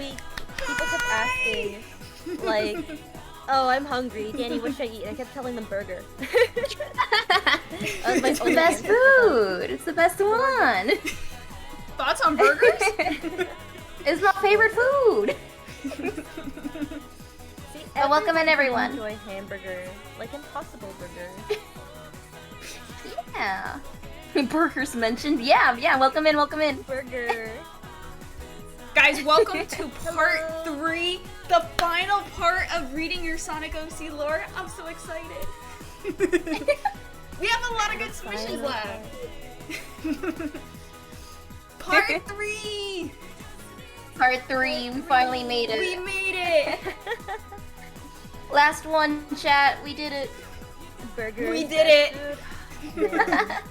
people kept asking, like, oh, I'm hungry, Danny, what should I eat? And I kept telling them burger. It's the best food! It's the best one! Thoughts on burgers? It's my favorite food! See, welcome in, everyone. Enjoy hamburger, like Impossible Burger. Yeah. Burgers mentioned. Yeah, welcome in, welcome in. Burger. Guys, welcome to part 3, the final part of reading your Sonic OC lore. I'm so excited. We have a lot of good submissions left. Part 3! Part 3, we finally made it. We made it! Last one, chat, we did it. Burger. We did it!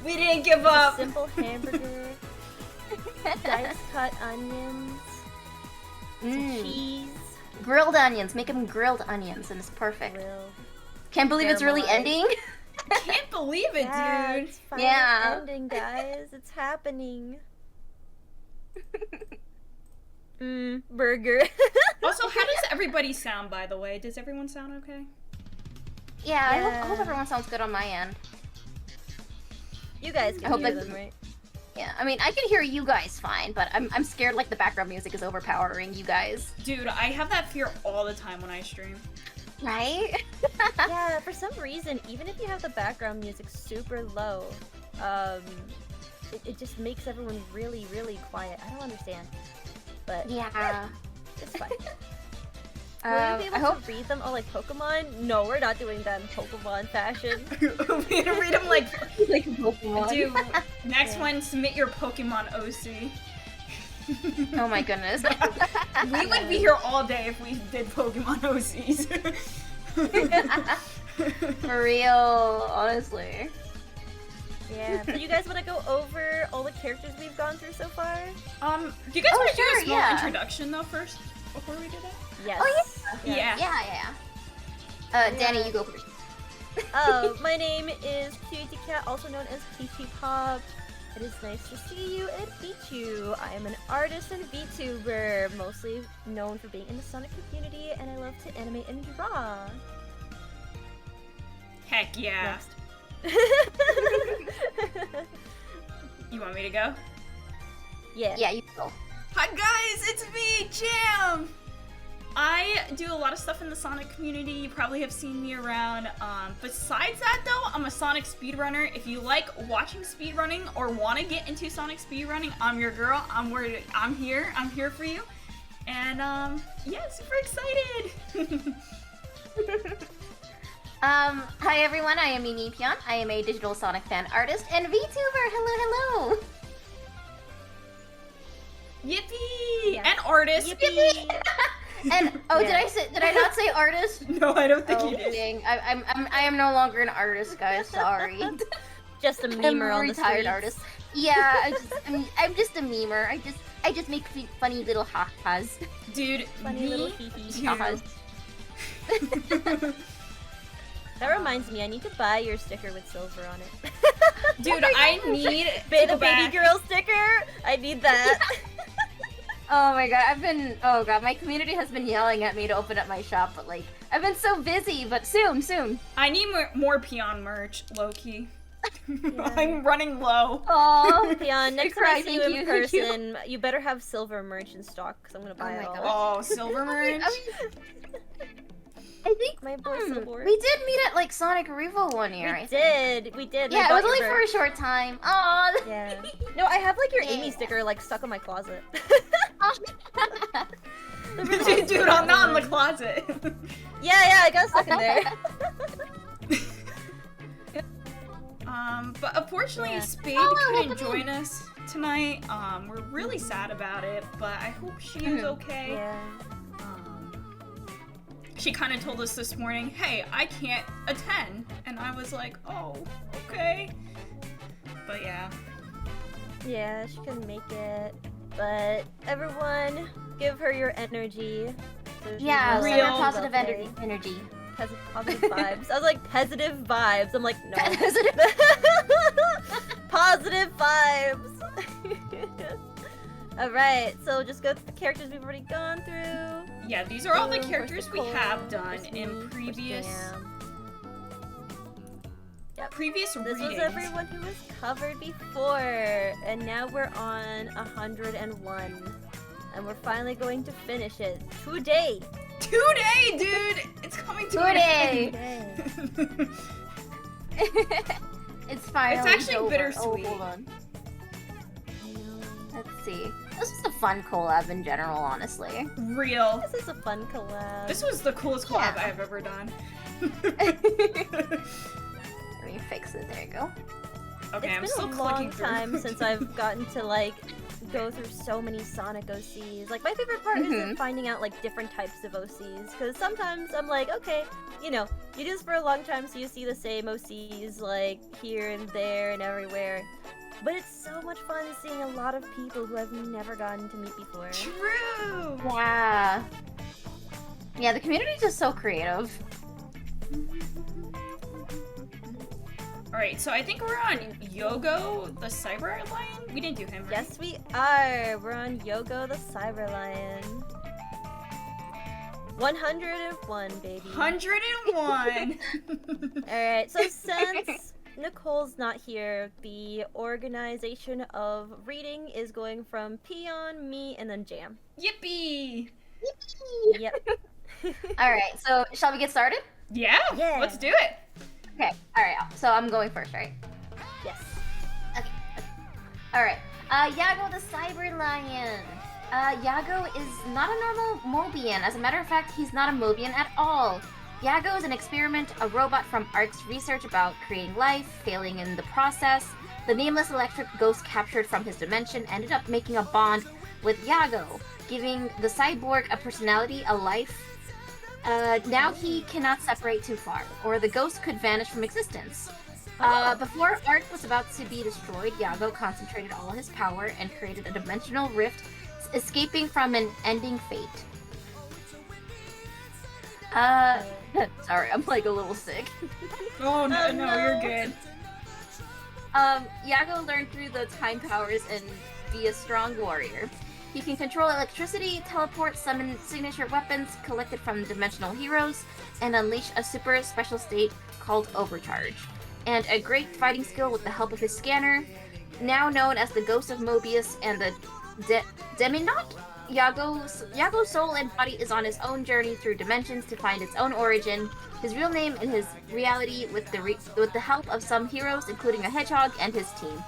We didn't give up! Simple hamburger. Diced cut onions. Some cheese. Grilled onions, make them grilled onions, and it's perfect. Grilled. Can't believe it's really ending. Can't believe it, Yeah, dude! it's finally ending, guys. It's happening. Burger. Also, how does everybody sound, by the way? Does everyone sound okay? Yeah, I hope everyone sounds good on my end. You guys can hear them, right? Yeah, I mean, I can hear you guys fine, but I'm scared like the background music is overpowering you guys. Dude, I have that fear all the time when I stream. Right? Yeah, for some reason, even if you have the background music super low, it just makes everyone really, really quiet. I don't understand. But yeah, it's fine. Will you be able to read them all like Pokemon? No, we're not doing that in Pokemon fashion. We're gonna read them like Pokemon. Dude, next one, submit your Pokemon OC. Oh my goodness. We would be here all day if we did Pokemon OCs. For real, honestly. Yeah, so you guys want to go over all the characters we've gone through so far? Do you guys want to do a small introduction though first, before we do that? Yes. Oh yeah. Danny, you go first. Oh, my name is Cutie Cat, also known as Peachy Pop. It is nice to see you and meet you. I am an artist and VTuber, mostly known for being in the Sonic community, and I love to animate and draw. Heck yeah. Next. You want me to go? Yeah. Yeah, you go. Hi guys, it's me, Jam! I do a lot of stuff in the Sonic community. You probably have seen me around. Besides that though, I'm a Sonic speedrunner. If you like watching speedrunning or want to get into Sonic speedrunning, I'm your girl. I'm here. I'm here for you. And yeah, super excited. Hi everyone, I am Mimi Pion. I am a digital Sonic fan artist and VTuber. Hello. Yippee! Yeah. And artist. Yippee! And did I not say artist? No, I don't think you did. Dang. I am no longer an artist, guys. Sorry. Just a I'm memer a on the retired streets. artist. Yeah, I'm just a memer. I just make funny little ha-has. Dude, Funny little hee-hee. Ha-has. That reminds me, I need to buy your sticker with silver on it. Dude, I need the baby girl sticker. I need that. Oh my god, oh god, my community has been yelling at me to open up my shop, but like, I've been so busy, but soon. I need more Peon merch, low-key. Yeah. I'm running low. Oh, Peon, next time I see you in person, you better have silver merch in stock, because I'm gonna buy it all. Oh, silver merch? I think My boy Silver. we did meet at like Sonic Revo one year. We did. Yeah, it was only for a short time. Oh. Yeah. No, I have like your Amy sticker like stuck in my closet. Dude, I'm not in the closet. Yeah, I got stuck in there. But unfortunately, Spade couldn't join us tonight. We're really sad about it, but I hope she is okay. Yeah. She kind of told us this morning, hey, I can't attend. And I was like, oh, okay. But yeah. Yeah, she couldn't make it. But everyone, give her your energy. So Yeah, real send her positive energy. Positive vibes. I was like, positive vibes. I'm like, no. Positive. Positive vibes. Alright, so just go through the characters we've already gone through. Yeah, these are all the Boom, characters where's we Nicole? have done Where's me? in Where's previous Jam? previous This readings. was everyone who was covered before, and now we're on 101. And we're finally going to finish it today. Today, dude! It's coming to Today. an Today. end. It's finally actually over. bittersweet. Oh, hold on. Let's see. This was a fun collab in general, honestly. Real. This is a fun collab. This was the coolest collab Yeah. I've ever done. Let me fix it. There you go. Okay, I'm It's still been a long clicking through. time since I've gotten to like go through so many Sonic OCs. Like my favorite part isn't finding out like different types of OCs, because sometimes I'm like, okay, you know, you do this for a long time, so you see the same OCs like here and there and everywhere. But it's so much fun seeing a lot of people who I've never gotten to meet before. True! Yeah. Yeah, the community is just so creative. Alright, so I think we're on Yogo, the Cyber Lion? We didn't do him, right? Yes, we are. We're on Yogo the Cyber Lion. 101, baby. 101! Alright, so since Nicole's not here, the organization of reading is going from Peon, me, and then Jam. Yippee! Yep. Alright, so shall we get started? Yeah, Yeah. let's do it! Okay, alright, so I'm going first, right? Yes. Okay. Alright. Yago the Cyber Lion. Yago is not a normal Mobian. As a matter of fact, he's not a Mobian at all. Yago is an experiment, a robot from ARC's research about creating life, failing in the process. The nameless electric ghost captured from his dimension ended up making a bond with Yago, giving the cyborg a personality, a life. Now he cannot separate too far, or the ghost could vanish from existence. Before ARC was about to be destroyed, Yago concentrated all his power and created a dimensional rift, escaping from an ending fate. Sorry, I'm like a little sick. Oh no, Oh, no, no. you're good. Yago learned through the time powers and be a strong warrior. He can control electricity, teleport, summon signature weapons collected from dimensional heroes, and unleash a super special state called Overcharge. And a great fighting skill with the help of his scanner, now known as the Ghost of Mobius and the Deminaut. Yago's soul and body is on his own journey through dimensions to find its own origin, his real name, and his reality with the help of some heroes, including a hedgehog and his team,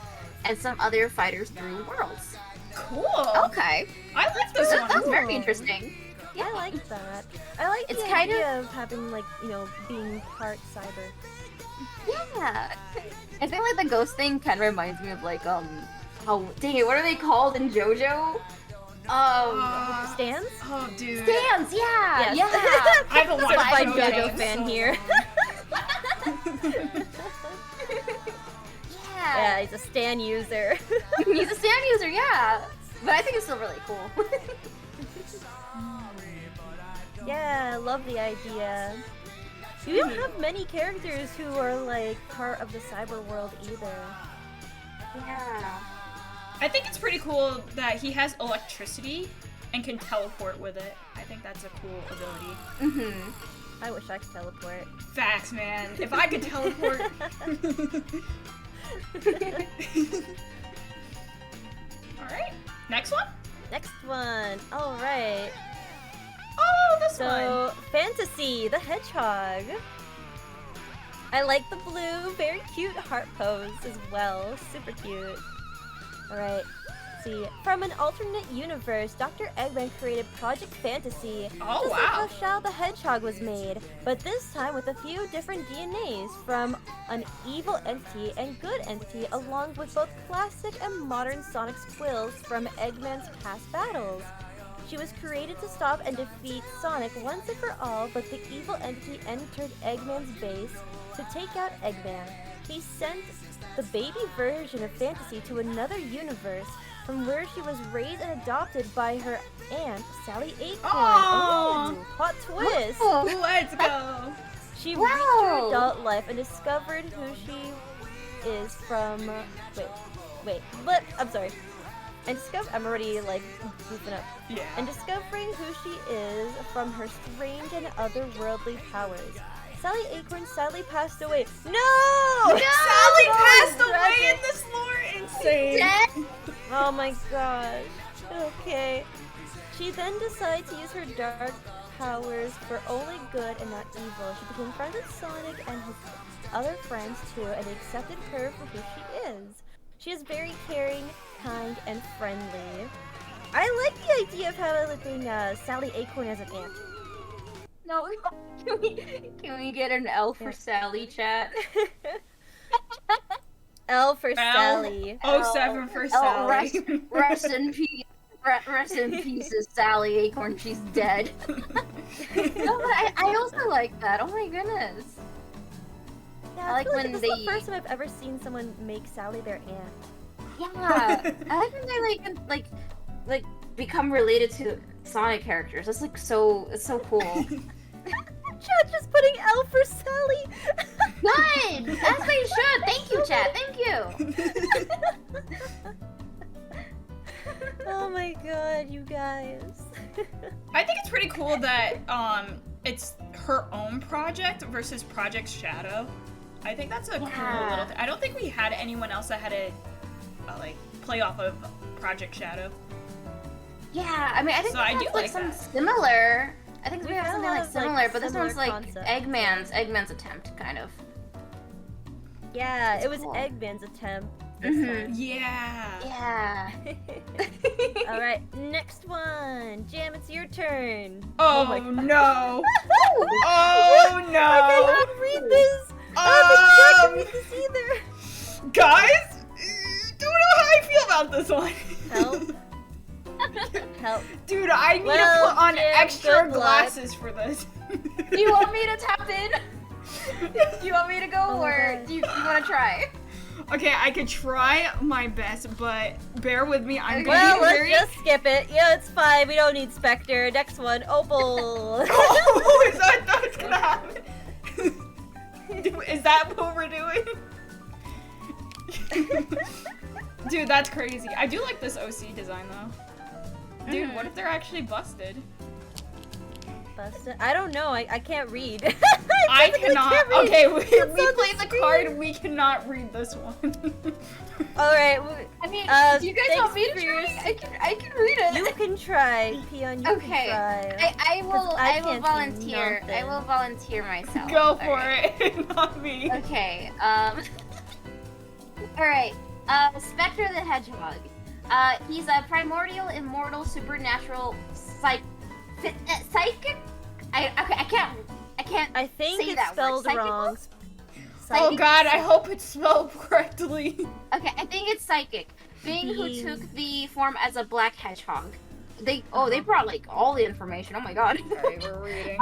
and some other fighters through worlds. Cool! Okay, I like this one. that's very Cool. interesting. Yeah, I like that. I like It's the kind idea of having, like, you know, being part cyber. Yeah, I think like the ghost thing kind of reminds me of like oh dang it, what are they called in JoJo? Stands? Oh, dude. Stands. Yeah, Yes. yeah. I haven't watched Certified JoJo JoJo in fan so here. long. Yeah, he's a Stan user. He's a stand user, yeah. But I think it's still really cool. Yeah, I love the idea. We don't have many characters who are like part of the cyber world either. Yeah. I think it's pretty cool that he has electricity and can teleport with it. I think that's a cool ability. Mhm. I wish I could teleport. Facts, man. If I could teleport. Alright, next one? Next one. All right. Oh, this one. So, Fantasy, the hedgehog. I like the blue, very cute heart pose as well. Super cute. Alright, see. From an alternate universe, Dr. Eggman created Project Fantasy. Oh, just like wow. how Shao the Hedgehog was made, but this time with a few different DNAs from an evil entity and good entity, along with both classic and modern Sonic squills from Eggman's past battles. She was created to stop and defeat Sonic once and for all, but the evil entity entered Eggman's base to take out Eggman. He sent the baby version of Fantasy to another universe, from where she was raised and adopted by her aunt, Sally Acorn. Aw. Ooh, plot twist! Oh. Let's go. She Wow. reached her adult life and discovered who she is from... I'm sorry. And I'm already like goofing up. Yeah. And discovering who she is from her strange and otherworldly powers. Sally Acorn sadly passed away. No! Sally passed so away tragic. in this lore. Insane. Dead? Oh my gosh. Okay. She then decided to use her dark powers for only good and not evil. She became friends with Sonic and his other friends too, and they accepted her for who she is. She is very caring, kind, and friendly. I like the idea of having Sally Acorn as an aunt. No, can we get an L for Sally, chat? L for Sally. Oh, 7 for Sally. Rest in peace. Rest in pieces, Sally Acorn. She's dead. No, but I also like that. Oh my goodness. Yeah, I like feel when this is the first time I've ever seen someone make Sally their aunt. Yeah, I like when they like become related to Sonic characters. That's like it's so cool. Chat just putting L for Sally. Good. As they should. Thank you, chat. Thank you. Oh my god, you guys. I think it's pretty cool that it's her own project versus Project Shadow. I think that's a cool little thing. I don't think we had anyone else that had a like play off of Project Shadow. Yeah, I mean, I think So I we do have like some that. similar. I think we We have have something a lot like of, like, similar, but this similar one's like concepts. Eggman's attempt, kind of. Yeah, That's it was cool. Eggman's attempt this Mhm. time. Yeah. Yeah. Alright, next one. Jam, it's your turn. Oh, my god. no. Oh I no. can't even read this. I don't think Jack can read this either. Guys, don't know how I feel about this one. Help. Help. Dude, I need Well, to put on Jim, extra good luck. glasses for this. Do you want me to tap in? Do you want me to go, Oh my or God. do you want to try? Okay, I could try my best, but bear with me. I'm gonna Well, be let's very... just skip it. Yeah, it's fine. We don't need Spectre. Next one, Opal. Oh, is that what's gonna happen? Is that what we're doing? Dude, that's crazy. I do like this OC design though. Dude, what if they're actually busted? Busted. I don't know. I can't read. I physically cannot. can't read. Okay, we It's on played the screen. card. We cannot read this one. All right. I mean, do you guys thanks want me to for try? your- I can read it. You can try, Peon. You Okay. can try. I will. I I will can't see volunteer. I nothing. will volunteer myself. Go All for right. it, not me. Okay. All right. Spectre the Hedgehog. He's a primordial, immortal, supernatural, psychic. I can't. I think say it's that word. spelled Psychical? wrong. Oh god, I hope it's spelled correctly. Okay, I think it's psychic. Being who Being- took the form as a black hedgehog. They brought like all the information. Oh my god. Alright, we're reading.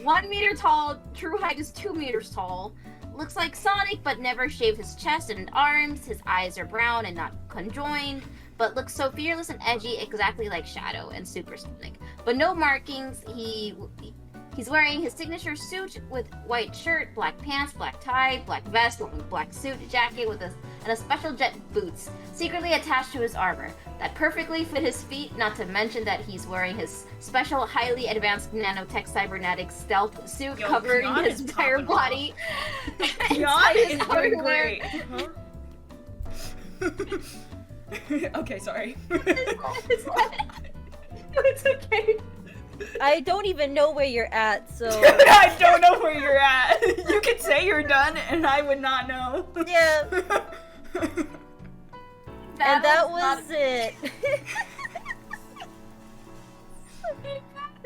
1 meter tall. True height is 2 meters tall. Looks like Sonic, but never shaved his chest and arms. His eyes are brown and not conjoined, but looks so fearless and edgy, exactly like Shadow and Super Sonic. But no markings. He's wearing his signature suit with white shirt, black pants, black tie, black vest, black suit jacket and a special jet boots, secretly attached to his armor that perfectly fit his feet. Not to mention that he's wearing his special, highly advanced nanotech cybernetic stealth suit Yo, covering Keon his is entire popping off. body. Keon is Inside his doing outerwear. great. Okay, sorry. It's okay. I don't even know where you're at, so I don't know where you're at. You could say you're done, and I would not know. yeah. And that was not- it.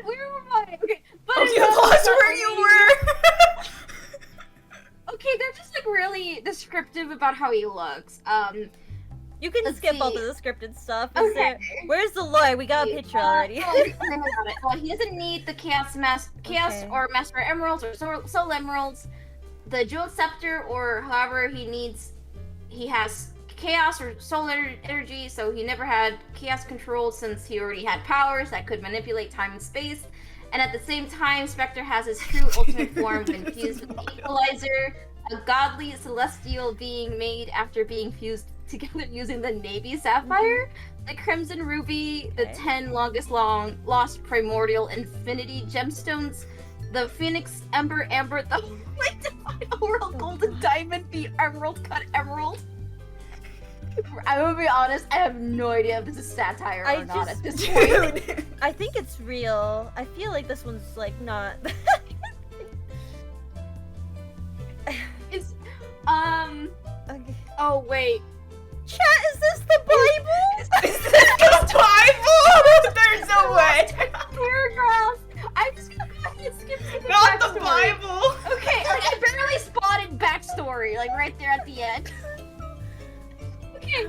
Where were I? Okay, but Oh, you lost where you were. Okay, they're just like really descriptive about how he looks. You can Let's skip all see. the scripted stuff. Is Okay. there... Where's the lore? We got a picture already. Well, he doesn't need the chaos Okay. or master emeralds or soul emeralds. The jeweled scepter, or however he has chaos or soul energy, so he never had chaos control since he already had powers that could manipulate time and space. And at the same time, Spectre has his true ultimate form when fused with the Equalizer, a godly celestial being made after being fused together using the Navy Sapphire, the Crimson Ruby, the 10 lost primordial infinity gemstones, the Phoenix Amber, the Divine Emerald Golden Diamond, the Emerald Cut Emerald. I'm gonna be honest, I have no idea if this is satire or not at this point. I think it's real. I feel like this one's like not. It's Okay. oh wait. Chat, is this the Bible? Is this the Bible? There's no way. Paragraph. I'm just gonna go ahead and skip to the Not the backstory. Bible. Okay, like I barely spotted backstory, like right there at the end. Okay,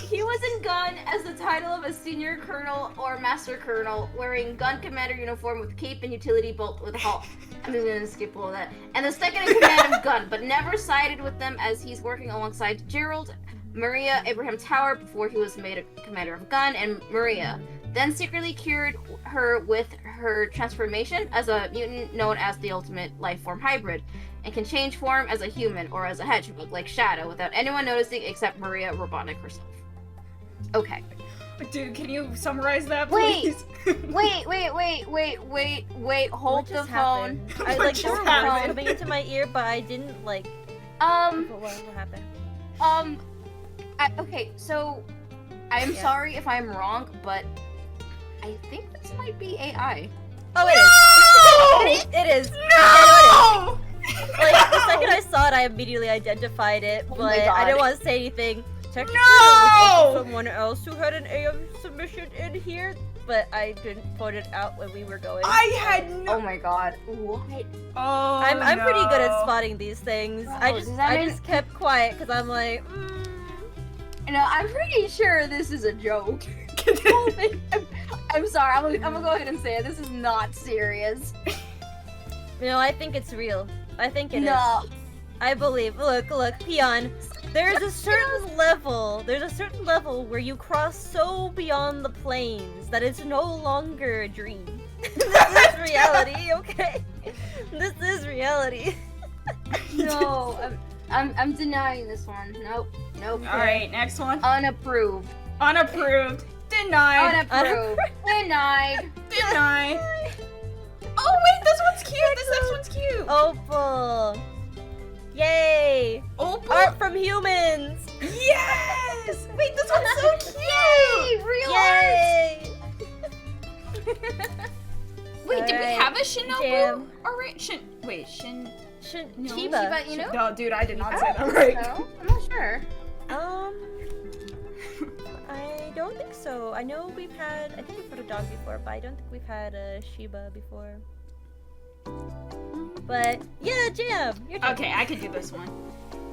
he was in Gun as the title of a senior colonel or master colonel, wearing gun commander uniform with cape and utility belt with halt. I'm just gonna skip all that. And the second in command of Gun, but never sided with them as he's working alongside Gerald, Maria Abraham Tower before he was made a commander of Gun, and Maria. Then secretly cured her with her transformation as a mutant known as the ultimate life form hybrid, and can change form as a human or as a hedgehog like Shadow without anyone noticing except Maria Robotnik herself. Okay. Dude, can you summarize that, Wait. please? Wait, hold What the just phone. happened? I What like just there were happened? words coming into my ear, but I didn't like. What happened? Okay, so I'm Yeah. sorry if I'm wrong, but I think this might be AI. Oh, it is. It is. No! Like the second I saw it, I immediately identified it, Oh but my I God. didn't want to say anything. Technically, No! there was also someone else who had an AM submission in here, but I didn't put it out when we were going. I had no. Oh my god. What? Oh, I'm pretty good at no. spotting these things. Bro, I does that mean- just kept quiet because I'm like, No, I'm pretty sure this is a joke. I'm sorry. I'm gonna go ahead and say it. This is not serious. I think it's real. I think it is. No. I believe. Look, Peon. There's a certain level. There's a certain level where you cross so beyond the planes that it's no longer a dream. This is reality, okay? This is reality. No. I'm denying this one. Nope. All right, next one. Unapproved. Unapproved. Denied. Unapproved. Denied. Denied. Oh wait, this one's cute. This next one's cute. Opal. Yay! Opal. Art from humans. Yes. Wait, this one's so cute. Yay! Real Yay! Wait, did we Alright, have a Shinobu? Jam. Alright, Shin. No. Shiba. You know? No, dude, I did not say I that don't right. think so. I'm not sure. I don't think so. I know I think we've had a dog before, but I don't think we've had a Shiba before. But yeah, Jam. Your turn. Okay, I could do this one.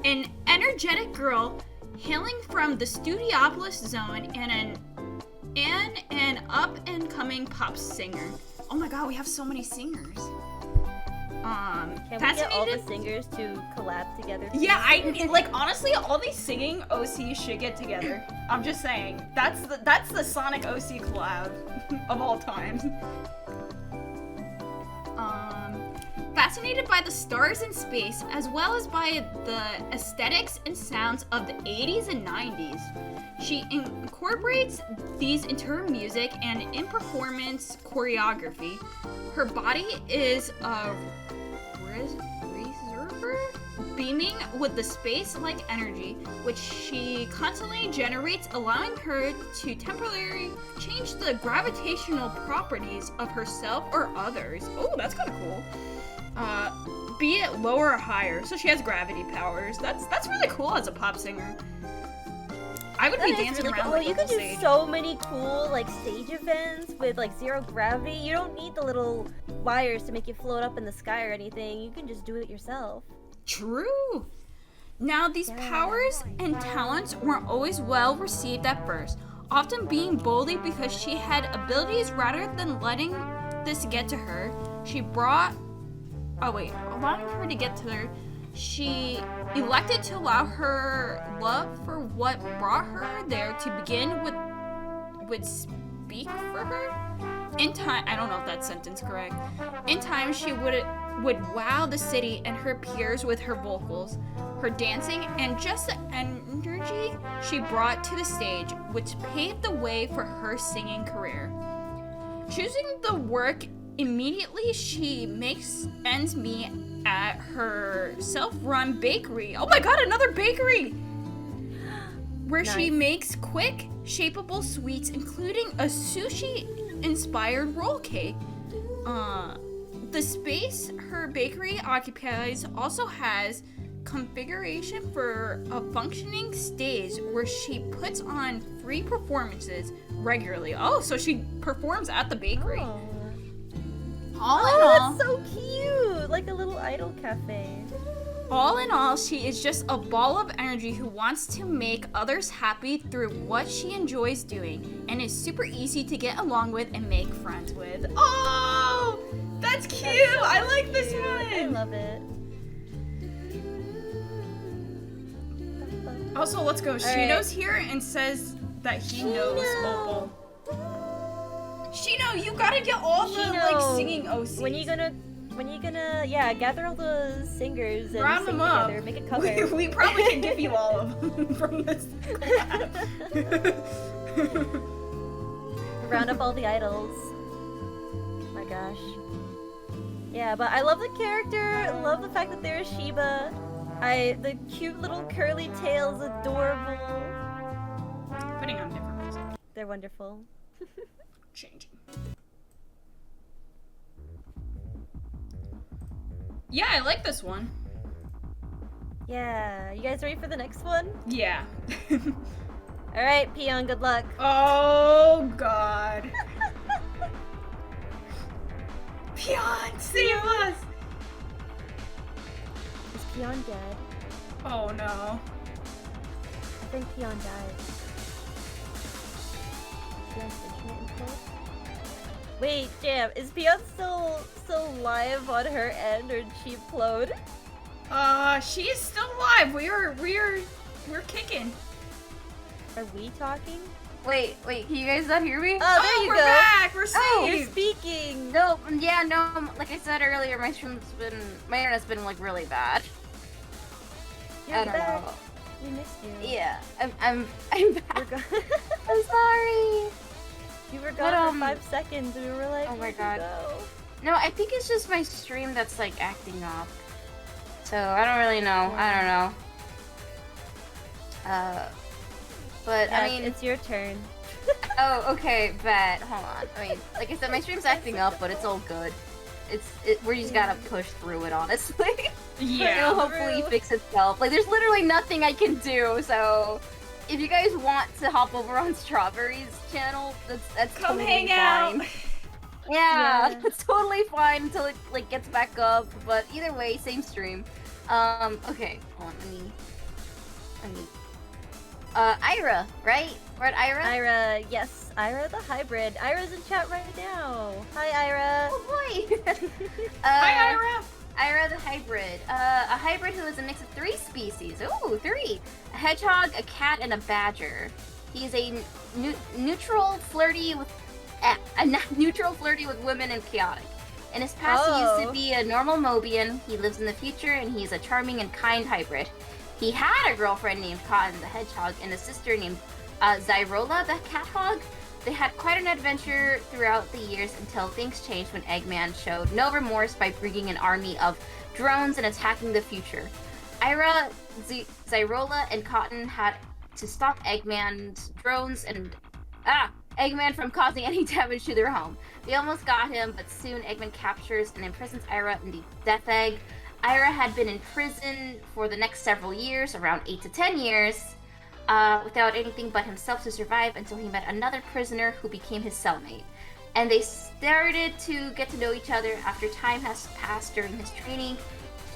An energetic girl hailing from the Studiopolis zone and an up-and-coming pop singer. Oh my god, we have so many singers. Can we get all the singers to collab together? Yeah, like honestly, all these singing OCs should get together. I'm just saying, that's the Sonic OC collab of all times. Fascinated by the stars in space, as well as by the aesthetics and sounds of the 80s and 90s. She incorporates these into her music and in performance choreography. Her body is a reservoir beaming with the space-like energy, which she constantly generates, allowing her to temporarily change the gravitational properties of herself or others. Oh, that's kind of cool. Be it lower or higher, so she has gravity powers. That's really cool as a pop singer. I would be That is dancing really around cool. like You the could whole do stage. so many cool like stage events with like zero gravity. You don't need the little wires to make you float up in the sky or anything. You can just do it yourself. True. Now, these powers and talents weren't always well received at first, often being bullied because she had abilities rather than letting this get to her. Allowing her to get to her, she elected to allow her love for what brought her there to begin would speak for her. In time, I don't know if that sentence correct. In time, she would would wow the city and her peers with her vocals, her dancing, and just the energy she brought to the stage, which paved the way for her singing career. Choosing the work immediately, she makes ends meet at her self-run bakery. Oh my god, another bakery! Where she makes quick, shapeable sweets, including a sushi-inspired roll cake. The space her bakery occupies also has configuration for a functioning stage where she puts on free performances regularly. Oh, so she performs at the bakery. Oh. All in all, That's so cute! Like a little idol cafe. all in all, she is just a ball of energy who wants to make others happy through what she enjoys doing and is super easy to get along with and make friends with. Oh, that's cute! I like this one! I love it. Also, let's go. Shino's here and says that he knows Shino! Opal. Shino, you gotta get all the like singing OCs. When you gonna gather all the singers and Round sing them up. together, make a cover. We probably can give you all of them from this collab. Round up all the idols. Oh my gosh. Yeah, but I love the character. I love the fact that they're a Shiba. The cute little curly tails, adorable. Putting on different music. They're wonderful. Changing. Yeah, I like this one. Yeah, you guys ready for the next one? Yeah. All right, Peon, good luck. Oh God. Peon, save us! Is Peon dead? Oh no. I think Peon died. Peon's instrument implode? Wait, Jam, is Peon still live on her end, or did she implode? She is still alive. We're kicking. Are we talking? Wait, can you guys not hear me? Oh, there you we're go. back. We're Oh, you're saved. speaking. No, yeah, no, like I said earlier, my internet's been like really bad. You're I don't back. know. We missed you. Yeah, I'm We're back. gone. I'm sorry. You were But, gone for 5 seconds, and we were like, oh my where'd you God. go? No, I think it's just my stream that's like acting up. So I don't really know. I don't know. But I Yes, mean, it's your turn. oh, okay, bet. Hold on. I mean, like I said, my stream's acting up, but it's all good. We just gotta push through it, honestly. Yeah. It'll hopefully True. fix itself. Like, there's literally nothing I can do, so if you guys want to hop over on Strawberry's channel, that's Come totally hang out. fine. Yeah, Yeah. it's totally fine until it like gets back up. But either way, same stream. Okay, hold on, let me. Ira, right? We're at Ira. Ira, yes, Ira the hybrid. Ira's in chat right now. Hi, Ira. Oh boy. Hi, Ira. Ira the hybrid. A hybrid who is a mix of 3 species. Ooh, 3. A hedgehog, a cat, and a badger. He is a neutral, flirty with women and chaotic. In his past, he used to be a normal Mobian. He lives in the future, and he's a charming and kind hybrid. He had a girlfriend named Cotton the hedgehog and a sister named Zyrola the cat hog. They had quite an adventure throughout the years until things changed when Eggman showed no remorse by bringing an army of drones and attacking the future. Ira, Zyrola, and Cotton had to stop Eggman's drones and Eggman from causing any damage to their home. They almost got him, but soon Eggman captures and imprisons Ira in the Death Egg. Ira had been in prison for the next several years, around 8 to 10 years, without anything but himself to survive until he met another prisoner who became his cellmate. And they started to get to know each other after time has passed during his training.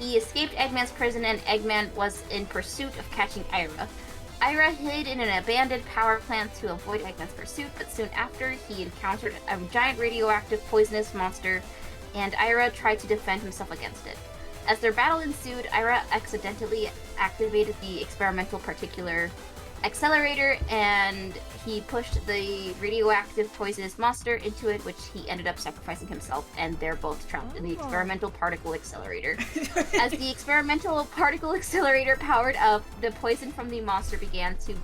He escaped Eggman's prison and Eggman was in pursuit of catching Ira. Ira hid in an abandoned power plant to avoid Eggman's pursuit, but soon after, he encountered a giant radioactive poisonous monster, and Ira tried to defend himself against it. As their battle ensued, Ira accidentally activated the experimental particular accelerator, and he pushed the radioactive poisonous monster into it, which he ended up sacrificing himself, and they're both trapped in the experimental particle accelerator. As the experimental particle accelerator powered up, the poison from the monster began to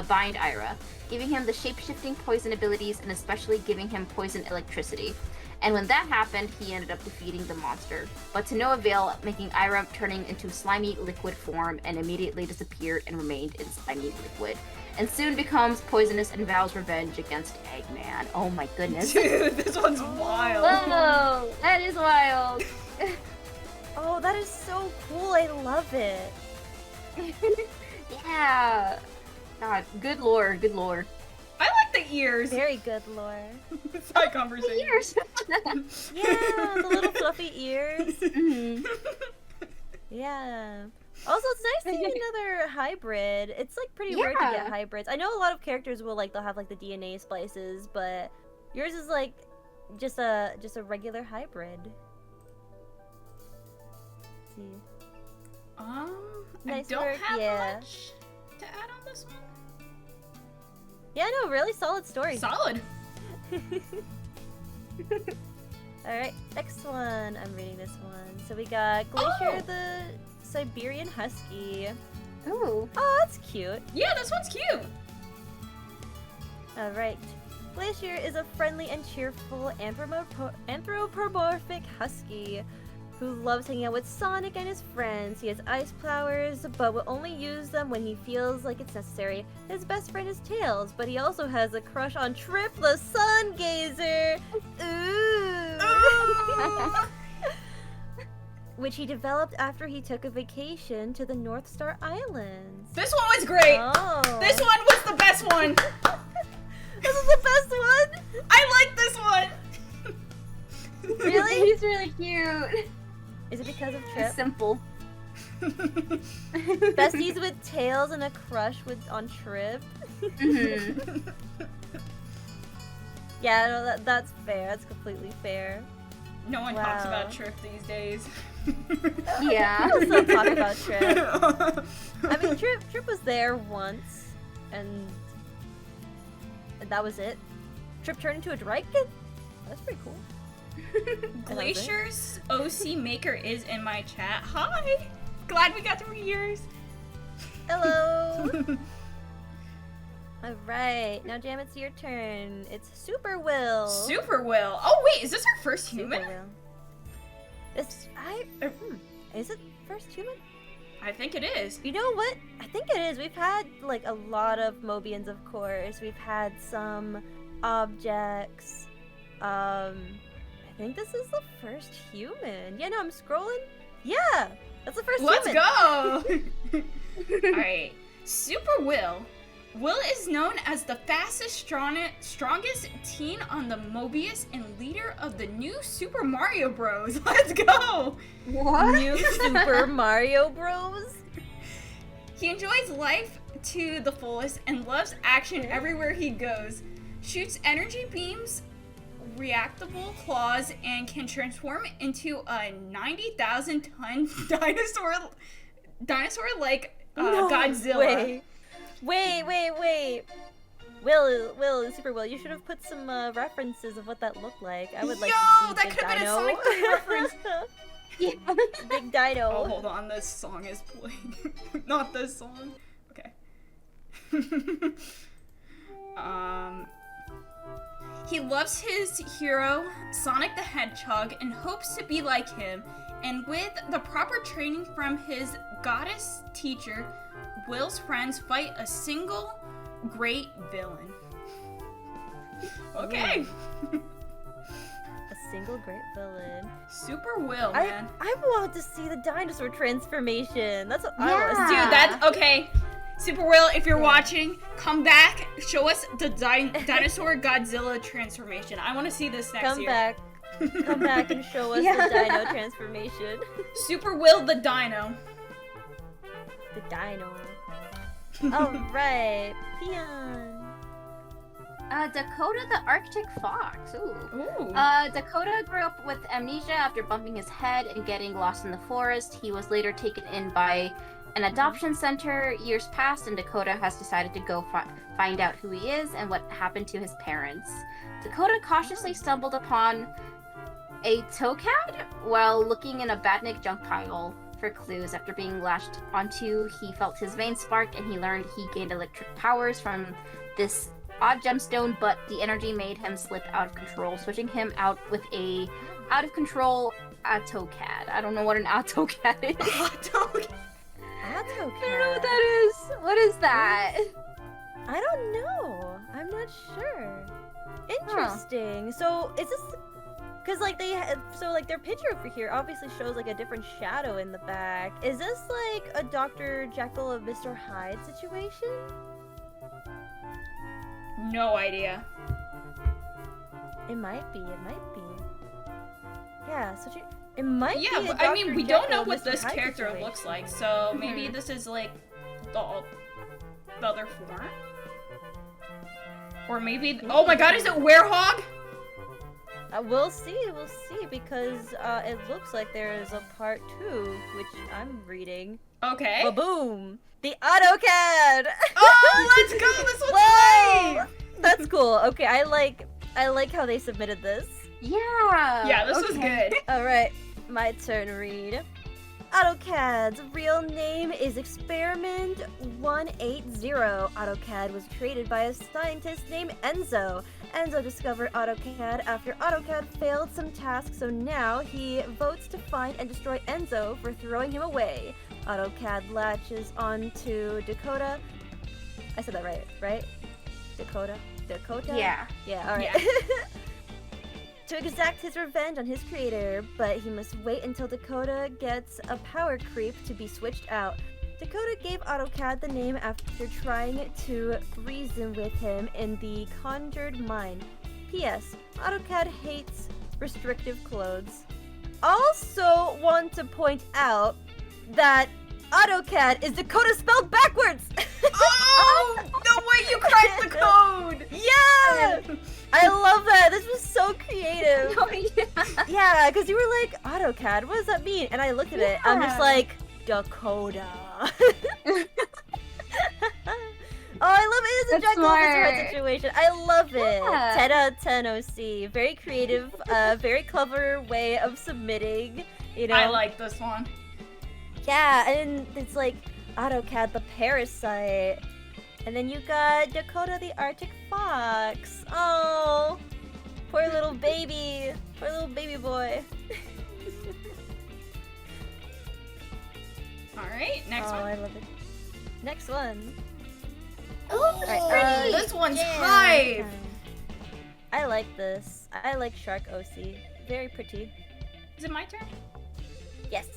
bind Ira, giving him the shape-shifting poison abilities and especially giving him poison electricity. And when that happened, he ended up defeating the monster, but to no avail, making Ira turning into slimy liquid form and immediately disappeared and remained in slimy liquid. And soon becomes poisonous and vows revenge against Eggman. Oh my goodness. Dude, this one's wild. Whoa, that is wild. Oh, that is so cool. I love it. Yeah. God, good lore, good lore. I like the ears. Very good lore. Side conversation. Ears. Yeah, the little fluffy ears. Mhm. Yeah. Also, it's nice to see another hybrid. It's like pretty rare to get Yeah. hybrids. I know a lot of characters will like they'll have like the DNA splices, but yours is like just a regular hybrid. Let's see. Nice I don't work, have yeah. much to add on this one. Yeah, no, really solid story. Solid. Alright, next one. I'm reading this one. So we got Glacier Oh! the Siberian Husky. Ooh. Oh, that's cute. Yeah, this one's cute. Alright. Glacier is a friendly and cheerful anthropomorphic husky who loves hanging out with Sonic and his friends. He has ice powers, but will only use them when he feels like it's necessary. His best friend is Tails, but he also has a crush on Trip the Sun Gazer. Ooh! Which he developed after he took a vacation to the North Star Islands. This one was great. Oh. This one was the best one. This is the best one? I like this one. Really? He's really cute. Is it because of Trip? Simple. Besties with Tails and a crush on Trip. Mhm. Yeah, no, that's fair. That's completely fair. No one talks Wow. about Trip these days. Yeah. People still talk about Trip. I mean, Trip was there once, and that was it. Trip turned into a Draken? That's pretty cool. Glacier's OC Maker is in my chat. Hi! Glad we got to read yours. Hello! Alright, now Jam, it's your turn. It's Super Will. Super Will. Oh wait, is this our first human? Super Will. Is it first human? I think it is. You know what? I think it is. We've had like a lot of Mobians, of course. We've had some objects. I think this is the first human. Yeah, no, I'm scrolling. Yeah, that's the first Let's human. go! Alright. Super Will. Will is known as the fastest, strongest teen on the Mobius and leader of the new Super Mario Bros. Let's go! What? New Super Mario Bros. He enjoys life to the fullest and loves action everywhere he goes. Shoots energy beams, reactable claws, and can transform into a 90,000-ton dinosaur-like Godzilla. Wait. Will, Super Will, you should have put some references of what that looked like. I would like to see that Big could have been a Dino. Sonic 3 reference. Yeah. Big Dino. Oh, hold on, this song is playing. Not this song. Okay. He loves his hero, Sonic the Hedgehog, and hopes to be like him. And with the proper training from his goddess teacher, Will's friends fight a single great villain. Okay. A single great villain. Super Will, man. I want to see the dinosaur transformation. That's what I want to Yeah. see. Dude, that's okay. Super Will, if you're watching, come back. Show us the dinosaur Godzilla transformation. I want to see this next Come year. back. Come back and show us Yeah. the dino transformation. Super Will the Dino. The dino. Alright. Peon. Dakota the Arctic Fox. Ooh. Ooh. Dakota grew up with amnesia after bumping his head and getting lost in the forest. He was later taken in by an adoption center. Years pass, and Dakota has decided to go find out who he is and what happened to his parents. Dakota cautiously stumbled upon a towcat while looking in a Batnik junk pile for clues. After being lashed onto, he felt his veins spark, and he learned he gained electric powers from this odd gemstone, but the energy made him slip out of control, switching him out with a out-of-control Autocad. I don't know what an Autocad is. Autocad. I don't know what that is. What is that? I don't know. I'm not sure. Interesting. So is this because like their picture over here obviously shows like a different shadow in the back. Is this like a Dr. Jekyll and Mr. Hyde situation? No idea. It might be. Yeah, it might be. Yeah, a I mean, Dr. we don't Jekyll know and what Mr. this Hyde character situation. looks like, so maybe this is like the other form? Or maybe, oh my god, is it Werehog? We'll see, because it looks like there is a part 2, which I'm reading. Okay. Ba-boom! The AutoCAD! Oh, let's go! This one's Whoa! live! That's cool. Okay, I like how they submitted this. Yeah. Yeah, this was good. Alright, my turn to read. AutoCAD's real name is Experiment 180. AutoCAD was created by a scientist named Enzo. Enzo discovered AutoCAD after AutoCAD failed some tasks, so now he votes to find and destroy Enzo for throwing him away. AutoCAD latches on to Dakota. I said that right? Dakota? Yeah. Yeah, alright. Yeah. To exact his revenge on his creator, but he must wait until Dakota gets a power creep to be switched out. Dakota gave AutoCAD the name after trying to reason with him in the conjured mind. P.S. AutoCAD hates restrictive clothes. Also want to point out that AutoCAD is Dakota spelled backwards! Oh! No way, you cracked the code! Yeah! I love that. This was so creative. Oh, yeah. Yeah, because you were like, AutoCAD, what does that mean? And I looked at it. I'm just like, Dakota. Oh, I love it. It's a That's Jekyll and Mr. Hyde smart. situation. I love it. Yeah. 10 out of 10 OC. Very creative, very clever way of submitting, you know. I like this one. Yeah, and it's like AutoCAD the parasite. And then you got Dakota the Arctic Fox. Oh, poor little baby. Poor little baby boy. Alright, next Oh, one. I love it. Next one. Oh, Alright, this one's jam hype! time. I like this. I like Shark OC. Very pretty. Is it my turn? Yes.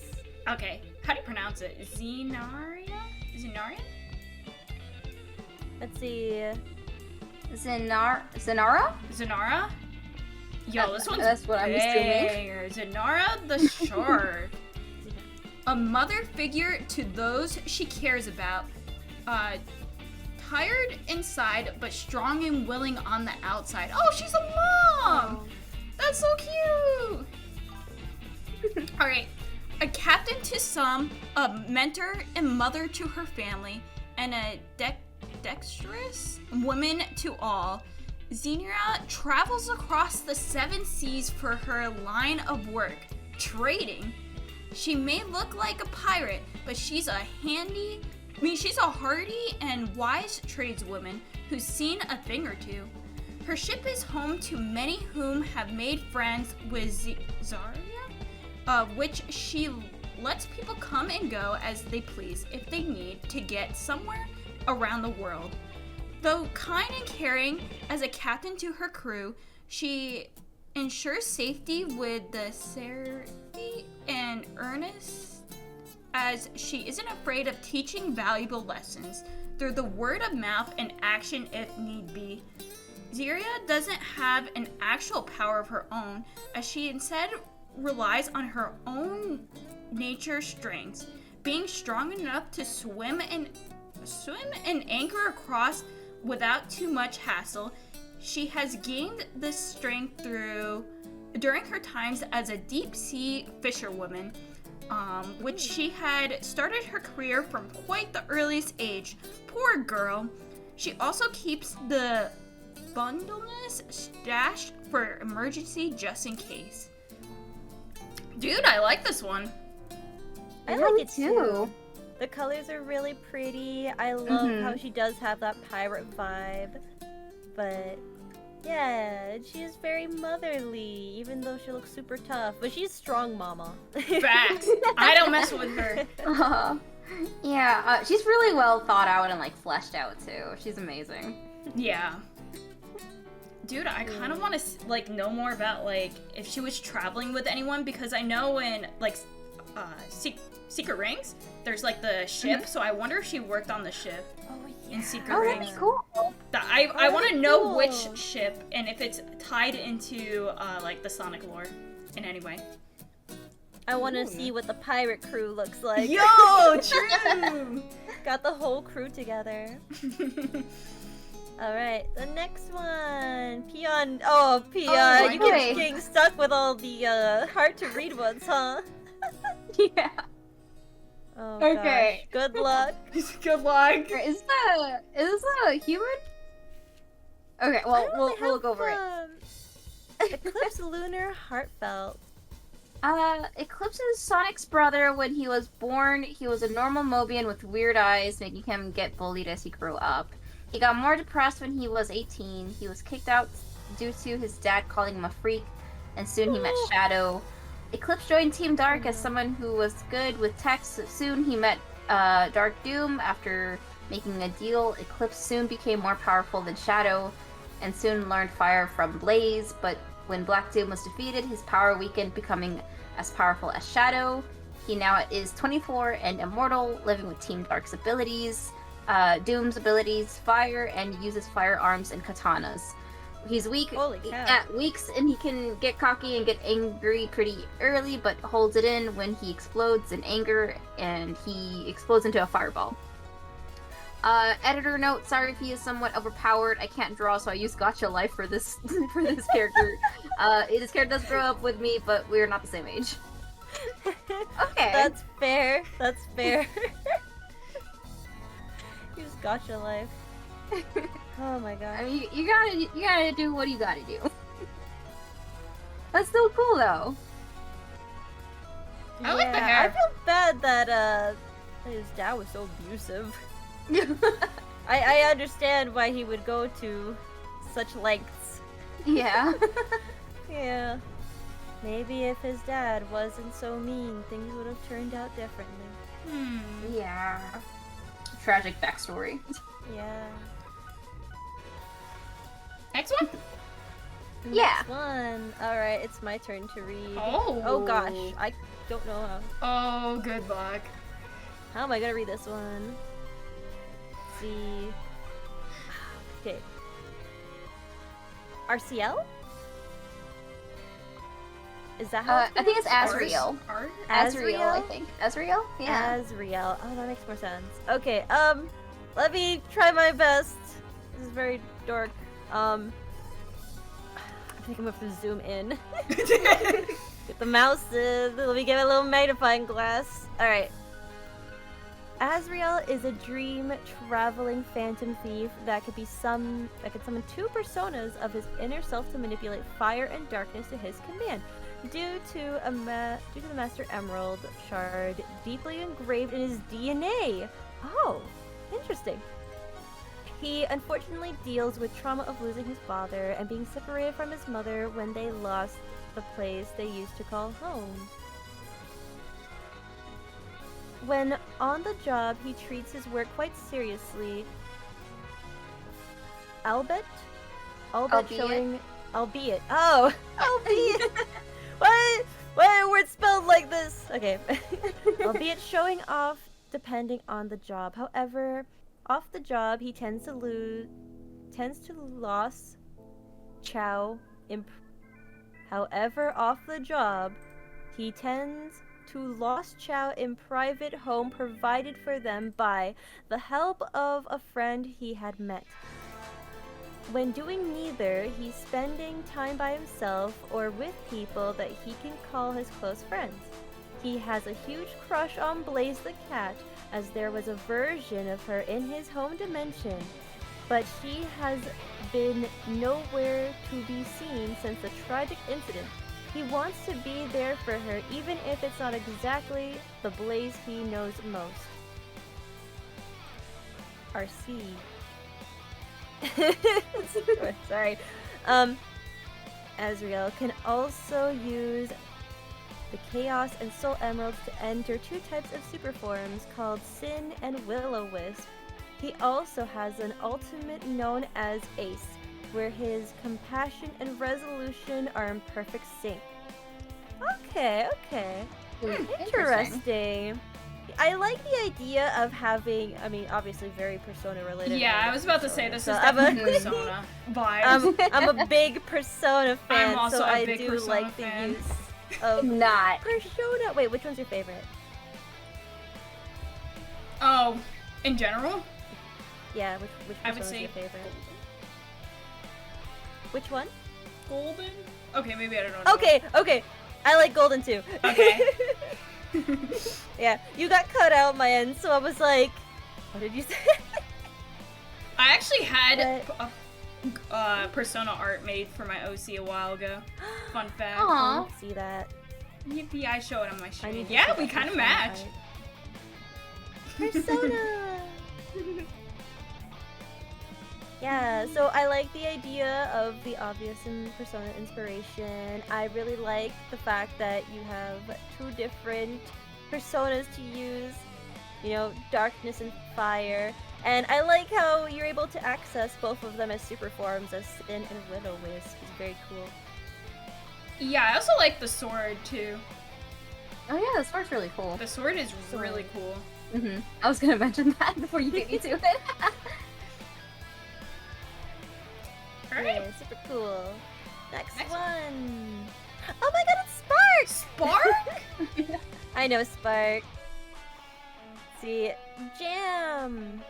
Okay, how do you pronounce it? Zenaria? Zenarian? Let's see. Zenara? Zenara? Yo, this one's That's what I'm assuming. banger. Zenara the Shark. A mother figure to those she cares about. Tired inside, but strong and willing on the outside. Oh, she's a mom! That's so cute! Alright. A captain to some, a mentor and mother to her family, and a dexterous woman to all. Xenia travels across the 7 seas for her line of work, trading. She may look like a pirate, but she's a hardy and wise tradeswoman who's seen a thing or two. Her ship is home to many whom have made friends with Zarya, which she lets people come and go as they please if they need to get somewhere around the world. Though kind and caring as a captain to her crew, she ensures safety with the sincerity and earnest, as she isn't afraid of teaching valuable lessons through the word of mouth and action if need be. Zarya doesn't have an actual power of her own, as she instead relies on her own nature strengths, being strong enough to swim and anchor across without too much hassle. She has gained this strength during her times as a deep sea fisherwoman. which she had started her career from quite the earliest age. Poor girl. She also keeps the bundleness stashed for emergency just in case. Dude, I like this one. I like it too. The colors are really pretty. I love how she does have that pirate vibe. But yeah, she is very motherly, even though she looks super tough. But she's strong mama. Facts. I don't mess with her. Yeah, she's really well thought out and like fleshed out too. She's amazing. Yeah. Dude, I kind of want to like know more about like if she was traveling with anyone, because I know in like Secret Rings, there's like the ship, so I wonder if she worked on the ship in Secret Rings. That'd be cool. I want to know which ship and if it's tied into like the Sonic lore in any way. I want to see what the pirate crew looks like. Yo, true. Got the whole crew together. Alright, the next one. Peon. Oh, Peon. You keep getting stuck with all the hard to read ones, huh? Yeah. Oh, Okay. Gosh. Good luck. Good luck. Is this a human? Okay, well we'll go over it. Eclipse Lunar Heartfelt. Eclipse is Sonic's brother. When he was born, he was a normal Mobian with weird eyes, making him get bullied as he grew up. He got more depressed when he was 18. He was kicked out due to his dad calling him a freak, and soon he met Shadow. Eclipse joined Team Dark as someone who was good with tech. Soon he met Dark Doom. After making a deal, Eclipse soon became more powerful than Shadow, and soon learned fire from Blaze, but when Black Doom was defeated, his power weakened, becoming as powerful as Shadow. He now is 24 and immortal, living with Team Dark's abilities. Doom's abilities, fire, and uses firearms and katanas. He's weak at weeks, and he can get cocky and get angry pretty early, but holds it in when he explodes in anger, and he explodes into a fireball. Editor note, sorry if he is somewhat overpowered. I can't draw, so I use Gotcha Life for this for this character. This character does grow up with me, but we're not the same age. Okay. That's fair. That's fair. Use Gotcha Life. Oh my god. I mean, you gotta do what you gotta do. That's still cool though. I like the hair. I feel bad that his dad was so abusive. I understand why he would go to such lengths. Yeah. Yeah. Maybe if his dad wasn't so mean, things would have turned out differently. Yeah. Tragic backstory. Yeah. Next one? Yeah. Next one. Alright, it's my turn to read. Oh gosh, I don't know how. Oh, good luck. How am I gonna read this one? Let's see. Okay. RCL? Is that how it's I think it's pronounced? Asriel. Asriel? I think. Asriel? Yeah. Asriel. Oh, that makes more sense. Okay, let me try my best. This is very dark. I think I'm gonna have to zoom in. Get the mouse, let me give it a little magnifying glass. Alright. Asriel is a dream traveling phantom thief that could summon two personas of his inner self to manipulate fire and darkness to his command. Due to the Master Emerald shard deeply engraved in his DNA. Oh, interesting. He unfortunately deals with trauma of losing his father and being separated from his mother when they lost the place they used to call home. When on the job, he treats his work quite seriously. Albeit. Why are words spelled like this? Okay. Albeit showing off depending on the job. However, off the job, he tends to lose Chow. However, off the job, he tends to lost Chow in private home provided for them by the help of a friend he had met. When doing neither, he's spending time by himself or with people that he can call his close friends. He has a huge crush on Blaze the cat, as there was a version of her in his home dimension, but she has been nowhere to be seen since the tragic incident. He wants to be there for her, even if it's not exactly the Blaze he knows most. RC. Sorry. Azrael can also use the Chaos and Soul Emeralds to enter 2 types of super forms called Sin and Will-O-Wisp. He also has an ultimate known as Ace, where his compassion and resolution are in perfect sync. Okay. Interesting. I like the idea of having, I mean, obviously very Persona related. Yeah, I was about to say this is So definitely Persona vibes. I'm a big Persona fan, I'm also so a I big do Persona like fan. the use of Not. Persona. Wait, which one's your favorite? Oh, in general? Yeah, which I would Persona's say your favorite? Which one? Golden? Okay, maybe I don't know. Okay. I like Golden too. Okay. Yeah, you got cut out on my end, so I was like, what did you say? I actually had Persona art made for my OC a while ago. Fun fact. Aw. I didn't see that. Yippee, I show it on my I stream. need to Yeah, see we that kind of Persona match. art. Persona! Yeah, so I like the idea of the obvious and Persona inspiration. I really like the fact that you have 2 different personas to use, you know, darkness and fire. And I like how you're able to access both of them as super forms, as Sin and Will-O-Wisp. It's very cool. Yeah, I also like the sword too. Oh yeah, the sword's really cool. The sword is really cool. I was gonna mention that before you beat me to it. Alright. Yeah, super cool. Next Next one. Oh my god, it's Spark! Spark? I know Spark. See, Jam.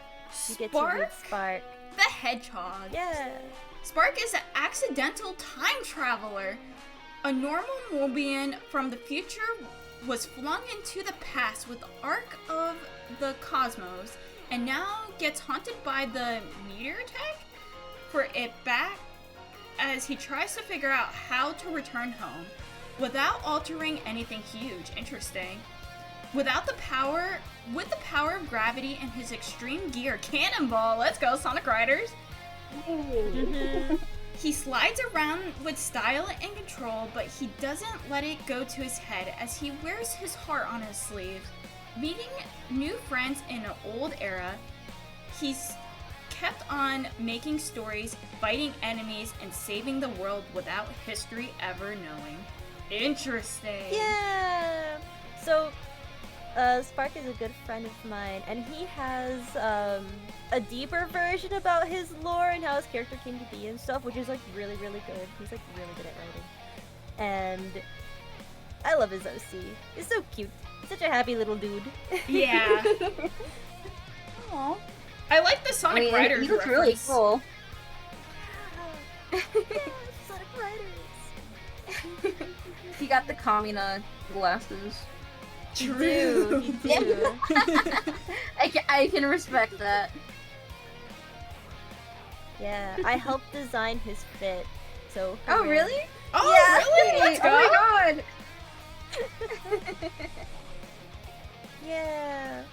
You get to read Spark? Spark. The Hedgehog. Yeah. Spark is an accidental time traveler. A normal Mobian from the future was flung into the past with the arc of the cosmos and now gets haunted by the meteor attack for it back as he tries to figure out how to return home without altering anything huge. Interesting. With the power of gravity and his extreme gear, Cannonball, let's go Sonic Riders. He slides around with style and control, but he doesn't let it go to his head as he wears his heart on his sleeve. Meeting new friends in an old era, he's kept on making stories, fighting enemies, and saving the world without history ever knowing. Interesting. Yeah. So, Spark is a good friend of mine, and he has a deeper version about his lore and how his character came to be and stuff, which is like really, really good. He's like really good at writing, and I love his OC. He's so cute. He's such a happy little dude. Yeah. Aww. I like the Sonic Riders he looks reference. really cool. Yeah, Sonic Riders. He got the Kamina glasses. True. He do. I can respect that. Yeah, I helped design his fit. So. Oh, hooray. really? Oh, Yeah. really? Let's go. Oh my god! Yeah.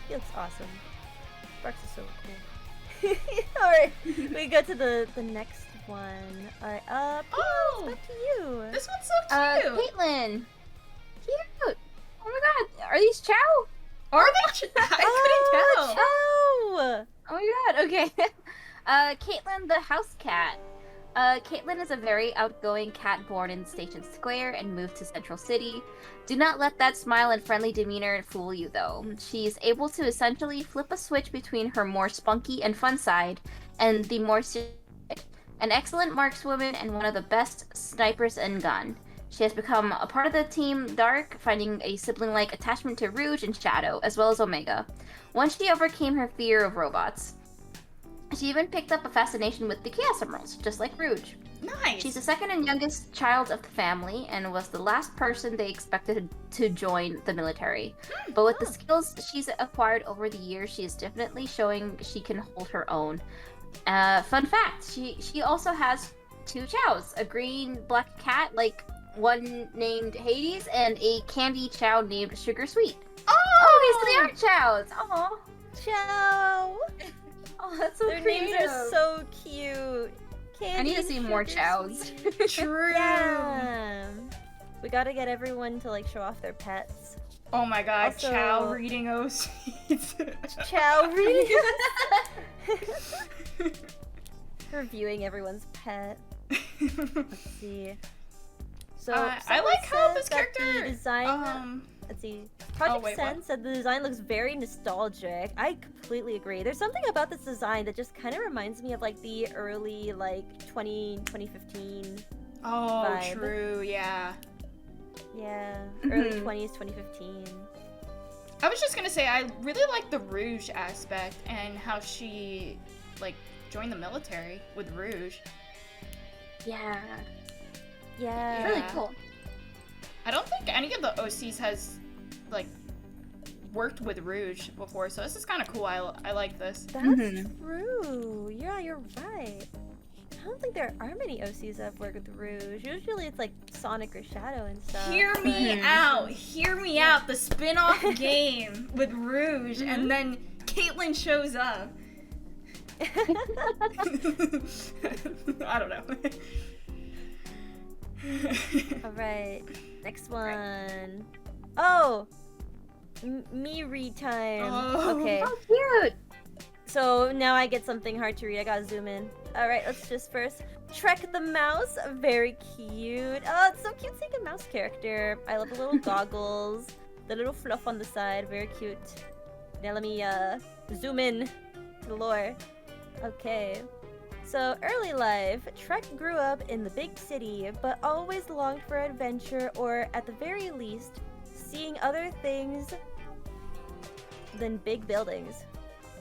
He looks awesome. Sparks is so cool. Alright, we go to the next one. Alright, Oh, back to you. this one's so cute. Caitlin! Cute! Oh my god, are these Chow? Are they? I couldn't tell. Chow! Oh my god, okay. Caitlin the house cat. Caitlin is a very outgoing cat born in Station Square and moved to Central City. Do not let that smile and friendly demeanor fool you, though. She's able to essentially flip a switch between her more spunky and fun side and the more serious side. An excellent markswoman and one of the best snipers in gun. She has become a part of the Team Dark, finding a sibling-like attachment to Rouge and Shadow, as well as Omega, once she overcame her fear of robots. She even picked up a fascination with the Chaos Emeralds, just like Rouge. Nice. She's the second and youngest child of the family and was the last person they expected to join the military. But with the skills she's acquired over the years, she is definitely showing she can hold her own. Fun fact, she also has 2 chows, a green black cat, like one named Hades, and a candy chow named Sugar Sweet. Oh, these 3 are chows. Oh, Chow! oh, that's so Their creative. names are so cute. Candy I need to and see more Sugar chows. Sweet. True. Yeah. We gotta get everyone to like show off their pets. Oh my god, Also- Chow reading OCs. Chow reading. Reviewing everyone's pet. Let's see. So I someone like how said this that character. the design. Let's see. Project wait, Sen what? said the design looks very nostalgic. I completely agree. There's something about this design that just kind of reminds me of like the early like 2015. Oh, vibe. true. Yeah. Yeah, early Mhm. 20s, 2015. I was just gonna say I really like the Rouge aspect and how she like joined the military with Rouge. Yeah, Yeah. really Yeah. cool. I don't think any of the OCs has like worked with Rouge before, so this is kind of cool. I like this. That's Mhm. true. Yeah, you're right. I don't think there are many OCs that have worked with Rouge. Usually it's like Sonic or Shadow and stuff. Hear me Mhm. out. Hear me out. The spin-off game with Rouge, and then Caitlyn shows up. I don't know. Alright, next one. Oh! Me read time. Oh. Okay, Oh, cute. so now I get something hard to read. I gotta zoom in. Alright, let's just first. Trek the mouse. Very cute. Oh, it's so cute seeing a mouse character. I love the little goggles. The little fluff on the side. Very cute. Now let me zoom in to the lore. Okay. So, early life, Trek grew up in the big city, but always longed for adventure or, at the very least, seeing other things than big buildings.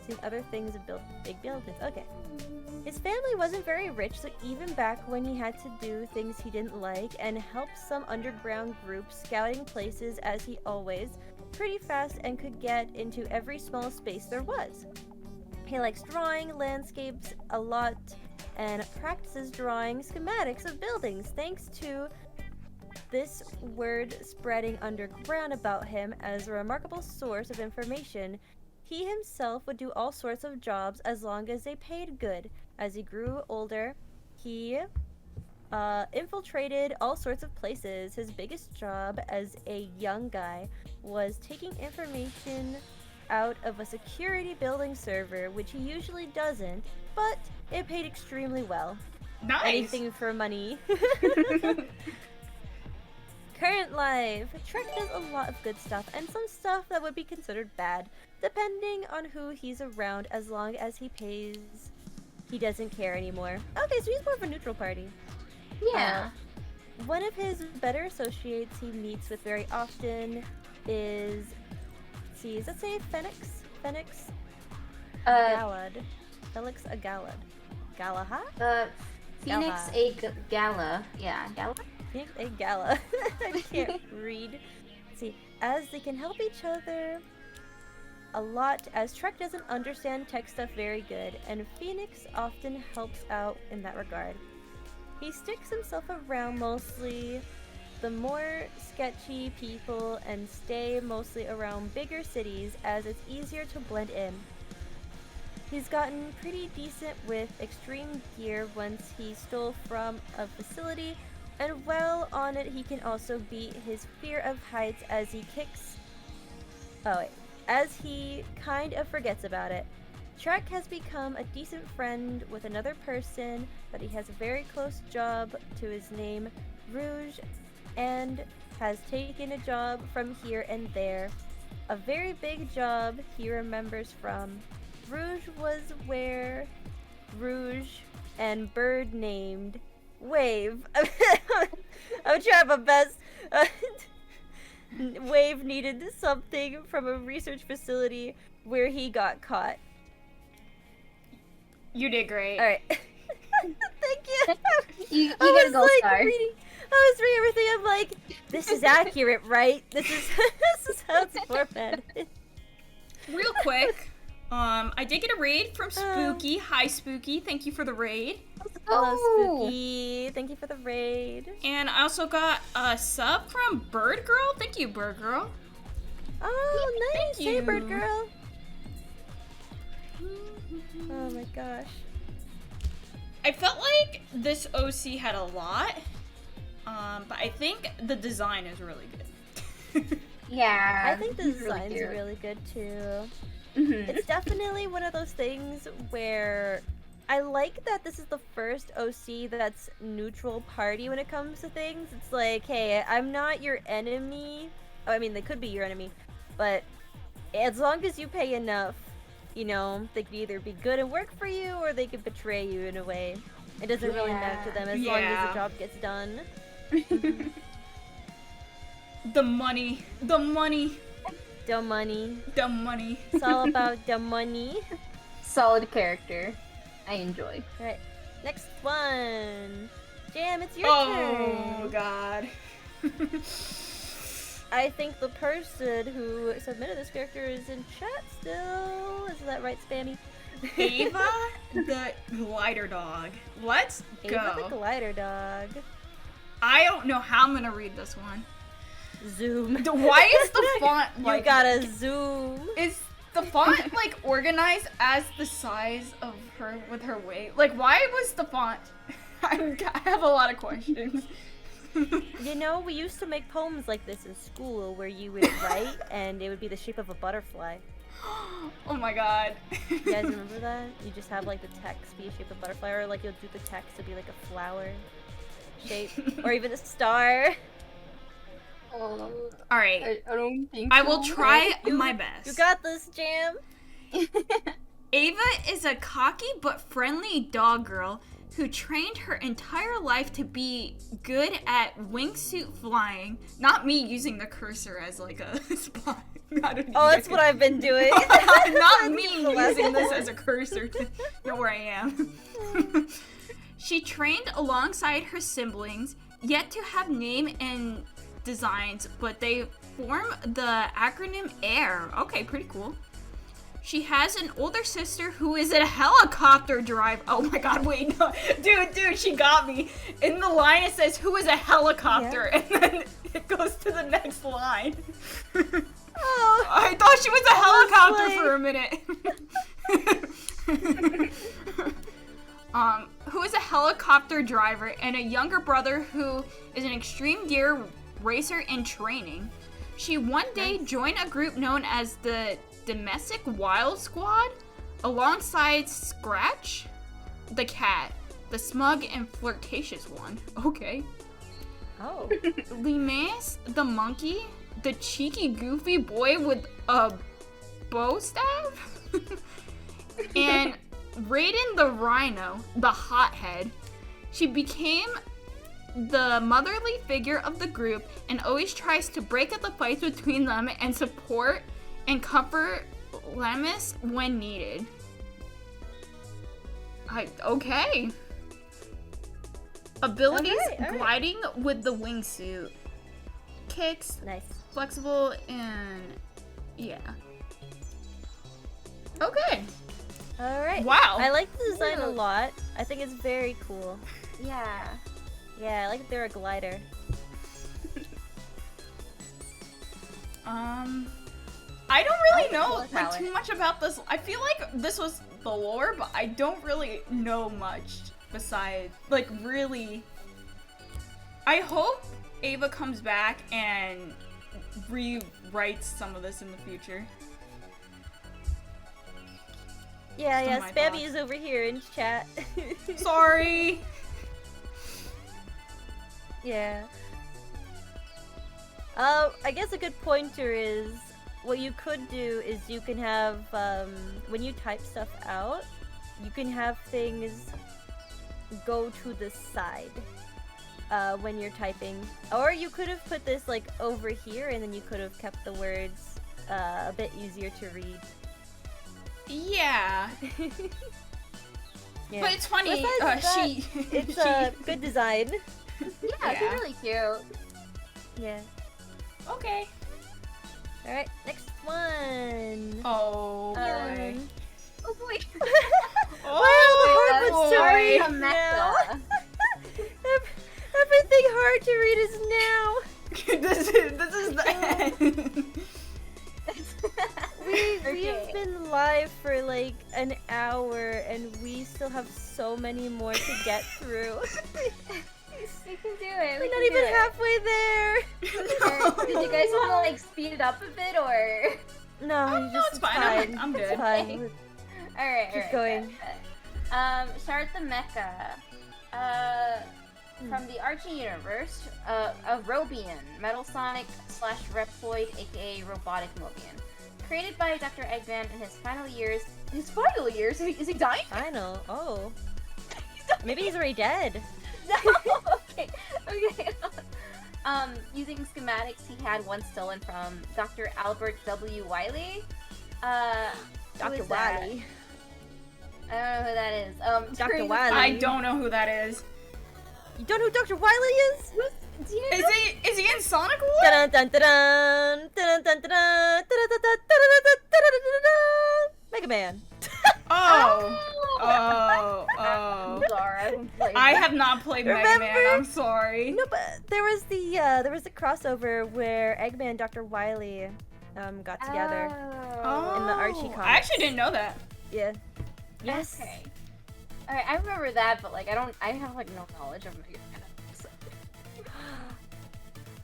Seeing other things than big buildings. Okay. His family wasn't very rich, so even back when he had to do things he didn't like and help some underground groups scouting places as he always, pretty fast and could get into every small space there was. He likes drawing landscapes a lot and practices drawing schematics of buildings thanks to this word spreading underground about him as a remarkable source of information. He himself would do all sorts of jobs as long as they paid good. As he grew older, he infiltrated all sorts of places. His biggest job as a young guy was taking information out of a security building server, which he usually doesn't, but it paid extremely well. Nice. Anything for money. Current life. Trek does a lot of good stuff and some stuff that would be considered bad, depending on who he's around. As long as he pays, he doesn't care anymore. Okay, so he's more of a neutral party. Yeah. One of his better associates he meets with very often is, let's see, does that say Phoenix? Phoenix Galad. Felix Agalad. Galahad? Phoenix Gala. Yeah, Gala. Phoenix A Gala. I can't read. Let's see, as they can help each other a lot, as Trek doesn't understand tech stuff very good, and Phoenix often helps out in that regard. He sticks himself around mostly the more sketchy people and stay mostly around bigger cities as it's easier to blend in. He's gotten pretty decent with extreme gear once he stole from a facility, and while on it he can also beat his fear of heights as he as he kind of forgets about it. Trek has become a decent friend with another person, but he has a very close job to his name, Rouge, and has taken a job from here and there. A very big job he remembers from. Rouge was where Rouge and bird named Wave. I'm trying my best. Wave needed something from a research facility where he got caught. You did great. Alright. Thank you. You I get a was gold like star. I was reading everything. I'm like, this is accurate, right? This is this is how it's formatted. Real quick, I did get a raid from Spooky. Hi, Spooky. Thank you for the raid. Hello, Oh. Spooky. Thank you for the raid. And I also got a sub from Bird Girl. Thank you, Bird Girl. Oh, nice. Thank Hey, you. bird girl. Oh my gosh. I felt like this OC had a lot, but I think the design is really good. Yeah. I think the this is design's cute. really good too. Mhm. It's definitely one of those things where I like that this is the first OC that's neutral party when it comes to things. It's like, hey, I'm not your enemy. Oh, I mean, they could be your enemy, but as long as you pay enough, you know, they could either be good and work for you, or they could betray you in a way. It doesn't really matter to them as long as Yeah. the job gets done. The money, the money, The money. the money. It's all about the money. Solid character. I enjoy. Right. Next one. Jam, it's your Oh turn. God. I think the person who submitted this character is in chat still. Is that right, Spammy? Ava the glider dog. Let's Ava the go. glider dog. I don't know how I'm gonna read this one. Zoom. Why is the font You like? gotta zoom. Is the font like organized as the size of her with her weight? Like, why was the font? I have a lot of questions. You know, we used to make poems like this in school where you would write and it would be the shape of a butterfly. Oh my God. You guys remember that? You just have like the text be a shape of a butterfly, or like you'll do the text to be like a flower shape, or even a star. All right. I don't think I will try my You best. got this, Jam. Ava is a cocky but friendly dog girl who trained her entire life to be good at wingsuit flying. Not me using the cursor as like a spot. Oh, that's what I've been doing. Not me using this as a cursor to know where I am. She trained alongside her siblings, yet to have name and designs, but they form the acronym AIR. Okay, pretty cool. She has an older sister who is a helicopter driver. Oh my God, wait, no. Dude, she got me. In the line it says, who is a helicopter? Yeah. And then it goes to the next line. Oh, I thought she was a helicopter for a minute. Who is a helicopter driver and a younger brother who is an extreme deer racer in training. She one day joined a group known as the Domestic Wild Squad alongside Scratch, the cat, the smug and flirtatious one. Okay. oh. Limas, the monkey, the cheeky goofy boy with a bow staff, and Raiden the rhino, the hothead. She became the motherly figure of the group and always tries to break up the fights between them and support and comfort Lamus when needed. Okay. Abilities, Alright. gliding with the wingsuit. Kicks, Nice. flexible, and yeah. Okay. Alright. Wow. I like the design a Ooh. lot. I think it's very cool. Yeah. Yeah, I like that they're a glider. I don't really I know like like Howard. too much about this. I feel like this was the lore, but I don't really know much besides like really. I hope Ava comes back and rewrites some of this in the future. Yeah, Some yeah, of my Spammy thoughts. is over here in chat. Sorry. Yeah. I guess a good pointer is what you could do is you can have when you type stuff out, you can have things go to the side when you're typing, or you could have put this like over here, and then you could have kept the words a bit easier to read. Yeah. Yeah. But it's funny. Besides that, She. It's a good design. Yeah, she's really cute. Yeah. Okay. All right, next one. Oh boy. Oh boy. Oh What's to boy. read A now? mecha. Everything hard to read is now. this is the end. We've been live for like an hour and we still have so many more to get through. We can do it. We're not even halfway there. Did you guys want to like speed it up a bit or? No, Oh, you no, just it's fine. I'm good. It's fine. Alright, Keep going. Shard the Mecha. From the Archie universe, a Robian, Metal Sonic / Reploid, aka Robotic Mobian. Created by Dr. Eggman in his final years. In his final years? Is he dying? Final. Oh. Maybe he's already dead. No! Okay. Using schematics he had once stolen from Dr. Albert W. Wiley. Who Dr. is that? Wily. I don't know who that is. Dr. Scream- Wiley. I don't know who that is. You don't know who Dr. Wily is? Do you know? Is he in Sonic War? Dun dun dun dun dun dun dun dun dun. Mega Man. Oh. I'm sorry, I haven't played I that. have not played Mega Remember? Man. I'm sorry. No, but there was the crossover where Eggman and Dr. Wily got together. Oh. in the Archie I comics. actually didn't know that. Yeah. Yes. Okay. Alright, I remember that, but like I have like no knowledge of Mega Man. So.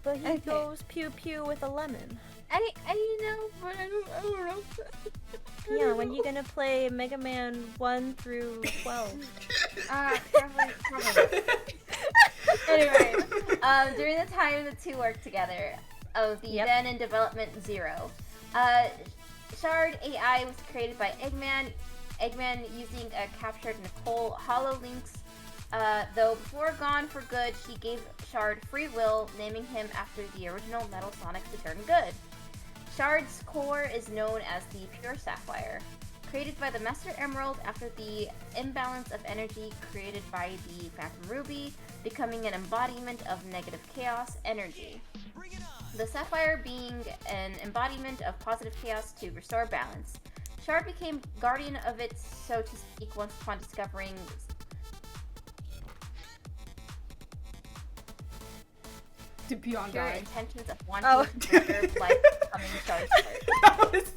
But he Okay. goes pew pew with a lemon. I know, but I don't know. Yeah, when you gonna play Mega Man 1 through 12? Probably. Anyway, during the time the two worked together, of the Yep. then in development Zero, Shard AI was created by Eggman. Eggman using a captured Nicole HoloLinks. Though before gone for good, he gave Shard free will, naming him after the original Metal Sonic to turn good. Shard's core is known as the Pure Sapphire, created by the Master Emerald after the imbalance of energy created by the Phantom Ruby, becoming an embodiment of negative chaos energy. The Sapphire being an embodiment of positive chaos to restore balance. Shard became guardian of it, so to speak, once upon discovering To be on pure guard. intentions of wanting Oh. to preserve life becoming Shard's heart. That was-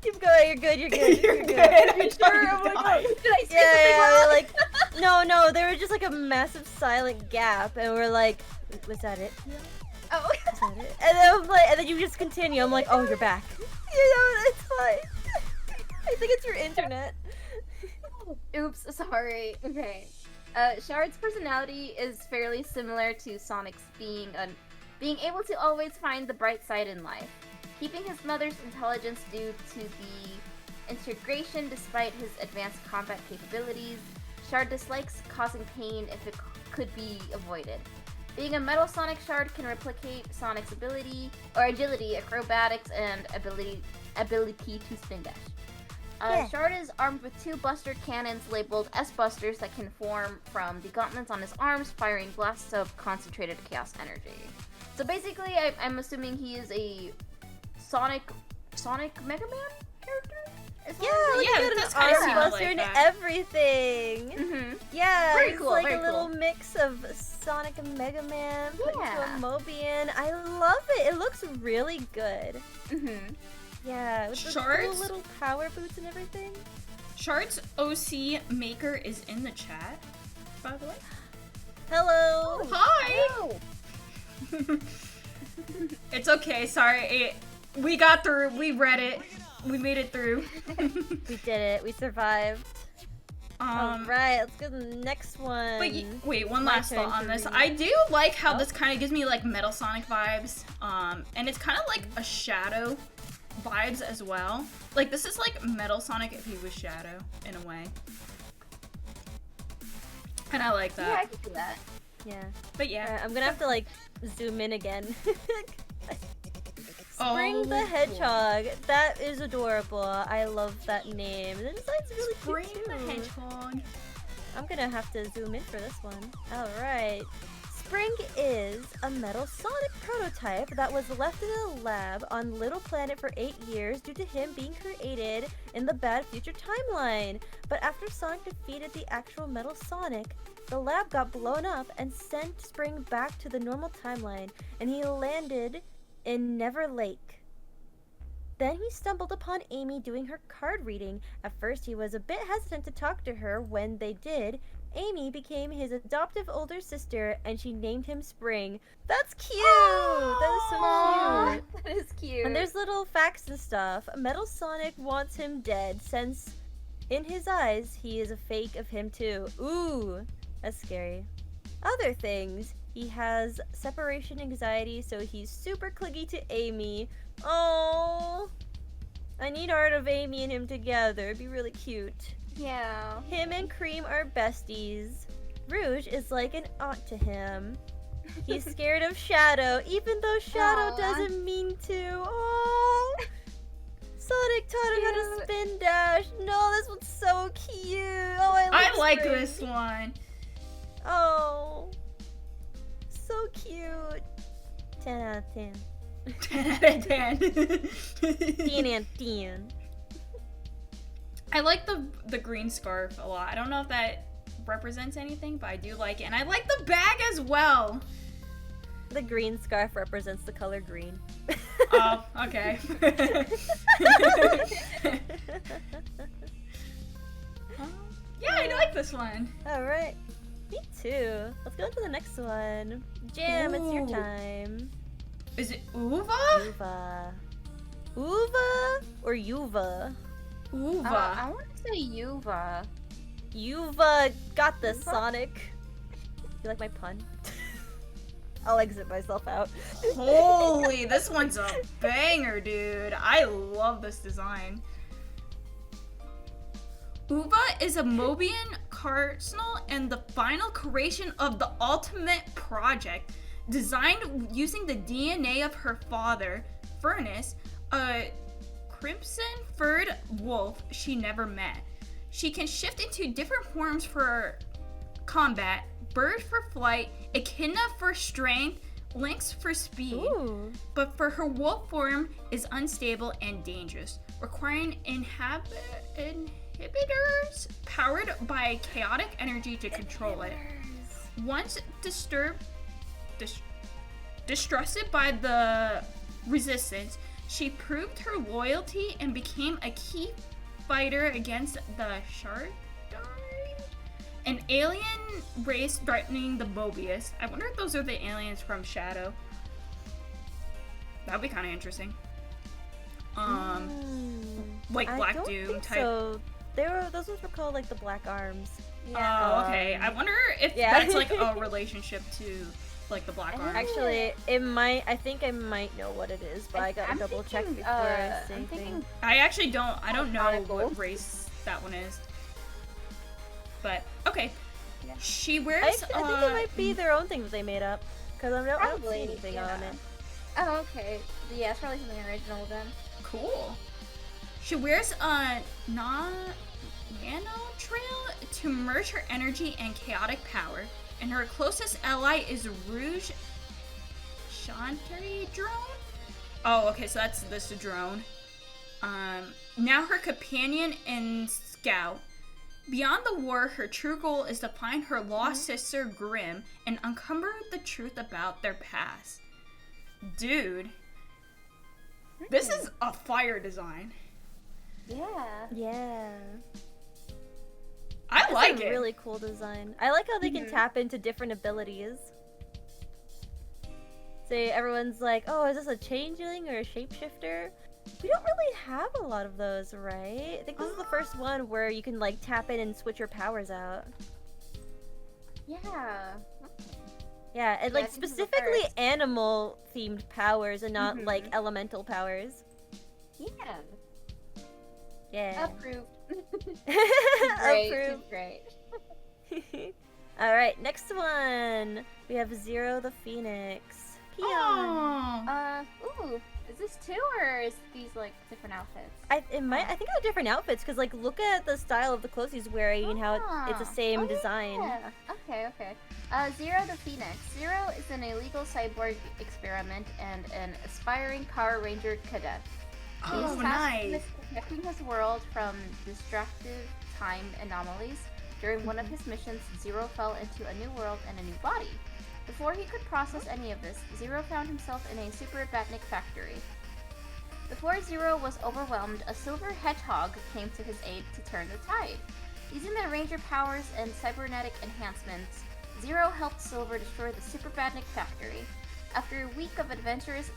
Keep going, you're good, you're good. You're You're good. good. I thought you died. Did I say Yeah, something like, no, there was just like a massive silent gap, and we're like, was that it? Oh. Was that it? And then I'm like, and then you just continue. I'm like, oh, you're back. You know, it's fine. I think it's your internet. Oops, sorry. Okay. Shard's personality is fairly similar to Sonic's, being able to always find the bright side in life, keeping his mother's intelligence due to the integration despite his advanced combat capabilities. Shard dislikes causing pain if it could be avoided. Being a Metal Sonic, Shard can replicate Sonic's agility, acrobatics, and ability to spin dash. Yeah. Shard is armed with two Buster cannons labeled S-Busters that can form from the gauntlets on his arms, firing blasts of concentrated chaos energy. So basically, I'm assuming he is a Sonic Mega Man character? Yeah, like Yeah, you it got does an kinda arm seem buster like and that. everything. Mm-hmm. Yeah, Very it's cool, like very a little cool. mix of Sonic and Mega Man put into Yeah. a Mobian. I love it. It looks really good. Mm-hmm. Yeah, with the cool Shorts? little power boots and everything. Shard's OC maker is in the chat, by the way. Hello. Hi! It's okay, sorry. We got through, we read it. We made it through. We did it. We survived. Alright, let's go to the next one. But wait, one My last turn thought on to this. read. I do like how Oh. this kind of gives me like Metal Sonic vibes. And it's kind of like a Shadow vibes as well. Like this is like Metal Sonic if he was Shadow in a way. And I like Yeah, I that. can do that. Yeah. But yeah. I'm gonna have to like zoom in again. Spring the Oh, Hedgehog. That is adorable. I love that name. The design's really Spring cute the too. Hedgehog. I'm gonna have to zoom in for this one. Alright. Spring is a metal Sonic prototype that was left in a lab on Little Planet for 8 years due to him being created in the Bad Future timeline. But after Sonic defeated the actual metal Sonic, the lab got blown up and sent Spring back to the normal timeline, and he landed in Never Lake. Then he stumbled upon Amy doing her card reading. At first, he was a bit hesitant to talk to her. When they did, Amy became his adoptive older sister, and she named him Spring. That's cute! That is so Aw, cute. that is cute. And there's little facts and stuff. Metal Sonic wants him dead, since in his eyes, he is a fake of him too. Ooh, that's scary. Other things, he has separation anxiety, so he's super clingy to Amy. Oh, I need art of Amy and him together. It'd be really cute. Yeah. Him and Cream are besties. Rouge is like an aunt to him. He's scared of Shadow, even though Shadow Aw. doesn't mean to. Oh, Sonic taught him how to Cute. spin dash. No, this one's so cute. Oh, I like Spring. this one. Oh, so cute. 10 out of 10. 10 out of 10. 10 out of 10. I like the green scarf a lot. I don't know if that represents anything, but I do like it. And I like the bag as well. The green scarf represents the color green. Oh, okay. Yeah, I like this one. Alright. Me too. Let's go to the next one. Jam, it's your Ooh. time. Is it Uva? Uva. Uva or Yuva? Uva. I want to say Yuva. Yuva got this, Yuva? Sonic. You like my pun? I'll exit myself out. Holy, this one's a banger, dude. I love this design. Uva is a Mobian Cardinal and the final creation of the Ultimate Project, designed using the DNA of her father, Furnace, a crimson-furred wolf she never met. She can shift into different forms for combat, bird for flight, echidna for strength, lynx for speed. Ooh. But for her wolf form is unstable and dangerous, requiring inhibitors powered by chaotic energy to control it. Once distrusted by the resistance, she proved her loyalty and became a key fighter against the Shardai, an alien race threatening the Mobius. I wonder if those are the aliens from Shadow. That would be kind of interesting. Like I Black don't Doom think type. So those ones were called like the Black Arms. Oh, okay. I wonder if yeah. that's like a relationship to like the Black Arm. Actually, it might. I think I might know what it is, but I gotta I'm double check thinking, before I say I'm anything. thinking I actually don't. I don't know Conical. what race that one is. But okay. Yeah. She I wears. think it might be their own thing that they made up, because I don't see Probably, anything yeah. on it. Oh, okay. Yeah, it's probably something original then. Cool. She wears a nano trail to merge her energy and chaotic power, and her closest ally is Rouge Chantry drone. Oh, okay, so that's this drone. Now her companion and scout. Beyond the war, her true goal is to find her lost sister Grim and uncover the truth about their past. Dude, this is a fire design. Yeah. Yeah. I It's like a it. really cool design. I like how they can tap into different abilities. Say everyone's like, oh, is this a changeling or a shapeshifter? We don't really have a lot of those, right? I think this is the first one where you can like tap in and switch your powers out. Yeah. Yeah, and Yeah, like I think this is the specifically first. animal themed powers and not like Mhm. elemental powers. Yeah. Yeah. Approved. Great. Approved. Great. Alright, next one. We have Zero the Phoenix. Peon. Aww. Ooh, is this two or is these like different outfits? I think they're different outfits because like look at the style of the clothes he's wearing and how it's the same design. Yeah. Okay. Zero the Phoenix. Zero is an illegal cyborg experiment and an aspiring Power Ranger cadet. Oh, He's tasked nice. with protecting his world from destructive time anomalies. During one of his missions, Zero fell into a new world and a new body. Before he could process any of this, Zero found himself in a super Batnik factory. Before Zero was overwhelmed, a silver hedgehog came to his aid to turn the tide. Using their ranger powers and cybernetic enhancements, Zero helped Silver destroy the super Batnik factory. After a week of adventures,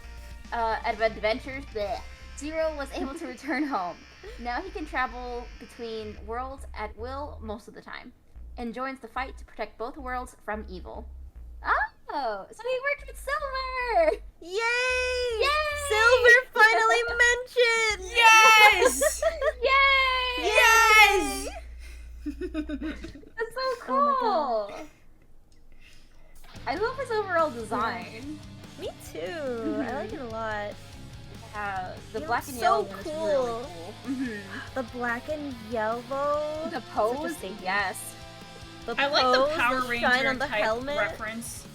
bleh, Zero was able to return home. Now he can travel between worlds at will most of the time, and joins the fight to protect both worlds from evil. Oh, so he worked with Silver! Yay! Yay! Silver finally mentioned! Yes! Yay! Yes! That's so Oh cool! I love his overall design. Me too. I like it a lot. Yeah, the He black looks and so yellow one is cool. really cool. The black and yellow. The Such a pose, statement. yes. The I like pose, the Power shine Ranger on the type helmet. reference.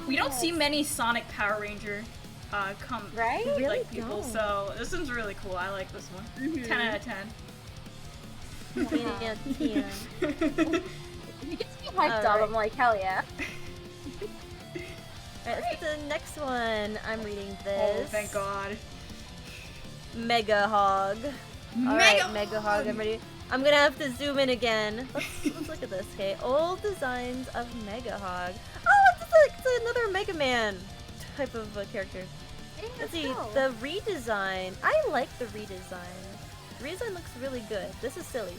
We don't see many Sonic Power Ranger come Right? Really like people, don't. so this one's really cool. I like this one. 10 out of 10. Yeah, yeah. He gets me hyped up, Alright. I'm like, hell yeah. Alright, let's get to the next one. I'm reading Oh, this. thank God. Mega Hog. Alright, Mega Hog, I'm ready. I'm gonna have to zoom in again. Let's look at this, okay? Old designs of Mega Hog. Oh, it's another Mega Man type of character. Let's see, the redesign. I like the redesign. The redesign looks really good. This is silly.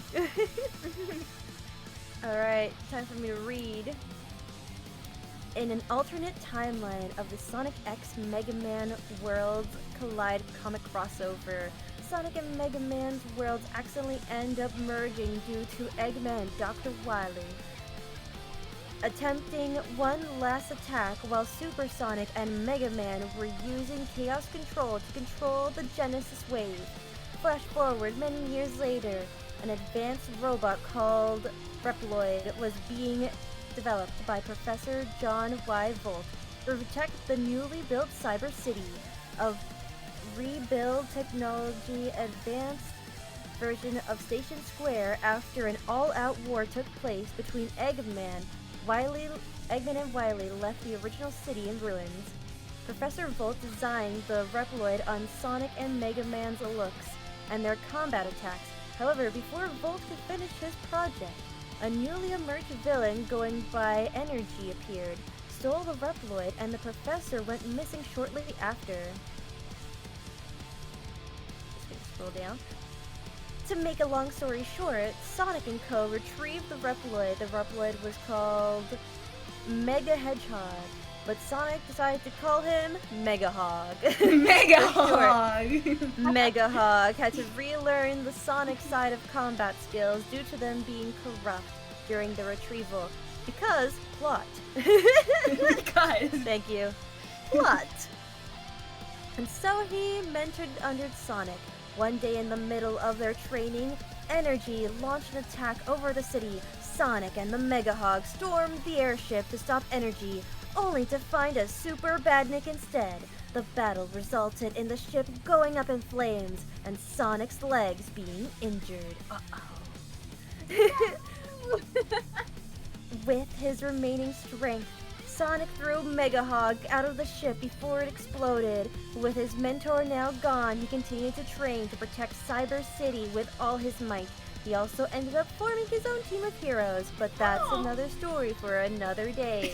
Alright, time for me to read. In an alternate timeline of the Sonic X Mega Man Worlds Collide comic crossover, Sonic and Mega Man's worlds accidentally end up merging due to Eggman Dr. Wily attempting one last attack while Super Sonic and Mega Man were using Chaos Control to control the Genesis Wave. Flash forward many years later, an advanced robot called Reploid was being developed by Professor John Y. Volt to protect the newly built Cyber City of rebuild technology advanced version of Station Square after an all-out war took place between Eggman and Wily left the original city in ruins. Professor Volt designed the Reploid on Sonic and Mega Man's looks and their combat attacks. However, before Volt could finish his project, a newly emerged villain going by Energy appeared, stole the Reploid, and the Professor went missing shortly after. Just gonna scroll down. To make a long story short, Sonic and Co. retrieved the Reploid. The Reploid was called Mega Hedgehog, but Sonic decided to call him Mega Hog. Mega For short. Hog! Mega Hog had to relearn the Sonic side of combat skills due to them being corrupt during the retrieval. Because plot. Guys. Thank you. Plot. And so he mentored under Sonic. One day in the middle of their training, Energy launched an attack over the city. Sonic and the Mega Hog stormed the airship to stop Energy, only to find a Super Badnik instead. The battle resulted in the ship going up in flames and Sonic's legs being injured. Uh-oh. With his remaining strength, Sonic threw Mega Hog out of the ship before it exploded. With his mentor now gone, he continued to train to protect Cyber City with all his might. He also ended up forming his own team of heroes, but that's another story for another day.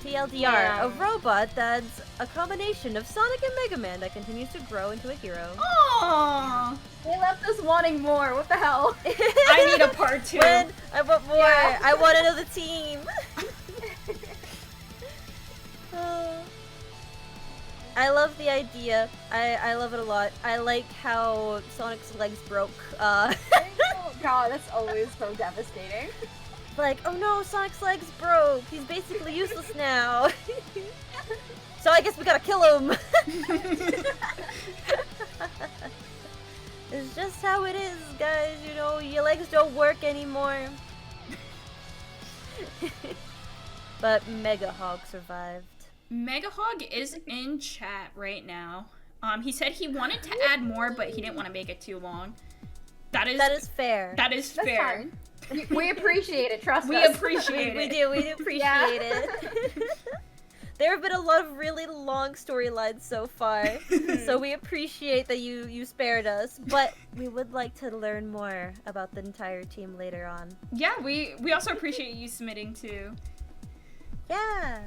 TLDR, Yeah. a robot that's a combination of Sonic and Mega Man that continues to grow into a hero. Aww. They left us wanting more, what the hell? I need a part 2. When I want more. Yeah. I want another team. I love the idea. I love it a lot. I like how Sonic's legs broke. God, that's always so devastating. Like, oh no, Sonic's legs broke. He's basically useless now. So I guess we gotta kill him. It's just how it is, guys. You know, your legs don't work anymore. But Mega Hog survived. Mega Hog is in chat right now. He said he wanted to add more, but he didn't want to make it too long. That is fair. That is That's fair. fine. We appreciate it, trust We us. appreciate We it. do appreciate it. There have been a lot of really long storylines so far, so we appreciate that you spared us, but we would like to learn more about the entire team later on. Yeah, we also appreciate you submitting too. Yeah.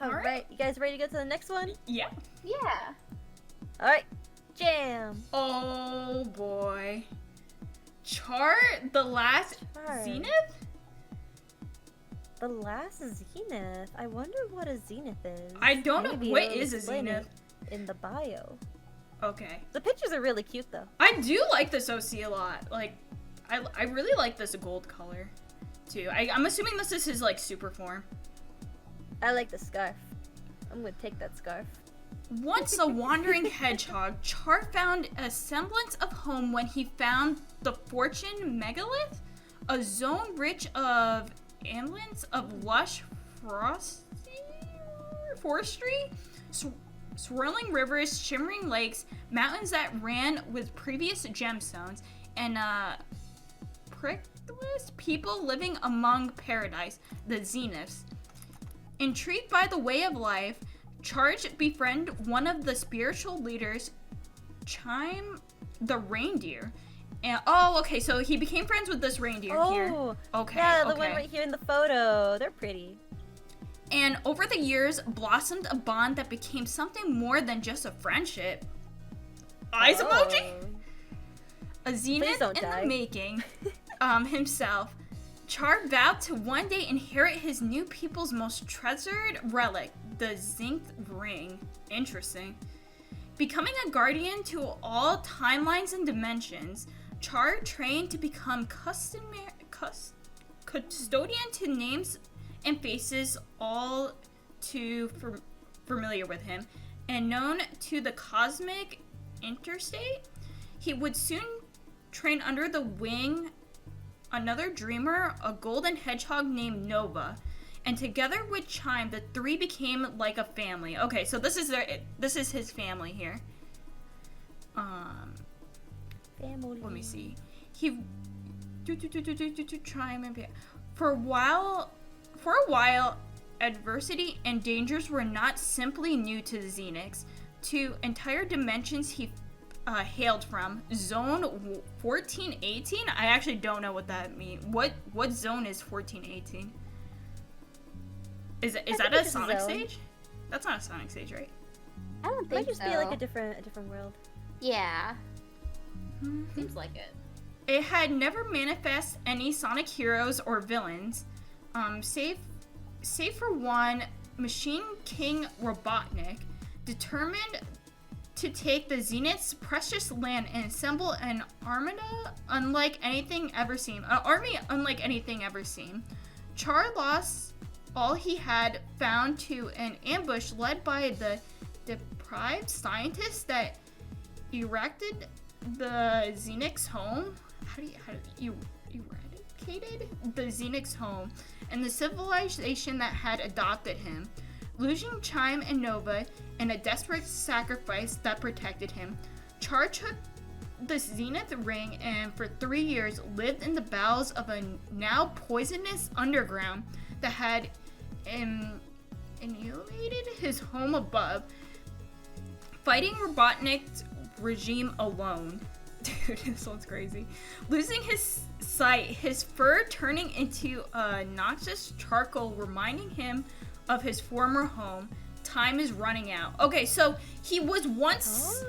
All Alright, you guys ready to go to the next one? Yeah. Yeah. Alright, jam. Oh boy. Char the last Char. Zenith? The last Zenith. I wonder what a Zenith is. I don't know Maybe what it'll is a explain it Zenith. in the bio. Okay. The pictures are really cute though. I do like this OC a lot. Like, I really like this gold color too. I'm assuming this is his like super form. I like the scarf. I'm gonna take that scarf. Once a wandering hedgehog, Char found a semblance of home when he found the Fortune Megalith, a zone rich of inlands of lush forestry, swirling rivers, shimmering lakes, mountains that ran with previous gemstones, and prickless people living among paradise, the Zeniths. Intrigued by the way of life, Charge befriend one of the spiritual leaders, Chime the reindeer. And okay, so he became friends with this reindeer here. Okay. Yeah, the okay. one right here in the photo. They're pretty. And over the years, blossomed a bond that became something more than just a friendship. Eyes emoji? A zenith don't in die. the making. Himself. Char vowed to one day inherit his new people's most treasured relic, the Zinc Ring. Interesting. Becoming a guardian to all timelines and dimensions, Char trained to become custodian to names and faces all too familiar with him, and known to the cosmic interstate. He would soon train under the wing another dreamer, a golden hedgehog named Nova, and together with Chime, the three became like a family. Okay, so this is his family here. Family. Let me see. He Chime and for a while, adversity and dangers were not simply new to the Xenix. To entire dimensions he hailed from. Zone 1418? I actually don't know what that means. What zone is 1418? Is that a Sonic stage? That's not a Sonic stage, right? I don't It might think just so. be like a different world. Yeah. Seems like it. It had never manifest any Sonic heroes or villains, save for one, Machine King Robotnik, determined to take the Zenith's precious land and assemble an army unlike anything ever seen. Char lost all he had found to an ambush led by the deprived scientists that erected the Zenix home. How do you eradicated the Zenix home and the civilization that had adopted him, losing Chime and Nova in a desperate sacrifice that protected him. Char took the Zenith ring and for 3 years lived in the bowels of a now poisonous underground that had annihilated his home above, fighting Robotnik's regime alone. Dude, this one's crazy. Losing his sight, his fur turning into noxious charcoal, reminding him of his former home. Time is running out. Okay, so he was once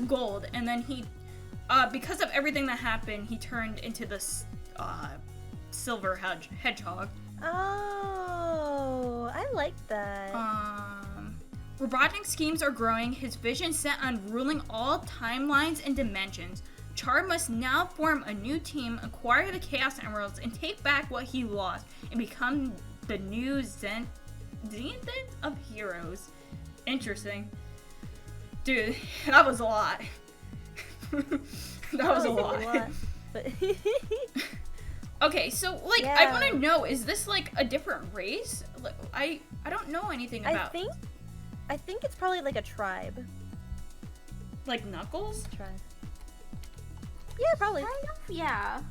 gold, and then he, because of everything that happened, he turned into this silver hedgehog. Oh, I like that. Robotnik's schemes are growing, his vision set on ruling all timelines and dimensions. Char must now form a new team, acquire the Chaos Emeralds, and take back what he lost, and become the new Zenith of heroes. Interesting. Dude, that was a lot. That was a lot. But Okay, so, like, Yeah. I want to know, is this, like, a different race? Like, I don't know anything about... I think it's probably like a tribe. Like, Knuckles? Tribe. Yeah, probably. Kind of, yeah.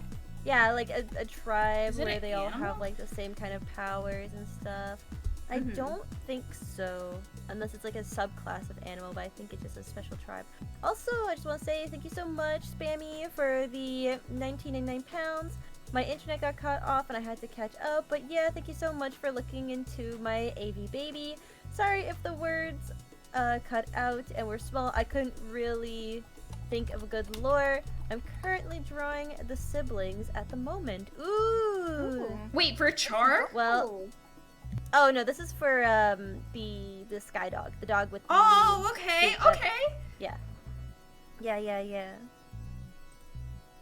Yeah, like a tribe Is it where an they all animal? have like the same kind of powers and stuff. I Mhm. don't think so, unless it's like a subclass of animal, but I think it's just a special tribe. Also, I just want to say thank you so much, Spammy, for the 19.99 pounds. My internet got cut off and I had to catch up, but yeah, thank you so much for looking into my AV baby. Sorry if the words cut out and were small. I couldn't really think of a good lore. I'm currently drawing the siblings at the moment. Ooh. Wait, for Char? Well, oh no, this is for the sky dog, the dog with the Oh, okay, feet that- okay.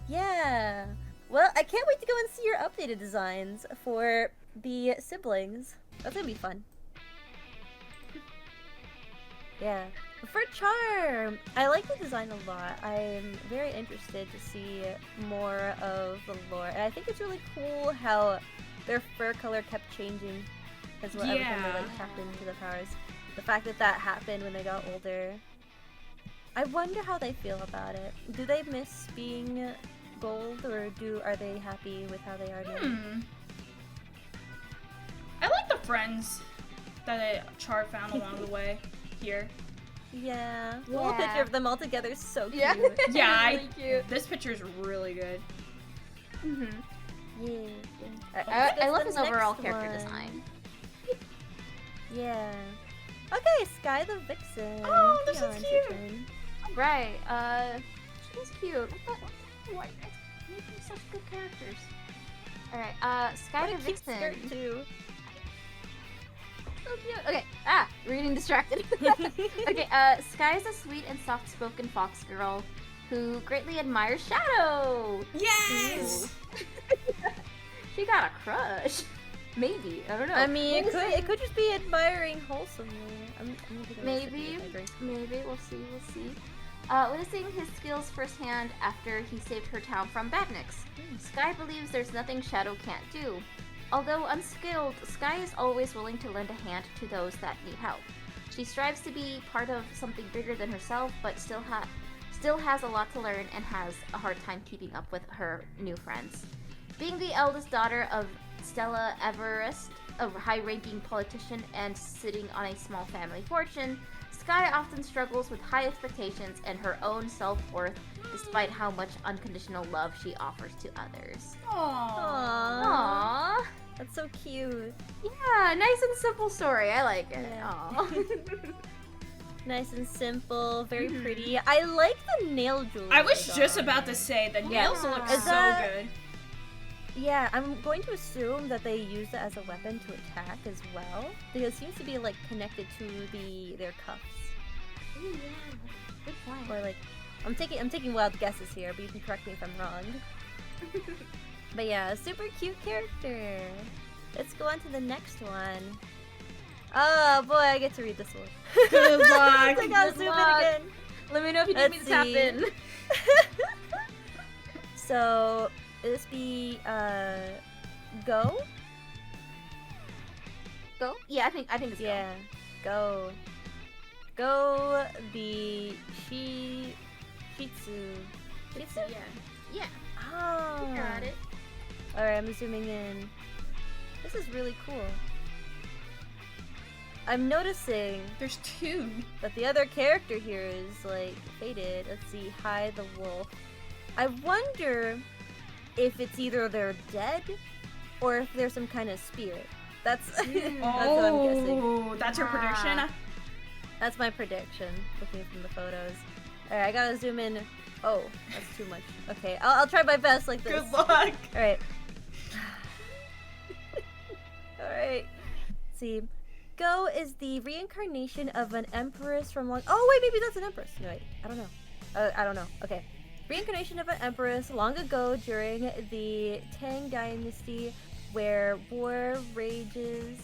Yeah. Well, I can't wait to go and see your updated designs for the siblings. That's gonna be fun. Yeah. For Charm, I like the design a lot. I'm very interested to see more of the lore. And I think it's really cool how their fur color kept changing as well every time they like tapped into the powers. The fact that that happened when they got older. I wonder how they feel about it. Do they miss being gold, or are they happy with how they are now? I like the friends that Char found along the way here. Yeah. The little Yeah. picture of them all together is so cute. Yeah. Yeah, Really cute. this picture is really good. Yeah. I love the his overall next character one. design. Yeah. Okay, Sky the Vixen. Oh, this Come is on, cute. your turn. Right, she's cute. Why are you making such good characters? Alright, Sky What the a cute Vixen. skirt too. So cute. Okay, reading distracted. Okay, Sky is a sweet and soft-spoken fox girl who greatly admires Shadow. Yes! She got a crush. Maybe, I don't know. I mean, What is it could just be admiring wholesomely. I'm gonna take a little sip Maybe. of my drink. Maybe, we'll see. Witnessing his skills firsthand after he saved her town from badniks, Sky believes there's nothing Shadow can't do. Although unskilled, Sky is always willing to lend a hand to those that need help. She strives to be part of something bigger than herself, but still has a lot to learn and has a hard time keeping up with her new friends. Being the eldest daughter of Stella Everest, a high-ranking politician, and sitting on a small family fortune, Sky often struggles with high expectations and her own self-worth, despite how much unconditional love she offers to others. Aww. Aww. That's so cute. Yeah, nice and simple story. I like it. Yeah. Aw. Nice and simple, very pretty. I like the nail jewelry. I was they just got. about to say, the Yeah. nails look Is so that- good. Yeah, I'm going to assume that they use it as a weapon to attack as well, because it seems to be like connected to their cuffs. Ooh, yeah. Good point. Or like, I'm taking wild guesses here, but you can correct me if I'm wrong. But yeah, super cute character. Let's go on to the next one. Oh boy, I get to read this one. Good luck. I gotta Good zoom luck. in again. Let me know if you need me to Let's tap see. in. So, this be Go? Go? Yeah, I think it's Yeah, Go. Go the Shitsu. Go. Shitsu? Yeah. Oh. You got it. Alright, I'm zooming in. This is really cool. I'm noticing There's two. that the other character here is like faded. Let's see, Hi the Wolf. I wonder if it's either they're dead or if there's some kind of spirit. That's that's what I'm guessing. Oh, that's your prediction? Ah. That's my prediction, looking from the photos. Alright, I gotta zoom in. Oh, that's too much. Okay, I'll try my best like this. Good luck. Alright. Alright. Let's see. Go is the reincarnation of an empress from long. Oh, wait, maybe that's an empress. No, wait. I don't know. I don't know. Okay. reincarnation of an empress long ago during the Tang Dynasty, where war ravages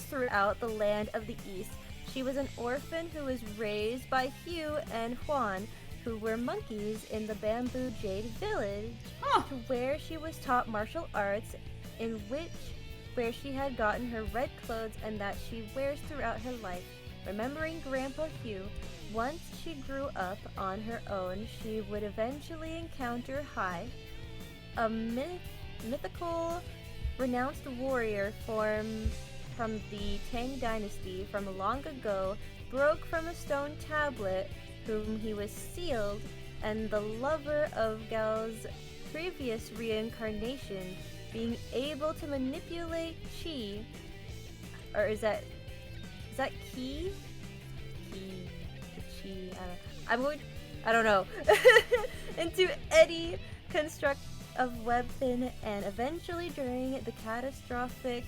throughout the land of the East. She was an orphan who was raised by Hugh and Huan, who were monkeys in the Bamboo Jade Village, to where she was taught martial arts, where she had gotten her red clothes and that she wears throughout her life. Remembering Grandpa Hugh, once she grew up on her own, she would eventually encounter Hai, a mythical, renounced warrior from the Tang Dynasty from long ago, broke from a stone tablet, whom he was sealed, and the lover of Gal's previous reincarnation, being able to manipulate Qi, or is that Qi? Qi, I don't know, into any construct of weapon, and eventually during the catastrophic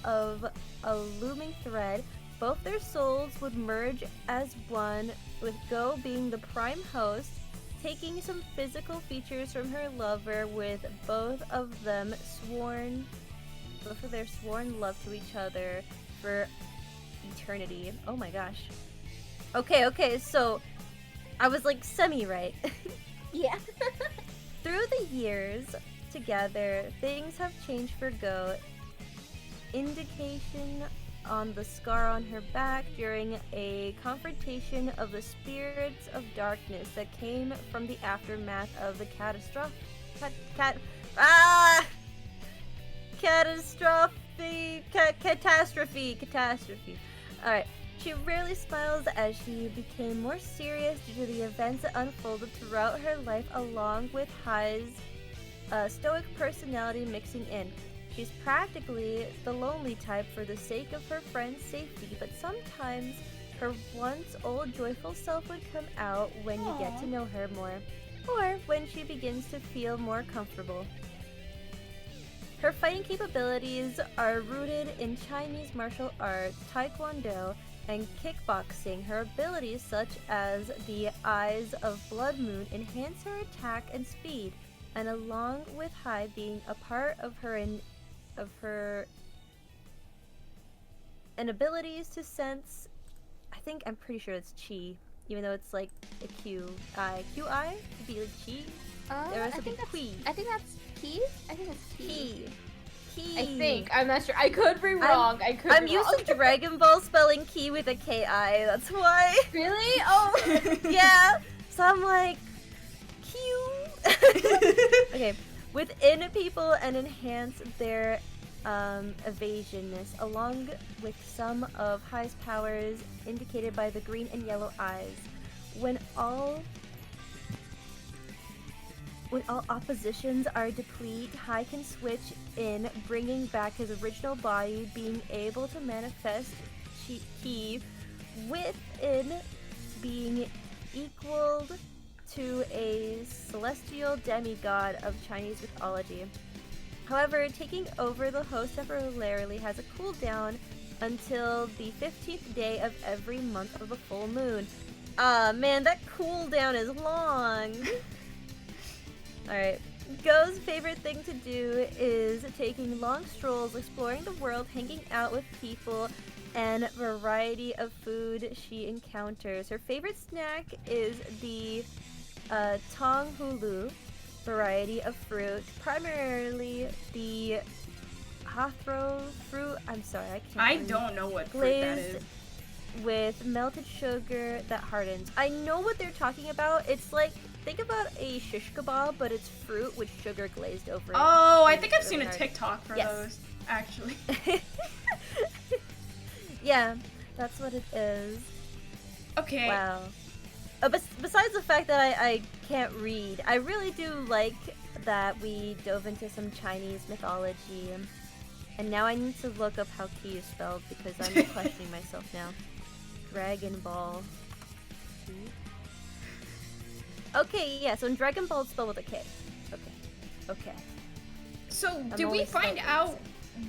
of a looming thread, both their souls would merge as one, with Go being the prime host, taking some physical features from her lover, with both of their sworn love to each other for eternity. Oh my gosh. Okay, so I was like semi-right. Yeah. Through the years together, things have changed for Go. Indication on the scar on her back during a confrontation of the spirits of darkness that came from the aftermath of the catastrophe. Alright. She rarely smiles as she became more serious due to the events that unfolded throughout her life, along with Hai's stoic personality mixing in. She's practically the lonely type for the sake of her friend's safety, but sometimes her once old joyful self would come out when you get to know her more, or when she begins to feel more comfortable. Her fighting capabilities are rooted in Chinese martial arts, taekwondo, and kickboxing. Her abilities such as the Eyes of Blood Moon enhance her attack and speed, and along with Hai being a part of her abilities to sense, I'm pretty sure it's Qi, even though it's like a Qi would be like Qi. There was something Qi. I think that's Qi. I think it's Qi. Qi. I think. I'm not sure. I could be wrong. I'm used to Dragon Ball spelling Ki with a Ki. That's why. Really? Oh. Yeah. So I'm like, Q. Okay. Within people and enhance their evasionness, along with some of Hai's powers indicated by the green and yellow eyes. When all oppositions are depleted, Hai can switch in, bringing back his original body, being able to manifest Ki within, being equaled to a celestial demigod of Chinese mythology. However, taking over the host temporarily has a cooldown until the 15th day of every month of the full moon. Ah, man, that cooldown is long. Alright. Go's favorite thing to do is taking long strolls, exploring the world, hanging out with people, and variety of food she encounters. Her favorite snack is the Tong Hulu variety of fruit, primarily the Hathro fruit. I'm sorry, I don't know what fruit that is. With melted sugar that hardens. I know what they're talking about. It's like, think about a shish kebab, but it's fruit with sugar glazed over it. Oh, I think I've seen a TikTok for those, actually. Yeah, that's what it is. Okay. Wow. Besides the fact that I can't read, I really do like that we dove into some Chinese mythology. And now I need to look up how Ki is spelled because I'm questioning myself now. Dragon Ball. Okay, yeah, so in Dragon Ball it's spelled with a K. Okay. So, did we find out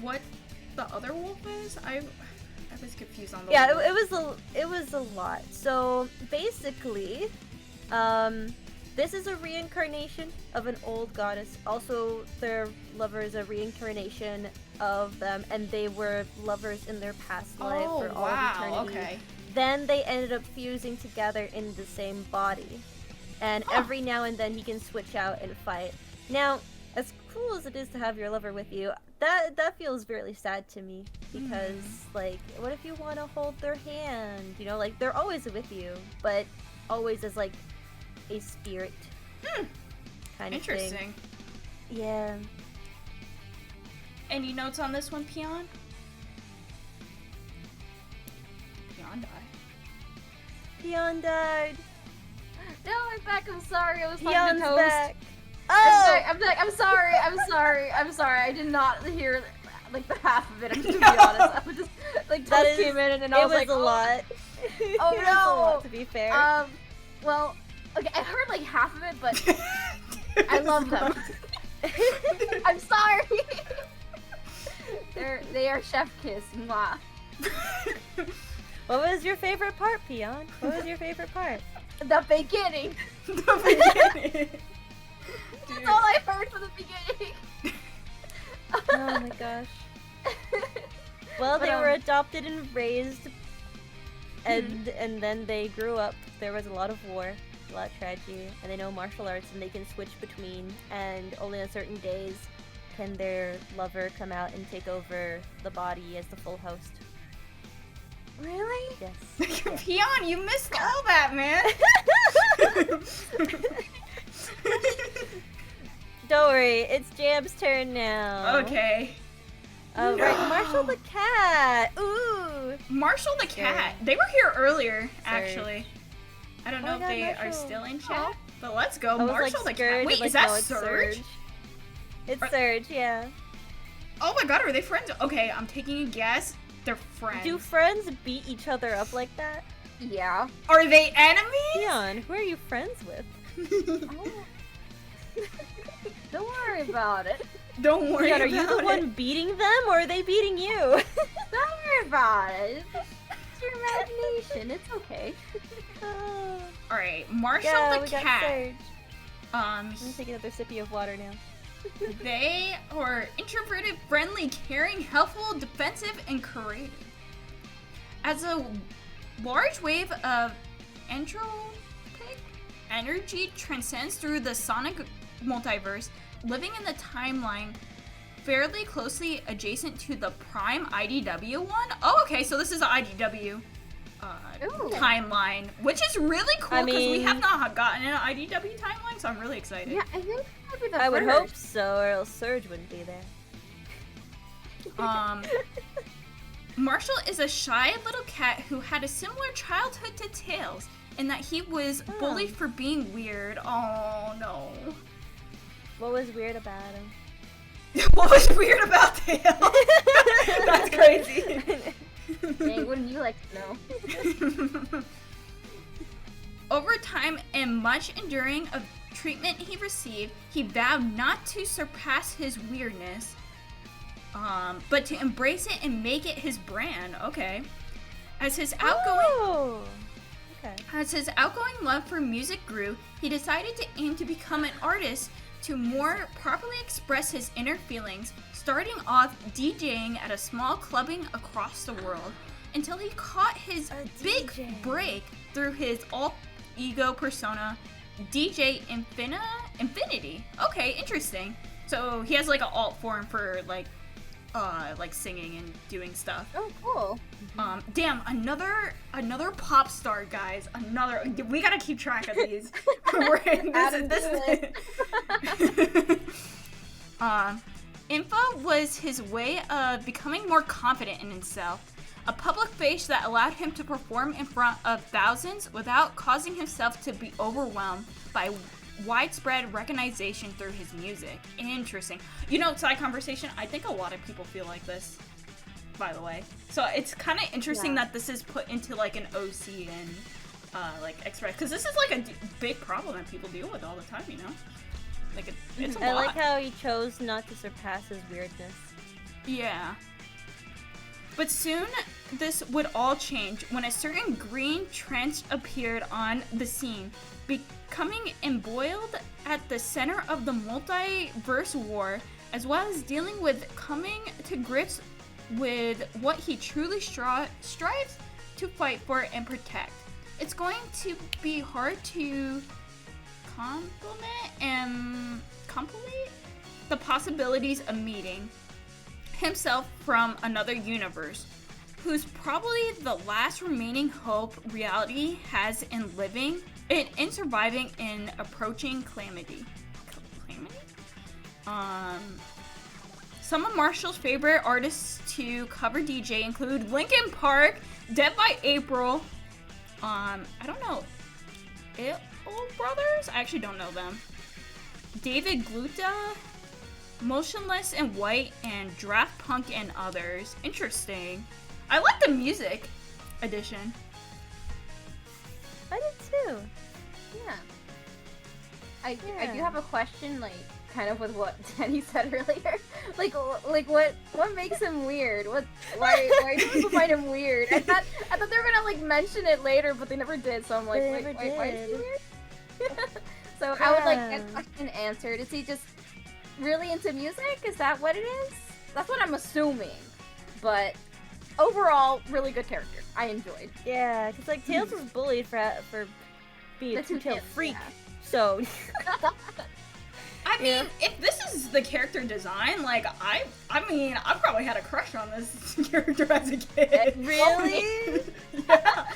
what the other wolf is? I was confused on the Yeah, lore. it was a lot. So basically, this is a reincarnation of an old goddess. Also, their lover is a reincarnation of them, and they were lovers in their past life for all of eternity. Okay. Then they ended up fusing together in the same body, and every now and then he can switch out and fight. Now, as cool as it is to have your lover with you, that feels really sad to me, because like, what if you want to hold their hand? You know, like, they're always with you, but always as like a spirit kind of thing. Interesting. Yeah. Any notes on this one, Peon? Peon died. Peon died. No, I'm back. I'm sorry. I was talking Peon's to Toast. back. I'm Oh! back. I'm sorry. I'm sorry. I did not hear like the half of it. I'm just gonna be honest. I was just like That Toast is- came in and I was like, a lot. It Oh, was a lot, no. to be fair. Well, okay, I heard like half of it, but I love them. I'm sorry. They are chef kiss. Mwah. What was your favorite part, Peon? What was your favorite part? The beginning. The beginning. That's all I heard from the beginning. Oh my gosh. Well, But, they were adopted and raised, and then they grew up. There was a lot of war, a lot of tragedy, and they know martial arts, and they can switch between. And only on certain days can their lover come out and take over the body as the full host. Really? Yes. Peon, you missed all that, man. Don't worry, it's Jam's turn now. Okay. Right, Marshall the cat. Ooh. Marshall the cat. They were here earlier, actually. I don't Oh know my if they God, are Marshall. still in chat, but let's go. I was Marshall like the scared. cat. Wait, like, is that no, it's Surge? It's Are- Surge, yeah. Oh my god, are they friends? Okay, I'm taking a guess. They're friends. Do friends beat each other up like that? Yeah. Are they enemies? Leon, who are you friends with? Don't worry about it. Don't worry Leon, are about you the it. one beating them, or are they beating you? Don't worry about it. It's your imagination. It's okay. Alright, Marshall Yeah, the we got cat. Surge. I'm gonna take another sippy of water now. They are introverted, friendly, caring, helpful, defensive, and creative. As a large wave of entropic energy transcends through the sonic multiverse, living in the timeline fairly closely adjacent to the Prime IDW one. Oh, okay, so this is the IDW Ooh. timeline, which is really cool because we mean- have not gotten an IDW timeline, so I'm really excited. Yeah, I think that would be the I would first. hope so, or else Surge wouldn't be there. Marshall is a shy little cat who had a similar childhood to Tails in that he was bullied for being weird. Oh no. What was weird about him? What was weird about Tails? That's crazy. Dang, wouldn't you like to know? Over time and much enduring of treatment he received, he vowed not to surpass his weirdness, but to embrace it and make it his brand. Okay. As his outgoing Oh! Okay. As his outgoing love for music grew, he decided to aim to become an artist to more properly express his inner feelings, starting off DJing at a small clubbing across the world until he caught his A big DJ. break through his alt-ego persona, DJ Infinity. Okay, interesting. So he has like an alt form for like singing and doing stuff. Oh, cool. Damn, another pop star, guys. We gotta keep track of these. Info was his way of becoming more confident in himself. A public face that allowed him to perform in front of thousands without causing himself to be overwhelmed by widespread recognition through his music. Interesting. You know, side conversation, I think a lot of people feel like this, by the way. So it's kind of interesting that this is put into like an OC and like Express, because this is like a big problem that people deal with all the time, you know? Like it's a I lot. like how he chose not to surpass his weirdness. Yeah. But soon, this would all change when a certain green trench appeared on the scene, becoming embroiled at the center of the multiverse war, as well as dealing with coming to grips with what he truly strives to fight for and protect. It's going to be hard to complicate the possibilities of meeting himself from another universe, who's probably the last remaining hope reality has in surviving in approaching calamity. Some of Marshall's favorite artists to cover DJ include Linkin Park, Dead by April, I don't know, Brothers? I actually don't know them. David Guetta, Motionless in White, and Draft Punk, and others. Interesting. I like the music edition. I did too. Yeah. I do have a question, like, kind of with what Danny said earlier. like what makes him weird? Why do people find him weird? I thought they were gonna like mention it later, but they never did. So I'm like, wait, why is he weird? So I would like that question answered. Is he just really into music? Is that what it is? That's what I'm assuming. But overall, really good character. I enjoyed. Yeah, because like Tails was bullied for being a two-tailed freak. Yeah. So I mean, if this is the character design, like, I mean, I probably had a crush on this character as a kid. Really? Yeah.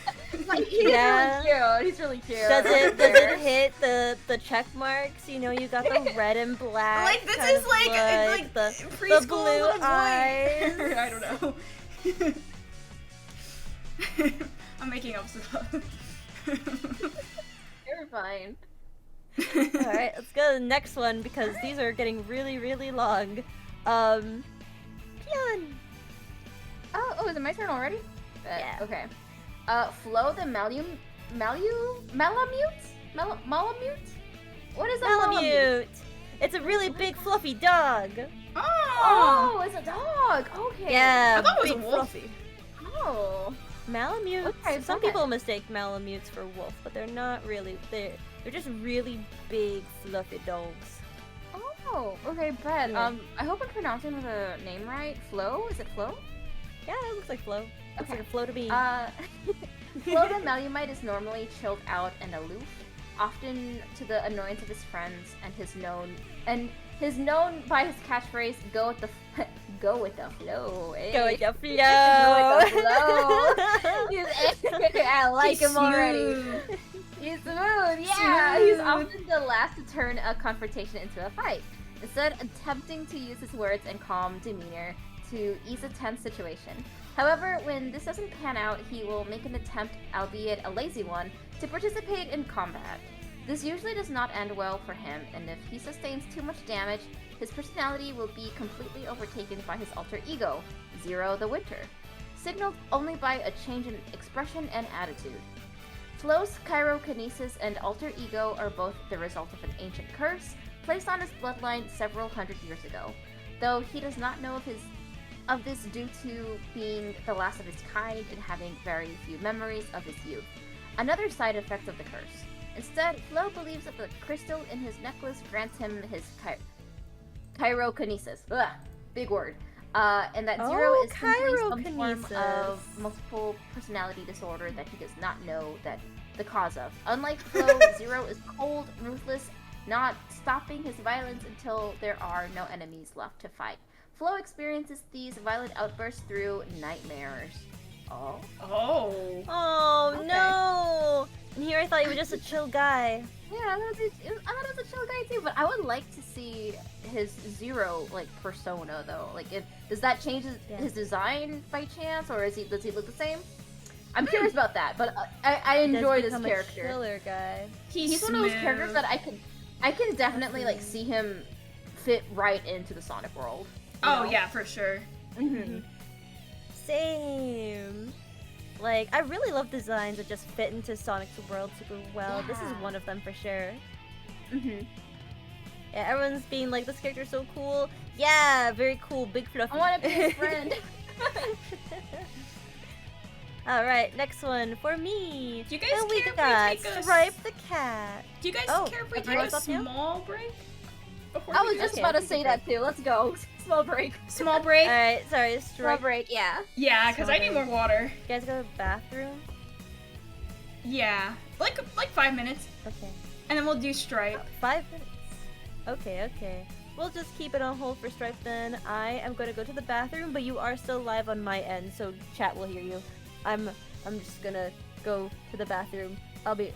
Like, he's really cute. Does it hit the check marks? You know, you got the red and black. Like, this kind is of like the preschool blue little boy. eyes. I don't know. I'm making up stuff. You're fine. Alright, let's go to the next one because these are getting really, really long. Peon! Oh, is it my turn already? Yeah. Okay. Flo the Malamute? Malamute? What is a Malamute? Malamute! It's a really big fluffy dog! Oh, it's a dog! Okay. Yeah, I thought it was big a wolf. fluffy. Oh. Malamutes. Okay, Some okay. people mistake Malamutes for wolf, but they're not really. They're just really big fluffy dogs. Oh, okay, bet. Yeah. I hope I'm pronouncing the name right. Flo? Is it Flo? Yeah, it looks like Flo. Looks Okay. like a Flo to me. Flo the Malamute is normally chilled out and aloof, often to the annoyance of his friends, and his known by his catchphrase "Go with the go with the flow." Eh? Go with the flow. Go with the flow. I like He's him already. smooth. He's smooth, yeah. He's Smooth. often the last to turn a confrontation into a fight, instead attempting to use his words and calm demeanor to ease a tense situation. However, when this doesn't pan out, he will make an attempt, albeit a lazy one, to participate in combat. This usually does not end well for him, and if he sustains too much damage, his personality will be completely overtaken by his alter ego, Zero the Winter, signaled only by a change in expression and attitude. Flo's chirokinesis and alter ego are both the result of an ancient curse placed on his bloodline several hundred years ago, though he does not know of this due to being the last of his kind and having very few memories of his youth, another side effect of the curse. Instead, Flo believes that the crystal in his necklace grants him his chirokinesis. Ugh, big word. And that Zero is simply some form of multiple personality disorder that he does not know the cause of. Unlike Flo, Zero is cold, ruthless, not stopping his violence until there are no enemies left to fight. Flo experiences these violent outbursts through nightmares. Oh. Oh. Oh Okay. no! And here I thought he was just a chill guy. Yeah, I thought it was a chill guy too, but I would like to see his Zero like persona though. Like, does that change his design by chance, or does he look the same? I'm curious about that, but I enjoy this Become character. A chiller guy. He's one of those characters that I can definitely like see him fit right into the Sonic world. you Oh know? yeah, for sure. Mm-hmm. Same. Like, I really love designs that just fit into Sonic's world super well. This is Yeah. one of them for sure. Mm-hmm. Yeah, everyone's being like, this character's so cool. Yeah, very cool, big fluffy. I want to be his friend. Alright, next one for me. Do you guys and we care if got we take a Stripe the cat. Do you guys care if we a take break a up now? small break? Before I we was do just Okay, about to take a say break. that too. Let's go. Small break. small break? Alright, sorry, Small Stripe. break, yeah. Yeah, because I need more water. You guys go to the bathroom? Yeah, like 5 minutes, Okay. and then we'll do Stripe. 5 minutes. Okay. We'll just keep it on hold for Stripe then. I am going to go to the bathroom, but you are still live on my end, so chat will hear you. I'm just gonna go to the bathroom. I'll be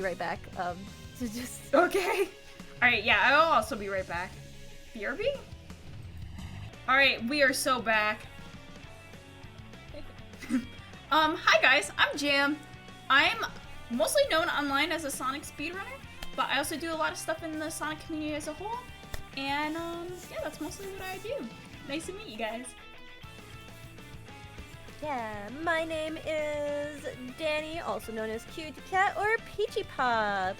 right back. So just Okay. All right. Yeah, I'll also be right back. BRB. All right, we are so back. Hi guys, I'm Jam. I'm mostly known online as a Sonic speedrunner, but I also do a lot of stuff in the Sonic community as a whole. And yeah, that's mostly what I do. Nice to meet you guys. yeah, my name is Danny, also known as Cutie Cat or Peachy Pop.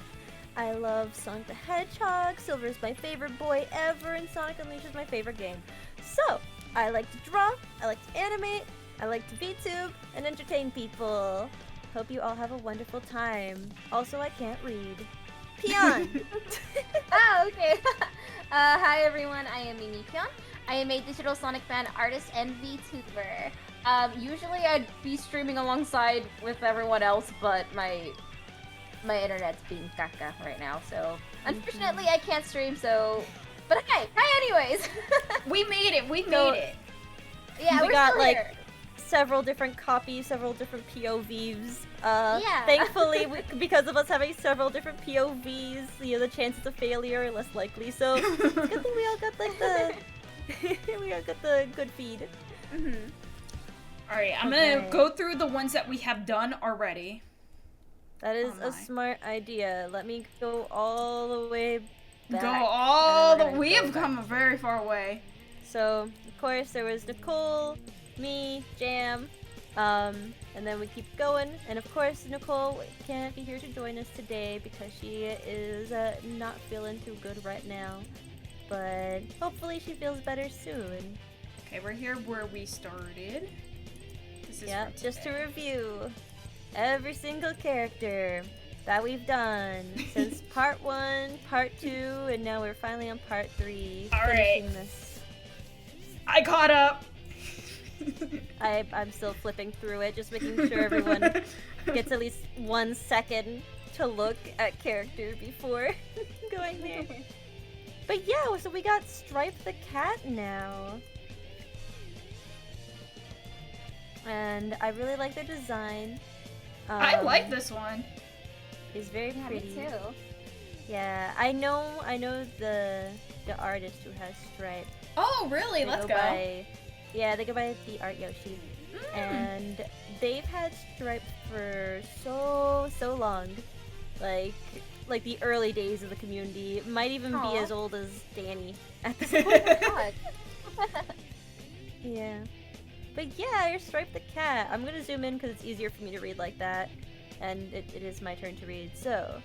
I love Sonic the Hedgehog. Silver is my favorite boy ever, and Sonic Unleashed is my favorite game. So, I like to draw, I like to animate, I like to VTube, and entertain people. Hope you all have a wonderful time. Also, I can't read. Peon! Oh, okay. Hi everyone, I am Mimi Pion. I am a digital Sonic fan, artist, and VTuber. Usually I'd be streaming alongside with everyone else, but my internet's being caca right now, so unfortunately I can't stream, so... But hi anyways! We made it. We So- made it. Yeah, We we're got, still like, here. several different copies, several different POVs. Yeah. Thankfully, because of us having several different POVs, the chances of failure are less likely. So it's a good thing we all got like the we all got the good feed. Mhm. All right, I'm Okay. gonna go through the ones that we have done already. That is Oh a my. smart idea. Let me go all the way back. Go all and the. then we're We gonna have go come back. very far away. So of course there was Nicole, me, Jam, and then we keep going. And of course Nicole can't be here to join us today because she is not feeling too good right now. But hopefully she feels better soon. Okay, we're here where we started. This is Yeah, from just to today. review every single character that we've done since part 1, part 2, and now we're finally on part 3. All right. Finishing this. I caught up. I'm still flipping through it, just making sure everyone gets at least 1 second to look at character before going there. But yeah, so we got Stripe the cat now. And I really like their design. I like this one. It's very Yeah, pretty. me too. Yeah, I know the artist who has Stripe. Oh, really? They Let's go. They go by the Art Yoshi. And they've had Stripe for so long. Like the early days of the community. Might even Aw. be as old as Danny at this Oh point. my god. Yeah. But yeah, you're Stripe the cat. I'm gonna zoom in because it's easier for me to read like that. And it is my turn to read. So,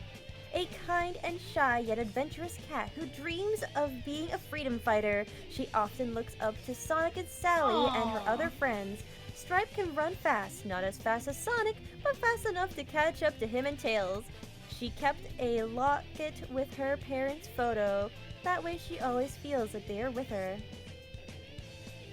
a kind and shy yet adventurous cat who dreams of being a freedom fighter. She often looks up to Sonic and Sally and her Aw. other friends. Stripe can run fast, not as fast as Sonic, but fast enough to catch up to him and Tails. She kept a locket with her parents' photo. That way she always feels that they are with her.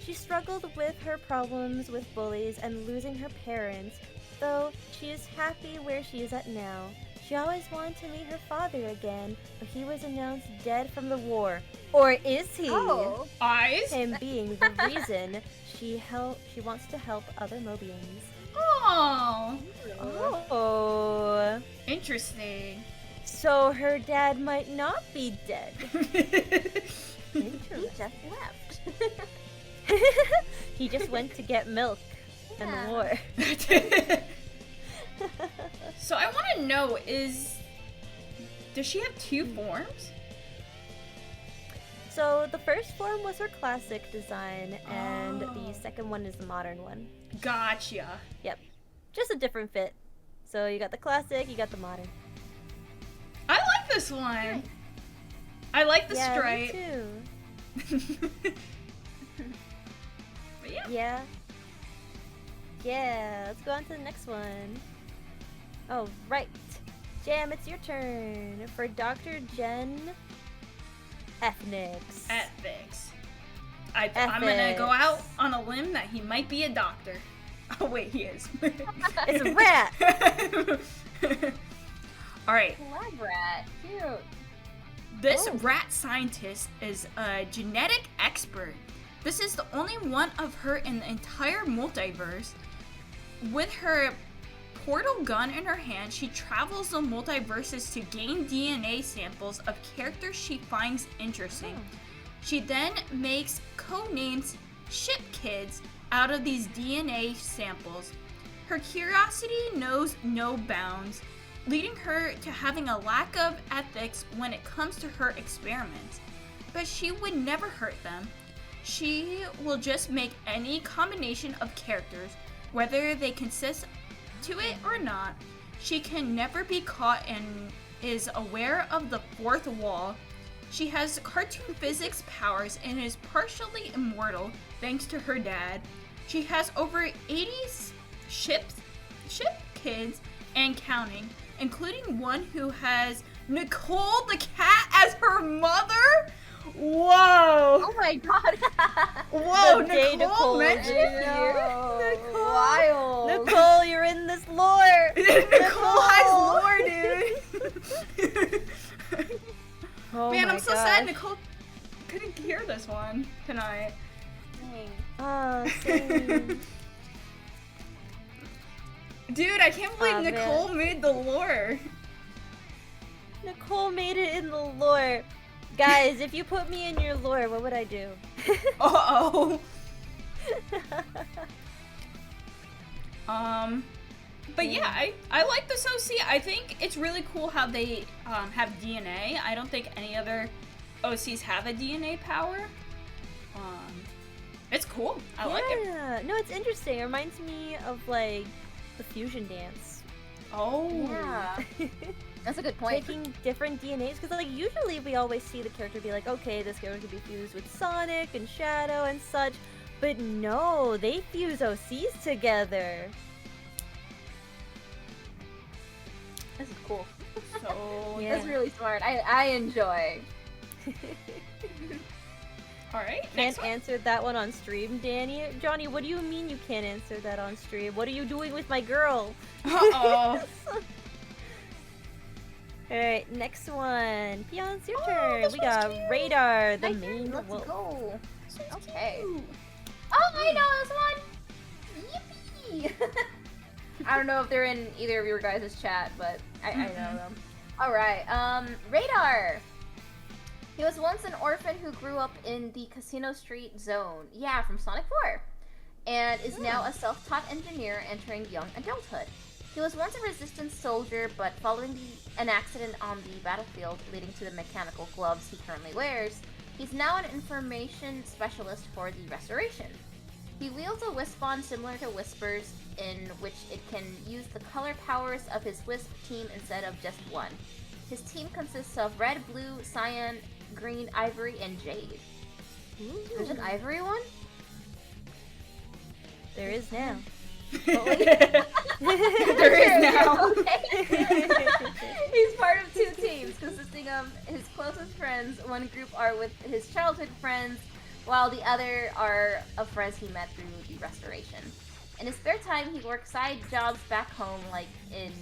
She struggled with her problems with bullies and losing her parents, though she is happy where she is at now. She always wanted to meet her father again, but he was announced dead from the war. Or is he? Oh. Eyes? Him being the reason she wants to help other Mobians. Oh, Oh. interesting. So her dad might not be dead. He Interesting. just left. He just went to get milk in the Yeah. war. So I want to know does she have 2 forms? So the first form was her classic design, and Oh. the second one is the modern one. Gotcha. Yep, just a different fit. So you got the classic, you got the modern. I like this one. I like the yeah, stripe. me too. But yeah. Yeah. Yeah, let's go on to the next one. Oh, right. Jam, it's your turn. For Dr. Jen, ethnics. Ethics. I'm gonna go out on a limb that he might be a doctor. Oh wait, he is. It's a rat! Alright, Lab rat. Cute. this Oh. rat scientist is a genetic expert. This is the only one of her in the entire multiverse. With her portal gun in her hand, she travels the multiverses to gain DNA samples of characters she finds interesting. She then makes codenames ship kids out of these DNA samples. Her curiosity knows no bounds, leading her to having a lack of ethics when it comes to her experiments. But she would never hurt them. She will just make any combination of characters, whether they consist to it or not. She can never be caught and is aware of the fourth wall. She has cartoon physics powers and is partially immortal thanks to her dad. She has over 80 ship kids and counting, including one who has Nicole the cat as her mother. Whoa! Oh my god. Whoa, The day Nicole Nicole mentioned I here. know. Wild. Nicole, you're in this lore! Nicole has lore, dude. Oh Man, my I'm so gosh. sad Nicole couldn't hear this one tonight. Dang. Oh, same. Dude, I can't believe Aw, man. Nicole made the lore. Nicole made it in the lore. Guys, if you put me in your lore, what would I do? Uh-oh. But yeah, I like this OC. I think it's really cool how they have DNA. I don't think any other OCs have a DNA power. It's cool. I like it. Yeah, no, it's interesting. It reminds me of like the fusion dance. Oh. Yeah. That's a good point. Taking different DNAs, because like usually we always see the character be like, okay, this character could be fused with Sonic and Shadow and such, but no, they fuse OCs together. This is cool. So, Yeah. That's really smart. I enjoy. Alright, Can't next one. answer that one on stream, Danny. Johnny, what do you mean you can't answer that on stream? What are you doing with my girl? Uh-oh. Alright, next one. Peon's your Oh, turn. this We one's got cute. Radar, the My main turn, let's wolf. go. This one's Okay. cute. Oh, I know this one. Yippee! I don't know if they're in either of your guys' chat, but I know them. Alright, Radar! He was once an orphan who grew up in the Casino Street zone. Yeah, from Sonic 4. And is now a self-taught engineer entering young adulthood. He was once a resistance soldier, but following an accident on the battlefield leading to the mechanical gloves he currently wears, he's now an information specialist for the Restoration. He wields a Wisp-On similar to Whisper's, in which it can use the color powers of his Wisp team instead of just one. His team consists of red, blue, cyan, green, ivory, and jade. There's an ivory one? There is now. There is now. Okay. He's part of two teams consisting of his closest friends. One group are with his childhood friends, while the other are of friends he met through the Restoration. In his spare time, he works side jobs back home, like in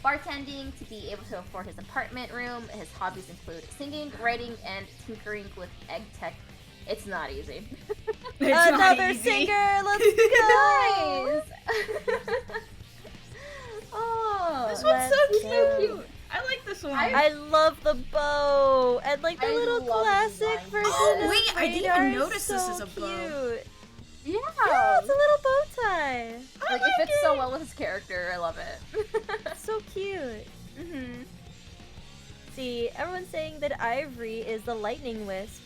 bartending, to be able to afford his apartment room. His hobbies include singing, writing, and tinkering with egg tech. It's not easy. It's not Another easy. singer, let's go! Nice! Oh, This one's so Let's go. cute. I like this one. I love the bow and like the I little love classic design. version. Oh, of wait, I didn't Radar even notice this so is a bow. cute. yeah. Yeah, it's a little bow tie. Like, it fits so well with his character. I love it. It's so cute. Mm-hmm. See, everyone's saying that Ivory is the lightning wisp.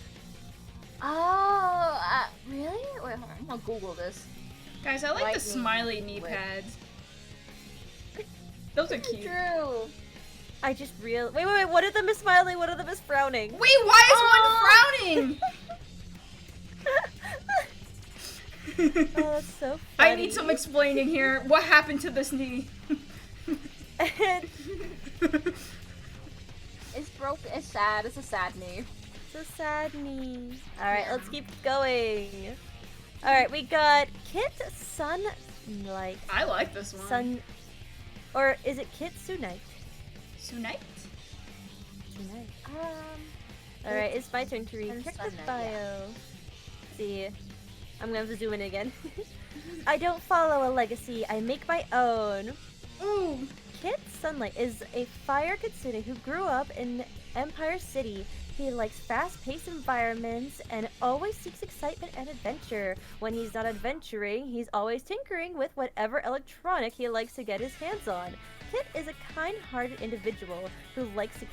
Oh, really? Wait, hold on. I'm gonna Google this. Guys, I like the Lightning smiley knee whip. pads. Those are cute. True. I just wait, one of them is smiling, one of them is frowning. Wait, why is one frowning? that's so funny. I need some explaining here. What happened to this knee? It's broken. It's sad. It's a sad knee. It's a sad knee. Alright, let's keep going. Alright, we got Kit Sunlight. I like this one. Or is it Kit Sunite? Sunite? Sunite. Alright, it's my turn to read character bio. Let's see. I'm gonna have to zoom in again. I don't follow a legacy, I make my own. Ooh. Kit Sunlight is a fire kitsune who grew up in Empire City. He likes fast-paced environments and always seeks excitement and adventure. When he's not adventuring, he's always tinkering with whatever electronic he likes to get his hands on. Kit is a kind-hearted individual who likes to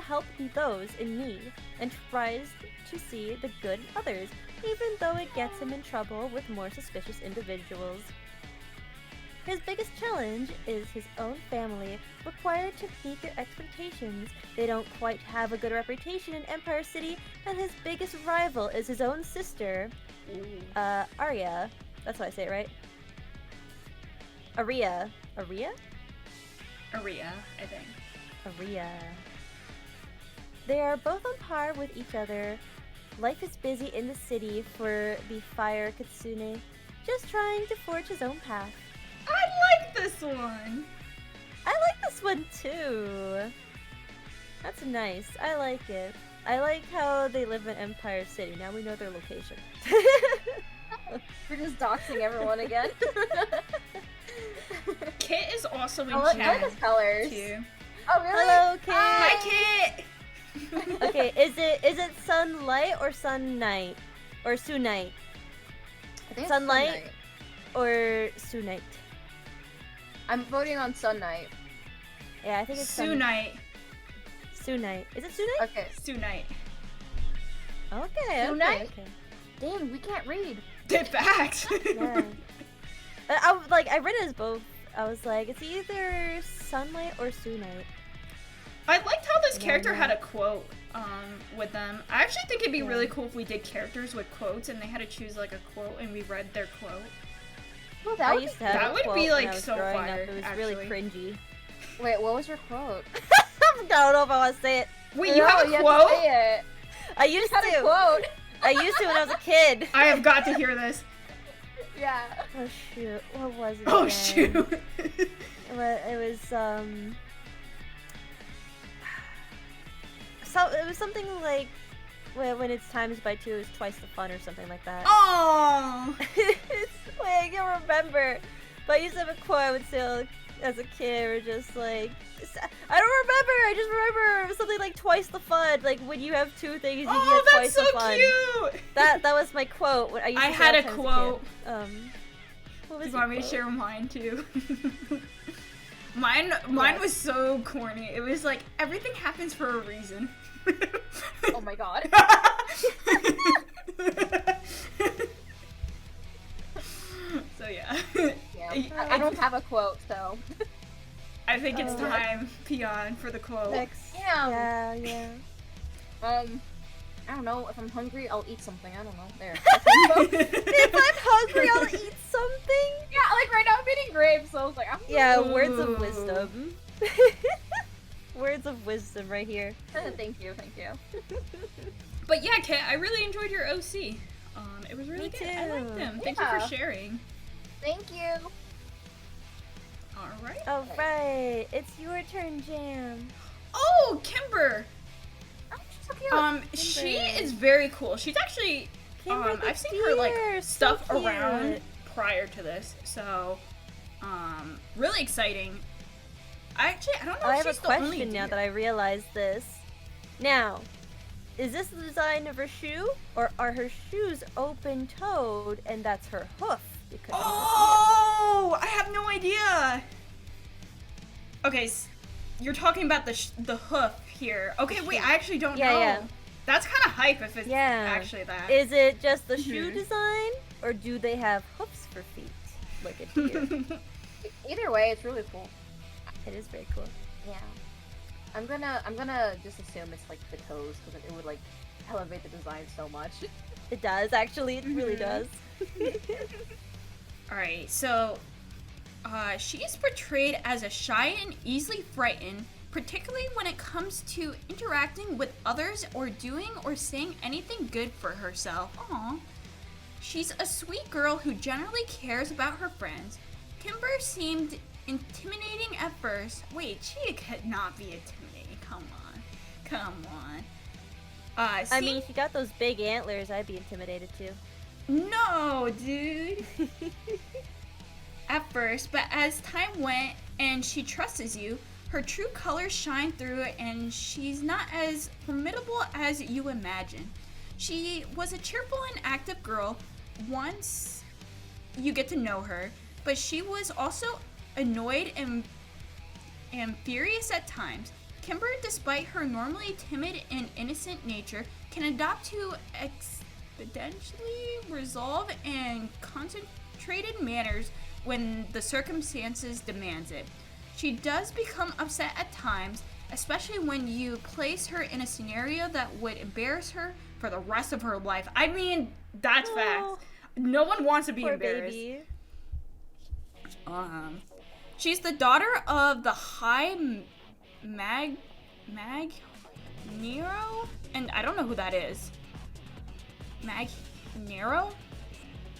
help those in need and tries to see the good in others, even though it gets him in trouble with more suspicious individuals. His biggest challenge is his own family, required to meet their expectations. They don't quite have a good reputation in Empire City, and his biggest rival is his own sister, Arya. That's how I say it, right? Arya. Arya, I think. Arya. They are both on par with each other. Life is busy in the city for the fire kitsune, just trying to forge his own path. I like this one. I like this one too. That's nice. I like it. I like how they live in Empire City. Now we know their location. We're just doxing everyone again. Kit is also in I like chat his colors. too. Oh really? Hello, Kit. Hi, Kit. Okay, is it sunlight or sun night or sunite? I think it's Sunlight or sunite? I'm voting on Sun Knight. Yeah, I think it's Sunite. Sunite. Is it sunite? Okay. Sunite. Okay. Sunite? Okay. Dang, we can't read. Get back. Yeah. I read it as both. I was like, it's either sunlight or sunite. I liked how this Yeah, character yeah. had a quote with them. I actually think it'd be Yeah. really cool if we did characters with quotes and they had to choose like a quote and we read their quote. Well, I that used to have that a would quote be, when like, I was so growing fire, up. It was actually. really cringy. Wait, what was your quote? I don't know if I want to say it. Wait, you have a have to quote? say it. I used You had a to. quote. I used to when I was a kid. I have got to hear this. Yeah. Oh shoot, what was it? Oh again? shoot. It was so it was something like when it's times by 2 it's twice the fun or something like that. Oh. Wait, I can't remember. But I used to have a quote I would say as a kid, or just like I don't remember. I just remember it was something like twice the fun. Like when you have 2 things, you Oh, get that's twice so the fun. cute. That was my quote. When I used to I say had all a the time as quote. kid. What was You your want me to quote? share mine too? Mine was so corny. It was like everything happens for a reason. Oh my god. So yeah. Yeah. I don't have a quote, so. I think it's Oh. time, Peon, for the quote. Next. Damn. Yeah. I don't know. If I'm hungry, I'll eat something. I don't know. There. If I'm hungry, I'll eat something. Yeah, like right now I'm eating grapes, so I was like, I'm Yeah, words of Ooh. wisdom. Words of wisdom right here. Thank you. But yeah, Kit, I really enjoyed your OC. It was really Me good. I liked too. them. Thank you Yeah. for sharing. Thank you. Alright. Alright, it's your turn, Jam. Oh, Kimber! Oh, she's so cute. She Kimber. is very cool. She's actually Kimber the I've seen her like deer, so stuff cute. around prior to this, so really exciting. I don't know I if have a she's the only question now deer. that I realized this. Now, is this the design of her shoe, or are her shoes open-toed and that's her hoof? Because she's a deer? Oh, I have no idea. Okay, you're talking about the hoof here. Okay, wait, I actually don't Yeah, know. yeah. That's kind of hype if it's Yeah. actually that. Is it just the shoe Mhm. design, or do they have hoofs for feet, like a deer? Either way, it's really cool. It is very cool. Yeah. I'm gonna just assume it's like the toes because it would like elevate the design so much. It does, actually. It really does. Alright, so she is portrayed as a shy and easily frightened, particularly when it comes to interacting with others or doing or saying anything good for herself. Aww. She's a sweet girl who generally cares about her friends. Kimber seemed intimidating at first. Wait, she could not be intimidating. Come on. I mean, if you got those big antlers, I'd be intimidated too. No, dude. At first, but as time went and she trusts you, her true colors shine through and she's not as formidable as you imagine. She was a cheerful and active girl once you get to know her, but she was also annoyed and furious at times. Kimber, despite her normally timid and innocent nature, can adopt to exponentially resolve and concentrated manners when the circumstances demands it. She does become upset at times, especially when you place her in a scenario that would embarrass her for the rest of her life. I mean, that's fact. No one wants to be Poor embarrassed. baby. She's the daughter of the High Nero, and I don't know who that is. Nero,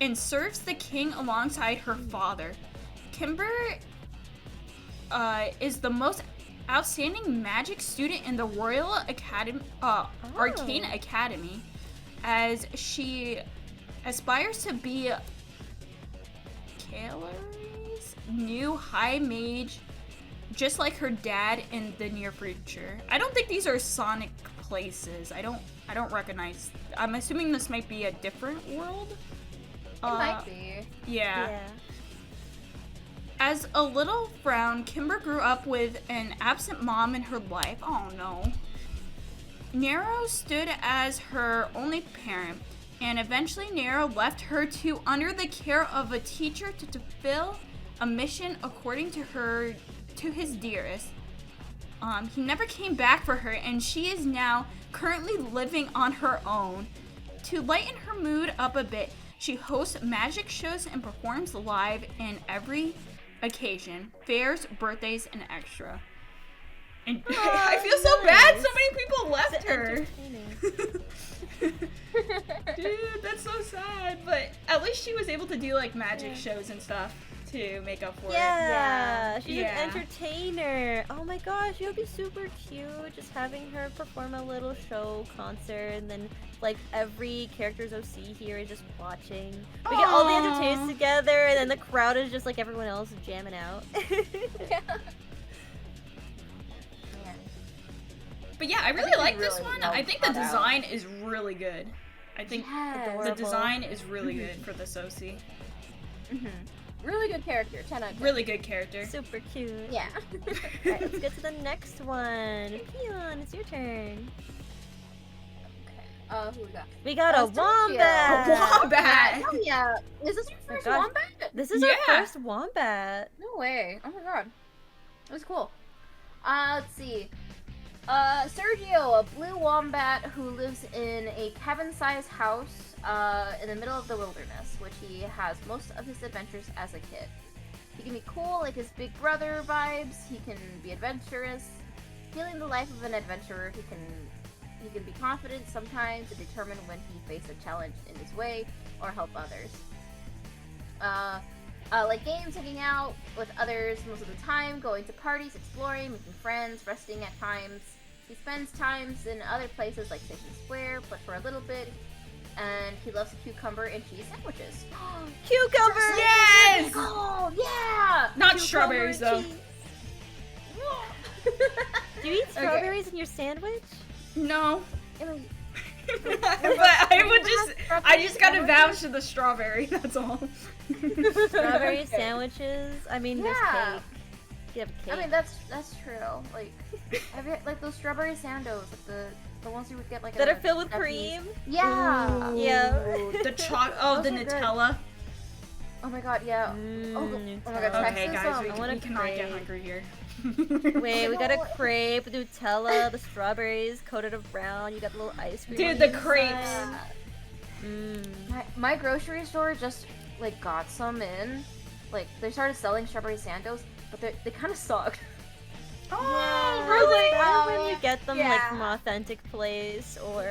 and serves the king alongside her father. Kimber is the most outstanding magic student in the Royal Academy, Arcane Academy, as she aspires to be Kael'ri's new high mage, just like her dad in the near future. I don't think these are Sonic places. I don't recognize. I'm assuming this might be a different world. It might be. Yeah. As a little Brown, Kimber grew up with an absent mom in her life. Oh no. Nero stood as her only parent, and eventually Nero left her to under the care of a teacher to fulfill a mission according to his dearest. He never came back for her, and she is now currently living on her own. To lighten her mood up a bit, she hosts magic shows and performs live in every occasion, fairs, birthdays, and extra. And I feel so bad so many people left her. Dude, that's so sad. But at least she was able to do like magic shows and stuff to make up for it. Yeah, she's an entertainer. Oh my gosh, it would be super cute just having her perform a little show concert, and then like every character's OC here is just watching. We get all the entertainers together, and then the crowd is just like everyone else jamming out. But yeah, I really like this one. I think the design is really good. I think the design is really good for this OC. Really good character. 10 out of 10. Really good character. Super cute. Yeah. Alright, let's get to the next one. Peon, it's your turn. Who we got? We got a wombat! A wombat! Oh yeah. Is this your first wombat? This is our first wombat. No way. Oh my god. That was cool. Let's see. Sergio, a blue wombat who lives in a cabin-sized house in the middle of the wilderness, which he has most of his adventures as a kid. He can be cool, like his big brother vibes. He can be adventurous, feeling the life of an adventurer. He can be confident sometimes and determined when he faces a challenge in his way or help others. Like games, hanging out with others most of the time, going to parties, exploring, making friends, resting at times. He spends times in other places like Station Square, but for a little bit. And he loves cucumber and cheese sandwiches. Cucumbers! Yes! Oh, yeah! Not strawberries, though. Do you eat strawberries in your sandwich? No. I mean, But I just gotta vouch to the strawberry, that's all. Strawberry sandwiches? I mean, there's cake. You have cake. I mean, that's true. Like, have you like those strawberry sandos, like the ones you would get like that at are filled with Japanese. cream? Yeah. Ooh, Yeah. The the Nutella. Oh my god, yeah. Oh my god, Texas, Okay, guys, I want we a cannot get crepe. hungry here. Wait, we got a crepe with Nutella, the strawberries coated of brown. You got the little ice cream. Dude, on the inside. crepes. My grocery store just like got some in. Like they started selling strawberry sandos, but they kind of suck. Oh, Really? really? Better when you get them like yeah. from an authentic place, or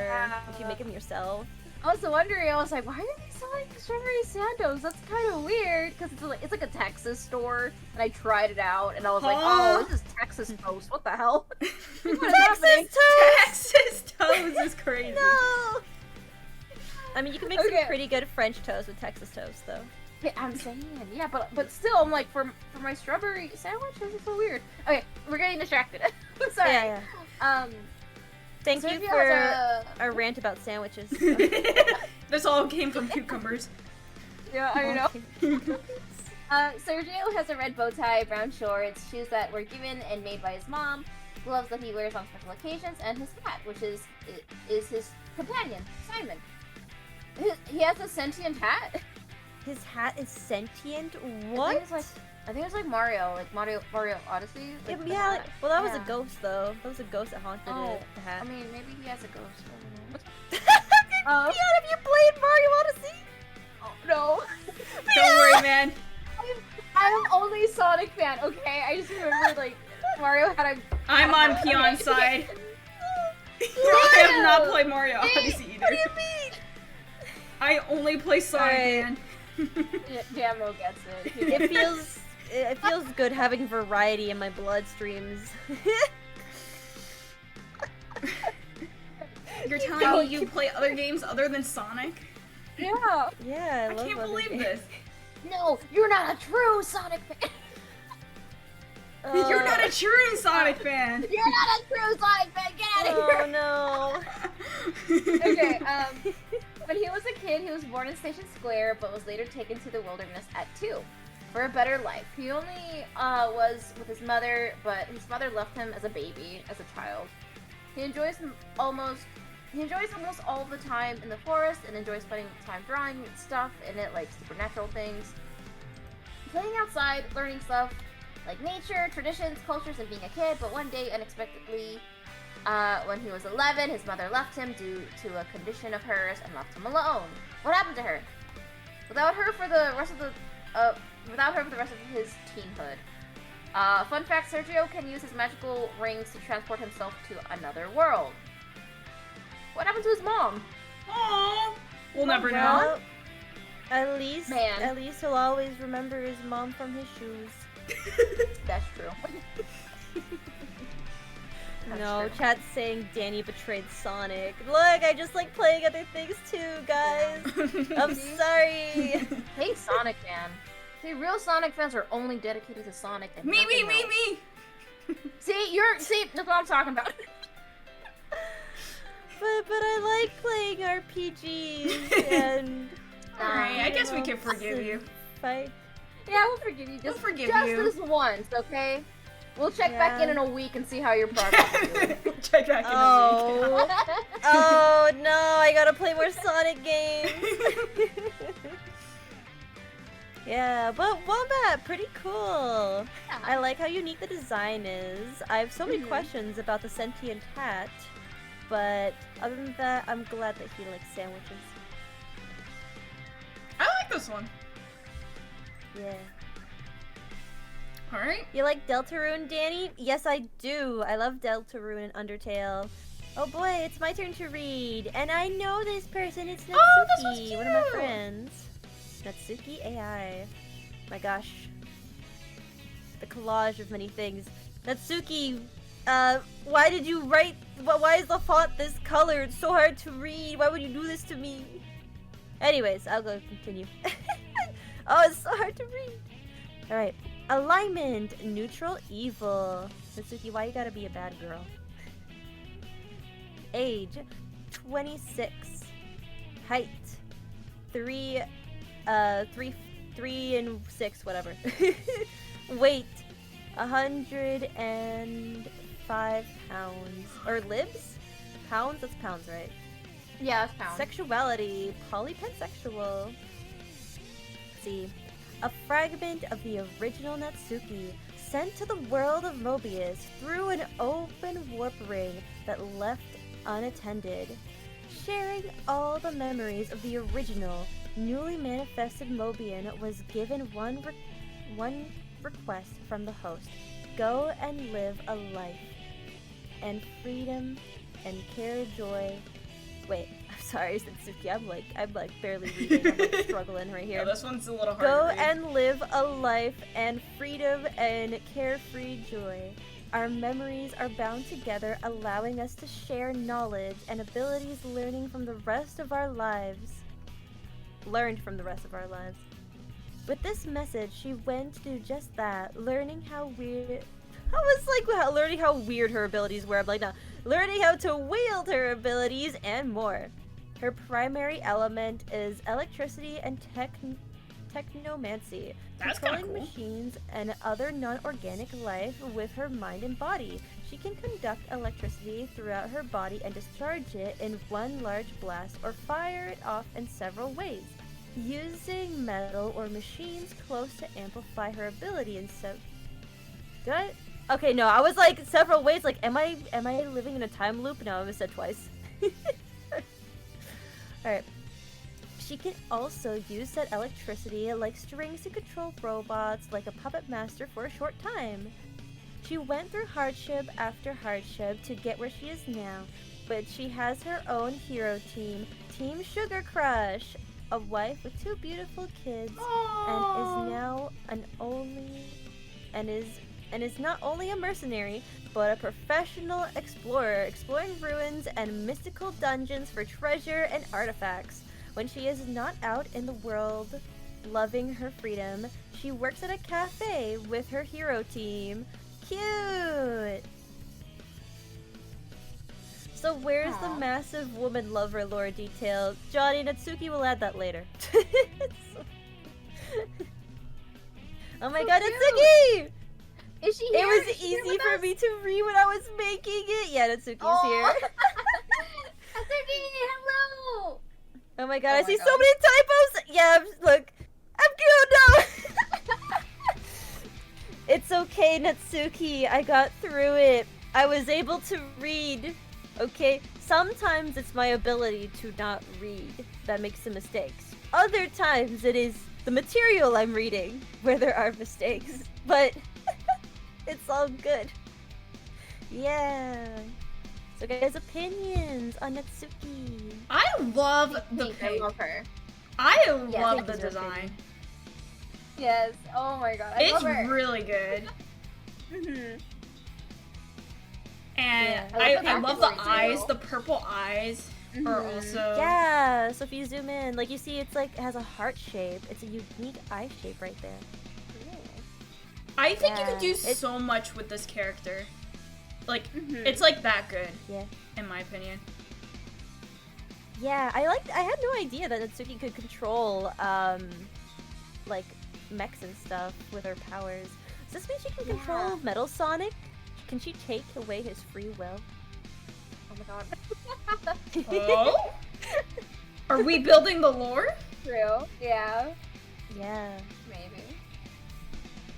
if you make them yourself. I was wondering, I was like, why are they selling strawberry sandos? That's kind of weird, because it's like a Texas store, and I tried it out, and I was like, oh, this is Texas toast. What the hell? What is happening? Texas toast is crazy. No. I mean, you can make Okay. some pretty good French toast with Texas toast, though. Yeah, I'm saying, yeah, but still, I'm like, for my strawberry sandwich, this is so weird. Okay, we're getting distracted. I'm sorry. Yeah, yeah. Thank you Sergio for has our rant about sandwiches. This all came from cucumbers. Yeah, I know. Sergio has a red bow tie, brown shorts, shoes that were given and made by his mom, gloves that he wears on special occasions, and his cat, which is his companion, Simon. He has a sentient hat. His hat is sentient? I What? think it's like Mario Odyssey. Yeah, Like the yeah, hat. well, that was Yeah. a ghost, though. That was a ghost that haunted Oh, it, the hat. I mean, maybe he has a ghost. I Leon, have you played Mario Odyssey? don't know. No. Don't worry, man. I'm only Sonic fan, okay? I just remember, like, Mario had a... I'm on Peon's side. I have not played Mario Odyssey either. What do you mean? I only play Sonic, Alright. man. Jammo gets it. It feels good having variety in my bloodstreams. You're telling me you play other games other than Sonic? Yeah. Yeah, I I love can't other believe games. this. No, you're not a true Sonic fan. You're not a true Sonic fan. You're not a true Sonic fan. Get out of Oh here. no. Okay. When he was a kid, he was born in Station Square, but was later taken to the wilderness at 2 for a better life. He only was with his mother, but his mother left him as a baby, as a child. He enjoys almost all the time in the forest and enjoys spending time drawing stuff in it, like supernatural things. Playing outside, learning stuff like nature, traditions, cultures, and being a kid, but one day, unexpectedly, when he was 11, his mother left him due to a condition of hers and left him alone. What happened to her? Without her for the rest of his teenhood. Fun fact, Sergio can use his magical rings to transport himself to another world. What happened to his mom? Aww. We'll never know. Well, at least he'll always remember his mom from his shoes. That's true. That's No, true. chat's saying Danny betrayed Sonic. Look, I just like playing other things too, guys. I'm sorry. Hey, Sonic fan. See, real Sonic fans are only dedicated to Sonic and Me. nothing else. See, that's what I'm talking about. But I like playing RPGs and Alright, I guess we can forgive you. fight. Yeah, we'll forgive you. We'll Just, forgive just you. this once, okay? We'll check back in Yeah. a week and see how your progress is doing. Check back in a Oh. Oh no, I gotta play more Sonic games. Yeah, but Wombat, pretty cool. I like how unique the design is. I have so many questions about the sentient hat, but other than that, I'm glad that he likes sandwiches. I like this one. Yeah. Alright. You like Deltarune, Danny? Yes, I do. I love Deltarune and Undertale. Oh boy, it's my turn to read. And I know this person. It's Natsuki, Oh, this one's one of my cute. friends. Natsuki AI. My gosh. The collage of many things. Natsuki, why did you write... Why is the font this color? It's so hard to read. Why would you do this to me? Anyways, I'll go continue. Oh, it's so hard to read. Alright. Alignment, neutral, evil. Natsuki, why you gotta be a bad girl? Age, 26. Height, 3 and 6, whatever. Weight, 105 pounds. Or libs? Pounds? That's pounds, right? Yeah, that's pound. Sexuality, polypansexual. Let's see. A fragment of the original Natsuki sent to the world of Mobius through an open warp ring that left unattended. Sharing all the memories of the original, newly manifested Mobian was given one request from the host. Go and live a life and freedom and care joy. Wait, I'm sorry, Suki. I'm like barely reading. I'm like struggling right here. Yeah, this one's a little hard Go to read. and live a life and freedom and carefree joy. Our memories are bound together, allowing us to share knowledge and abilities learned from the rest of our lives. With this message, she went to do just that, learning how weird her abilities were. I'm like, no, learning how to wield her abilities and more. Her primary element is electricity and technomancy, That's controlling kinda cool. machines and other non-organic life with her mind and body. She can conduct electricity throughout her body and discharge it in one large blast or fire it off in several ways, using metal or machines close to amplify her ability in Okay, no, I was like several ways. Like, am I living in a time loop? No, I was said twice. All right. She can also use that electricity like strings to control robots, like a puppet master for a short time. She went through hardship after hardship to get where she is now, but she has her own hero team, Team Sugar Crush, a wife with 2 beautiful kids, and is not only a mercenary, but a professional explorer, exploring ruins and mystical dungeons for treasure and artifacts. When she is not out in the world loving her freedom, she works at a cafe with her hero team. Cute! So where's the massive woman lover lore detail? Johnny Natsuki will add that later. Oh my god, Natsuki! Is she It here? was Is she here easy with for us? me to read when I was making it. Yeah, Natsuki's here. Natsuki, hello! Oh my god, Oh I my see god. so many typos! Yeah, look. I'm good now! It's okay, Natsuki. I got through it. I was able to read. Okay? Sometimes it's my ability to not read that makes the mistakes. Other times it is the material I'm reading where there are mistakes. But it's all good. Yeah. So guys, opinions on Natsuki. I love the Pink, I pink. love her. I pink love the is her design. Yes. Oh my god, I It's love her. really good. Mhm. And Yeah. I love the backstory, eyes. too. The purple eyes are Mhm. also... Yeah, so if you zoom in, like you see it's like it has a heart shape. It's a unique eye shape right there. I think you Yeah, could do it's- so much with this character. Like, Mhm. it's like that good, Yeah. in my opinion. Yeah, I had no idea that Natsuki could control like mechs and stuff with her powers. Does this mean she can control Yeah. Metal Sonic? Can she take away his free will? Oh my god. Oh? Are we building the lore? True. Yeah. Yeah.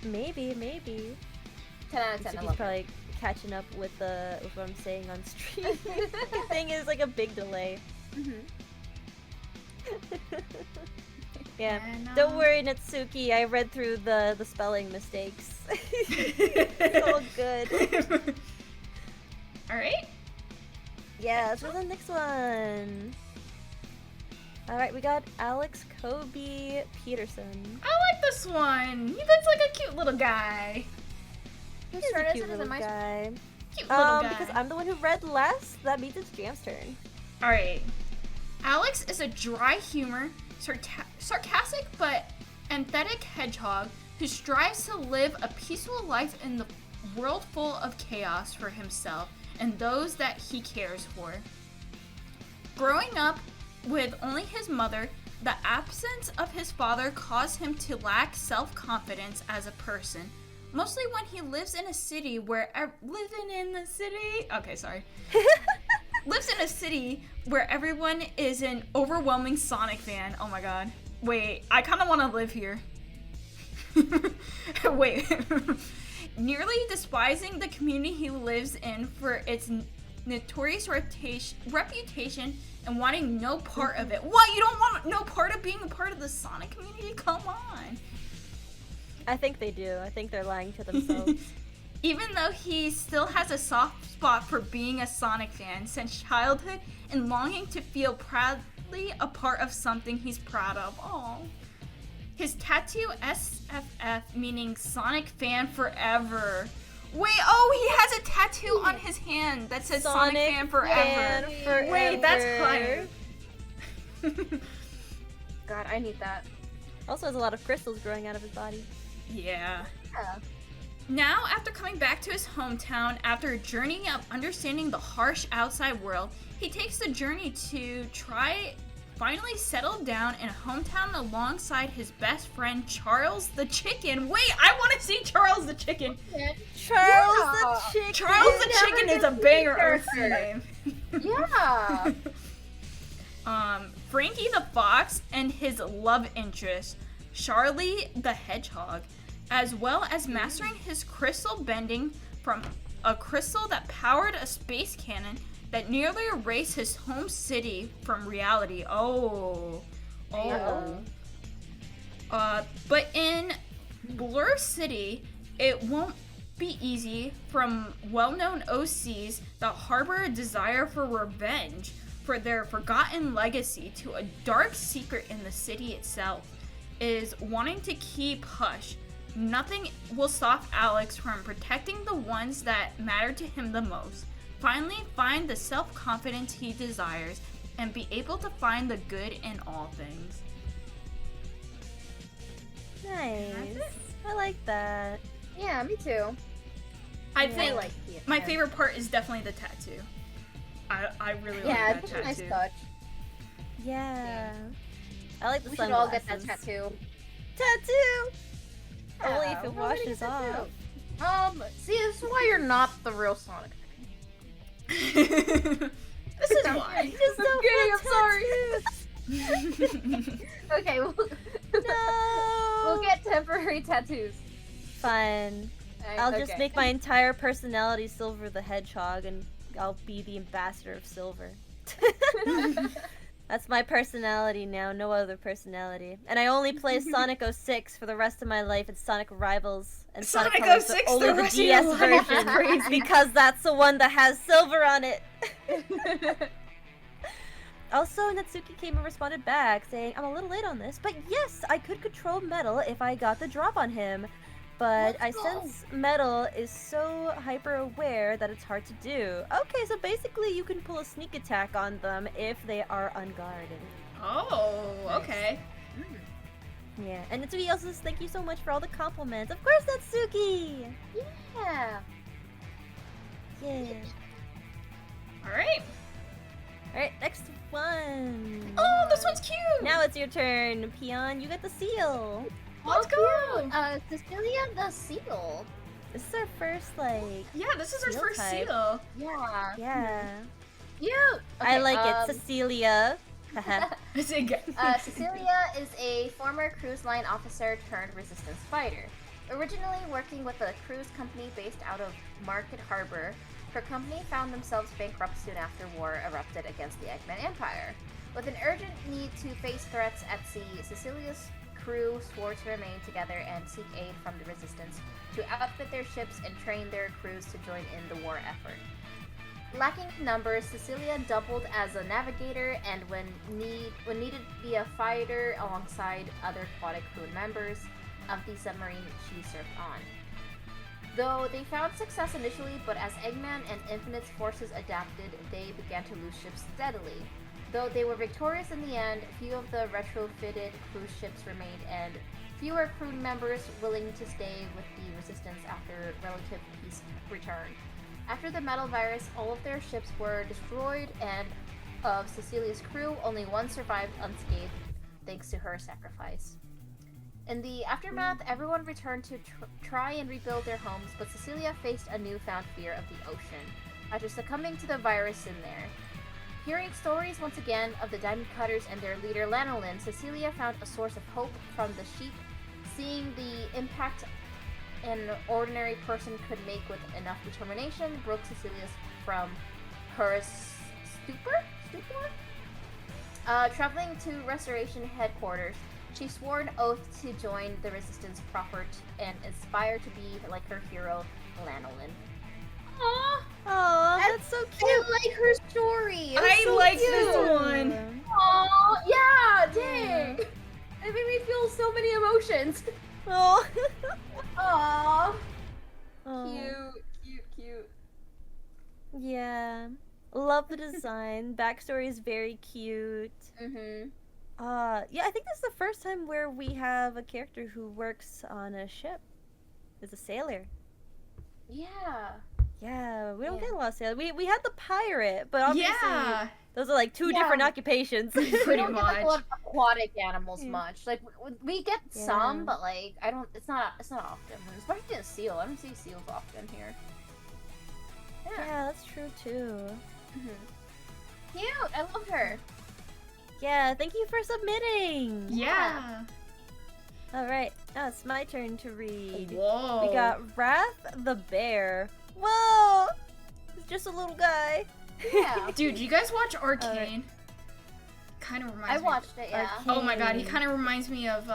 Maybe. Maybe. 10 out of 10. I Natsuki's love her. probably catching up with what I'm saying on stream. The thing is like a big delay. Mhm. Yeah. And, Don't worry, Natsuki. I read through the spelling mistakes. It's all good. Alright. Yeah, let's go to the next one. Alright, we got Alex Kobe Peterson. I like this one. He looks like a cute little guy. Whose He's turn a is cute it? Is it little my guy. Cute little guy. Because I'm the one who read last, that means it's Jam's turn. Alright. Alex is a dry humor, sarcastic but empathetic hedgehog who strives to live a peaceful life in the world full of chaos for himself and those that he cares for. Growing up with only his mother, the absence of his father caused him to lack self-confidence as a person. Mostly when he lives in a city where lives in a city where everyone is an overwhelming Sonic fan. Oh my god. Wait, I kind of want to live here. Wait. Nearly despising the community he lives in for its notorious reputation and wanting no part of it. What? You don't want no part of being a part of the Sonic community? Come on. I think they do. I think they're lying to themselves. Even though he still has a soft spot for being a Sonic fan since childhood and longing to feel proudly a part of something he's proud of. Aww. His tattoo, SFF, meaning Sonic Fan Forever. Wait, oh, he has a tattoo on his hand that says Sonic Fan Forever. Wait, that's fire. God, I need that. Also has a lot of crystals growing out of his body. Yeah. Yeah. Now, after coming back to his hometown, after a journey of understanding the harsh outside world, he takes the journey to finally settle down in a hometown alongside his best friend, Charles the Chicken. Wait, I want to see Charles the Chicken. Charles the Chicken! Charles the Chicken is a banger Earth name. Yeah. Frankie the Fox and his love interest, Charlie the Hedgehog, as well as mastering his crystal bending from a crystal that powered a space cannon that nearly erased his home city from reality. But in Blur City, it won't be easy from well-known OCs that harbor a desire for revenge for their forgotten legacy to a dark secret in the city itself, is wanting to keep hush. Nothing will stop Alex from protecting the ones that matter to him the most. Finally find the self-confidence he desires and be able to find the good in all things. Nice. I like that. Yeah, me too. I think like my favorite part is definitely the tattoo. I really like that it's tattoo. a nice touch. Yeah. I like the We should sunglasses. all get that tattoo. Tattoo! Only Yeah, if it we're gonna washes get that off. too. See, this is why you're not the real Sonic. This is why. Just don't I'm sorry. Okay, No! we'll get temporary tattoos. Fine. I'll just make my entire personality Silver the Hedgehog and I'll be the ambassador of Silver. That's my personality now, no other personality. And I only play Sonic 06 for the rest of my life and Sonic Rivals and Sonic Sonic Colors, 06 but only the the rest of your DS life. version. Crazy. Because that's the one that has silver on it. Also, Natsuki came and responded back saying, I'm a little late on this, but yes, I could control Metal if I got the drop on him. But I sense Metal is so hyper aware that it's hard to do. Okay, so basically you can pull a sneak attack on them if they are unguarded. Oh, okay. Yeah, and Natsuki also says thank you so much for all the compliments. Of course, Natsuki! Yeah. Yeah. Alright. Alright, next one. Oh, this one's cute! Now it's your turn, Peon. You get the seal. Let's go! Cecilia the Seal. This is our first, like, Yeah, this is our seal first type. seal. Yeah. Yeah. You. I like it, Cecilia. Haha. Is it good? Cecilia is a former cruise line officer turned resistance fighter. Originally working with a cruise company based out of Market Harbor, her company found themselves bankrupt soon after war erupted against the Eggman Empire. With an urgent need to face threats at sea, Cecilia's crew swore to remain together and seek aid from the resistance to outfit their ships and train their crews to join in the war effort. Lacking in numbers, Cecilia doubled as a navigator and when needed be a fighter alongside other aquatic crew members of the submarine she served on. Though they found success initially, but as Eggman and Infinite's forces adapted, they began to lose ships steadily. Though they were victorious in the end, few of the retrofitted cruise ships remained and fewer crew members willing to stay with the resistance after relative peace returned. After the metal virus, all of their ships were destroyed, and of Cecilia's crew, only one survived unscathed thanks to her sacrifice. In the aftermath, everyone returned to try and rebuild their homes, but Cecilia faced a newfound fear of the ocean after succumbing to the virus in there. Hearing stories once again of the Diamond Cutters and their leader Lanolin, Cecilia found a source of hope from the sheep, seeing the impact an ordinary person could make with enough determination broke Cecilia from her stupor? Traveling to Restoration headquarters, she swore an oath to join the resistance proper and aspire to be like her hero, Lanolin. Aww. Oh, that's so cute. I like her story. I So like cute. this one. Aw, yeah, dang. It made me feel so many emotions. Oh. Aww. Oh. Cute. Yeah. Love the design. Backstory is very cute. Mm-hmm. Yeah, I think this is the first time where we have a character who works on a ship. Is a sailor. Yeah. Yeah, we don't Yeah. get a lot of sailors. We had the pirate, but obviously Yeah. those are like two Yeah. different occupations. We Pretty don't get like a much. lot of aquatic animals Yeah. much. Like we get Yeah. some, but like I don't. It's not often. Especially a seal. I don't see seals often here. Yeah, that's true too. Mm-hmm. Cute. I love her. Yeah, thank you for submitting. Yeah. All right, now it's my turn to read. Whoa. We got Wrath the Bear. Whoa! He's just a little guy. Yeah. Dude, you guys watch Arcane? Kind of reminds I me. watched it. Yeah. Oh my god, he Arcane. kind of reminds me of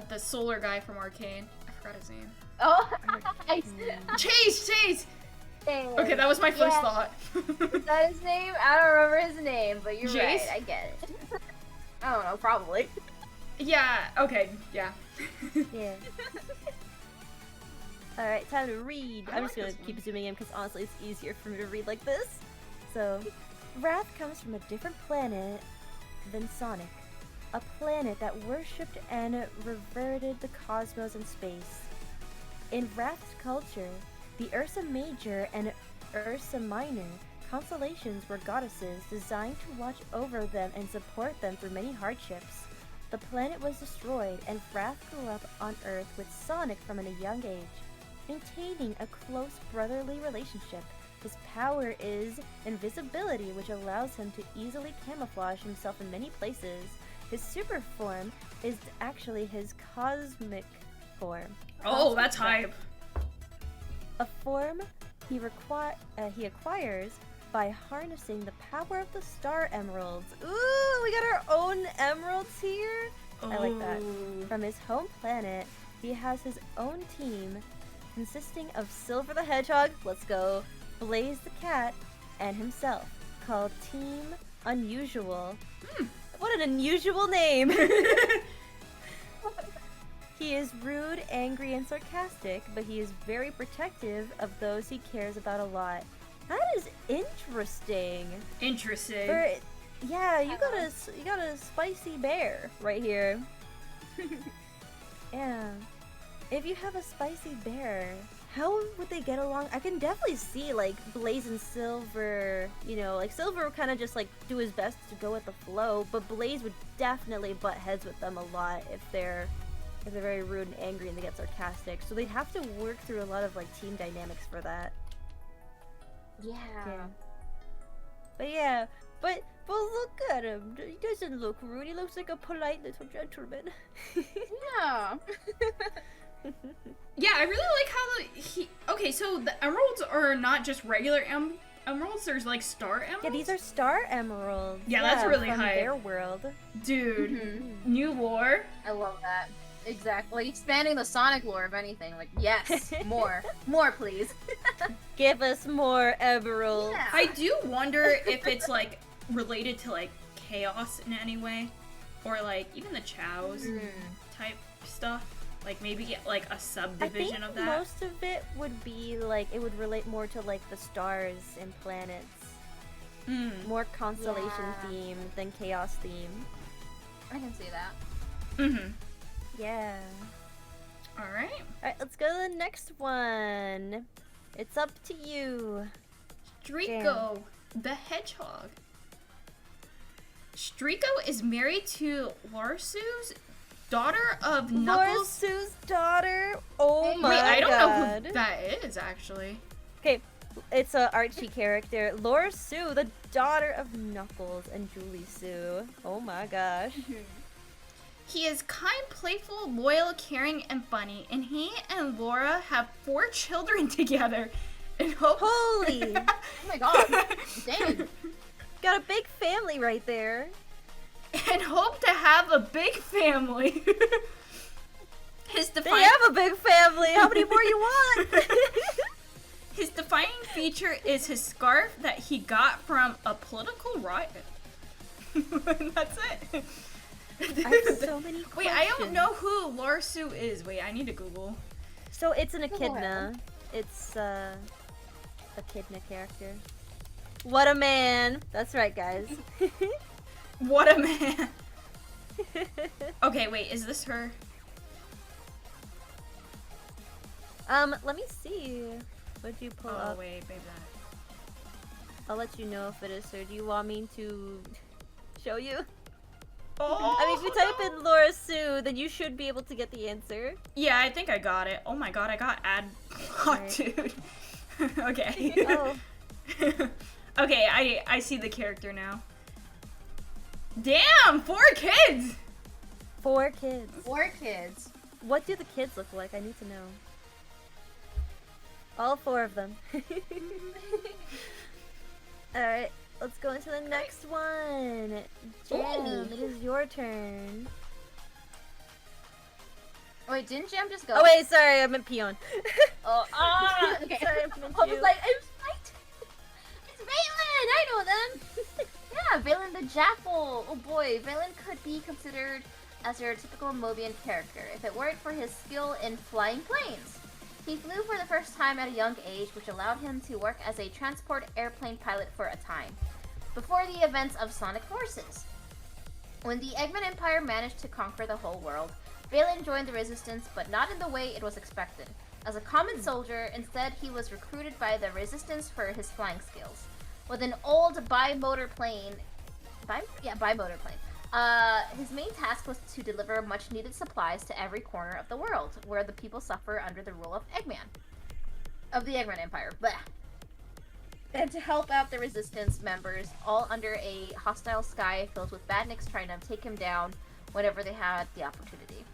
the solar guy from Arcane. I forgot his name. Oh. Chase! Dang. Okay, that was my first Yeah. thought. Is that his name? I don't remember his name, but you're Jace? right. I get it. I don't know. Probably. Yeah, okay, yeah. Yeah. All right, time to read. I I'm like just gonna this keep one. zooming in because honestly, it's easier for me to read like this. So, Wrath comes from a different planet than Sonic, a planet that worshipped and reverted the cosmos and space. In Wrath's culture, the Ursa Major and Ursa Minor constellations were goddesses designed to watch over them and support them through many hardships. The planet was destroyed, and Wrath grew up on Earth with Sonic from a young age, maintaining a close brotherly relationship. His power is invisibility, which allows him to easily camouflage himself in many places. His super form is actually his cosmic form. Oh, that's hype. A form he acquires by harnessing the power of the star emeralds. Ooh, we got our own emeralds here. I like that. Oh. From his home planet, he has his own team consisting of Silver the Hedgehog, let's go, Blaze the Cat, and himself, called Team Unusual. What an unusual name! He is rude, angry, and sarcastic, but he is very protective of those he cares about a lot. That is interesting. Interesting. Yeah, you got a spicy bear right here. Yeah. If you have a spicy bear, how would they get along? I can definitely see like Blaze and Silver, you know, like Silver would kind of just like do his best to go with the flow, but Blaze would definitely butt heads with them a lot if they're very rude and angry and they get sarcastic. So they'd have to work through a lot of like team dynamics for that. Yeah. But yeah, but look at him. He doesn't look rude. He looks like a polite little gentleman. Yeah. Yeah, I really like how okay, so the emeralds are not just regular emeralds, there's like star emeralds? Yeah, these are star emeralds. Yeah, that's really from hype. their world. Dude, Mm-hmm. new lore. I love that. Exactly. Like expanding the Sonic lore, if anything. Like, yes, more, please. Give us more emeralds. Yeah. I do wonder if it's like related to like chaos in any way, or like even the Chows type stuff. Like maybe get like a I subdivision think of that. most of it would be like it would relate more to like the stars and planets, more constellation Yeah. theme than chaos theme. I can see that. Mm-hmm. Yeah. All right. All right, let's go to the next one. It's up to you. Striko, the hedgehog. Striko is married to Larsu's daughter of Knuckles. Sue's daughter. Oh my Wait, I don't know god. who that is actually. Okay, it's a Archie character. Laura Sue, the daughter of Knuckles and Julie Sue. Oh my gosh. He is kind, playful, loyal, caring, and funny, and he and Laura have 4 children together. And hope. Holy! Oh my god. Dang. Got a big family right there. and hope to have a big family. His They defining have a big family. How many more you want? his defining feature is his scarf that he got from a political riot. And that's it. I have so many questions. Wait, I don't know who Larsu is. Wait, I need to Google. So it's an Google echidna. It's a echidna character. What a man! That's right, guys. What a man. Okay, wait, is this her? Let me see. What'd you pull Oh, up? wait, babe. I'll let you know if it is her. Do you want me to show you? Oh, I mean, if you type in Laura Sue, then you should be able to get the answer. Yeah, I think I got it. Oh my god, I got ad block, Alright. dude. Okay. Oh, Okay, I see the character now. Damn, 4 kids! 4 kids. 4 kids. What do the kids look like? I need to know. All 4 of them. Alright, let's go into the next one. Jam, Ooh. it is your turn. Wait, didn't Jam just go? Oh wait, sorry, I meant Peon. Oh, okay. Sorry, I meant I you. was like, it's right. It's Valen. I know them. Yeah, Valen the Jackal. Oh boy, Valen could be considered as your typical Mobian character if it weren't for his skill in flying planes. He flew for the first time at a young age, which allowed him to work as a transport airplane pilot for a time, before the events of Sonic Forces. When the Eggman Empire managed to conquer the whole world, Valen joined the Resistance, but not in the way it was expected. As a common soldier, instead he was recruited by the Resistance for his flying skills. With an old bimotor plane, his main task was to deliver much-needed supplies to every corner of the world, where the people suffer under the rule of Eggman. Of the Eggman Empire. Blah. And to help out the Resistance members, all under a hostile sky filled with badniks trying to take him down whenever they had the opportunity.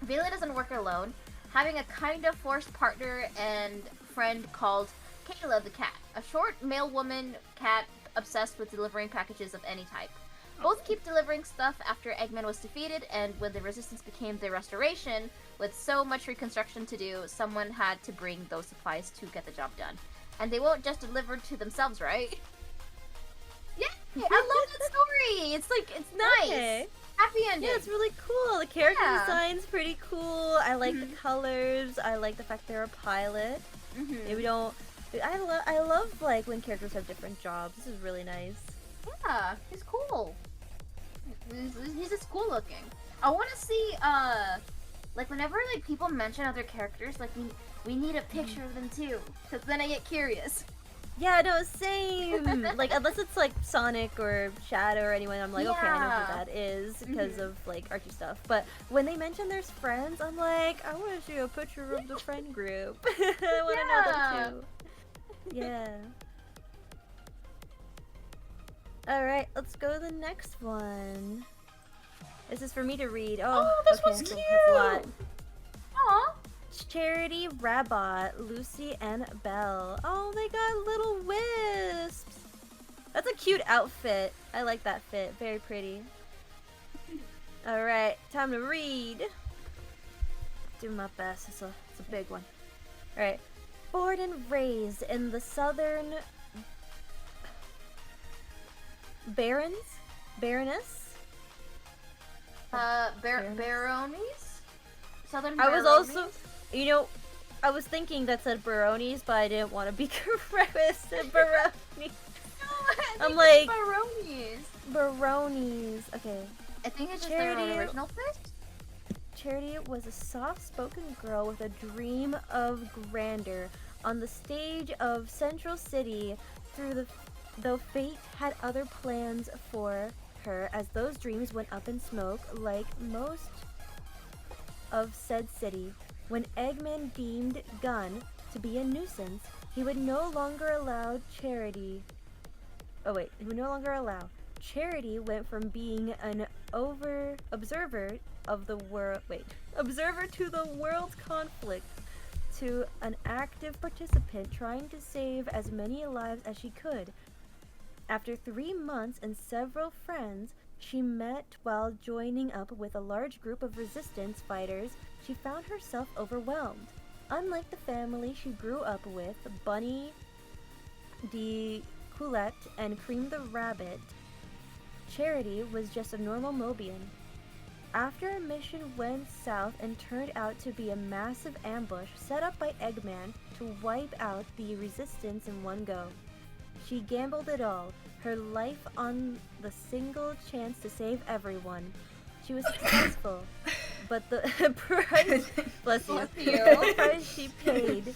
Vela doesn't work alone, having a kind of forced partner and friend called Kayla the cat, a short male woman cat obsessed with delivering packages of any type. Both keep delivering stuff after Eggman was defeated, and when the Resistance became the Restoration, with so much reconstruction to do, someone had to bring those supplies to get the job done. And they won't just deliver to themselves, right? Yeah, I love that story. It's like, it's nice. Okay. Happy ending. Yeah, it's really cool. The character Yeah. design's pretty cool. I like the colors. I like the fact they're a pilot. Mhm. We don't. I love like when characters have different jobs. This is really nice. Yeah, he's cool. He's just cool looking. I want to see, like whenever like people mention other characters, like we need a picture of them too, because then I get curious. Yeah, no, same. Like unless it's like Sonic or Shadow or anyone, I'm like, okay, I know Yeah. who that is because of like Archie stuff. But when they mention there's friends, I'm like, I want to see a picture of the friend group. I want to know them too. Yeah. All right, let's go to the next one. This is for me to read. Oh, this okay, one's cool. That's a lot. cute. Aw. Charity, Rabot, Lucy, and Belle. Oh, they got little wisps. That's a cute outfit. I like that fit. Very pretty. All right, time to read. Do my best. It's a big one. All right. Born and raised in the southern Baroness. Baronies? Southern I was Baronies? also, you know, I was thinking that said Baronies, but I didn't want to be correct. It said Baronies. No, I I'm think like- it's Baronies. Baronies. Okay. I think it's just Charity- their original first. Charity was a soft-spoken girl with a dream of grandeur on the stage of Central City. Though fate had other plans for her, as those dreams went up in smoke, like most of said city. When Eggman deemed Gun to be a nuisance, he would no longer allow Charity. Oh wait, he would no longer allow. Charity went from being an observer to the world's conflict to an active participant trying to save as many lives as she could. After 3 months and several friends she met while joining up with a large group of resistance fighters, she found herself overwhelmed. Unlike the family she grew up with, Bunny the Coulette and Cream the Rabbit, Charity was just a normal Mobian. After a mission went south and turned out to be a massive ambush set up by Eggman to wipe out the resistance in one go, she gambled it all, her life on the single chance to save everyone. She was successful, but the price, bless you, the price she paid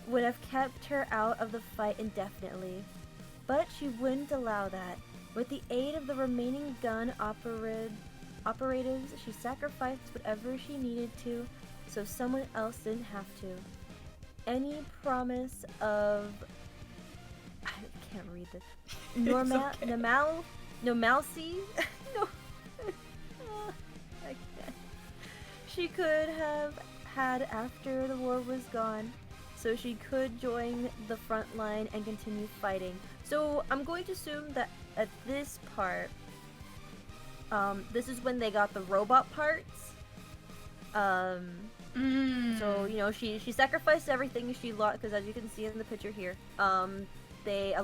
would have kept her out of the fight indefinitely. But she wouldn't allow that. With the aid of the remaining gun operatives, she sacrificed whatever she needed to so someone else didn't have to. Any promise of... I can't read this. Normalcy? No. I can't. She could have had after the war was gone, so she could join the front line and continue fighting. So I'm going to assume that at this part, this is when they got the robot parts. So, you know, she sacrificed everything she lost, because as you can see in the picture here, a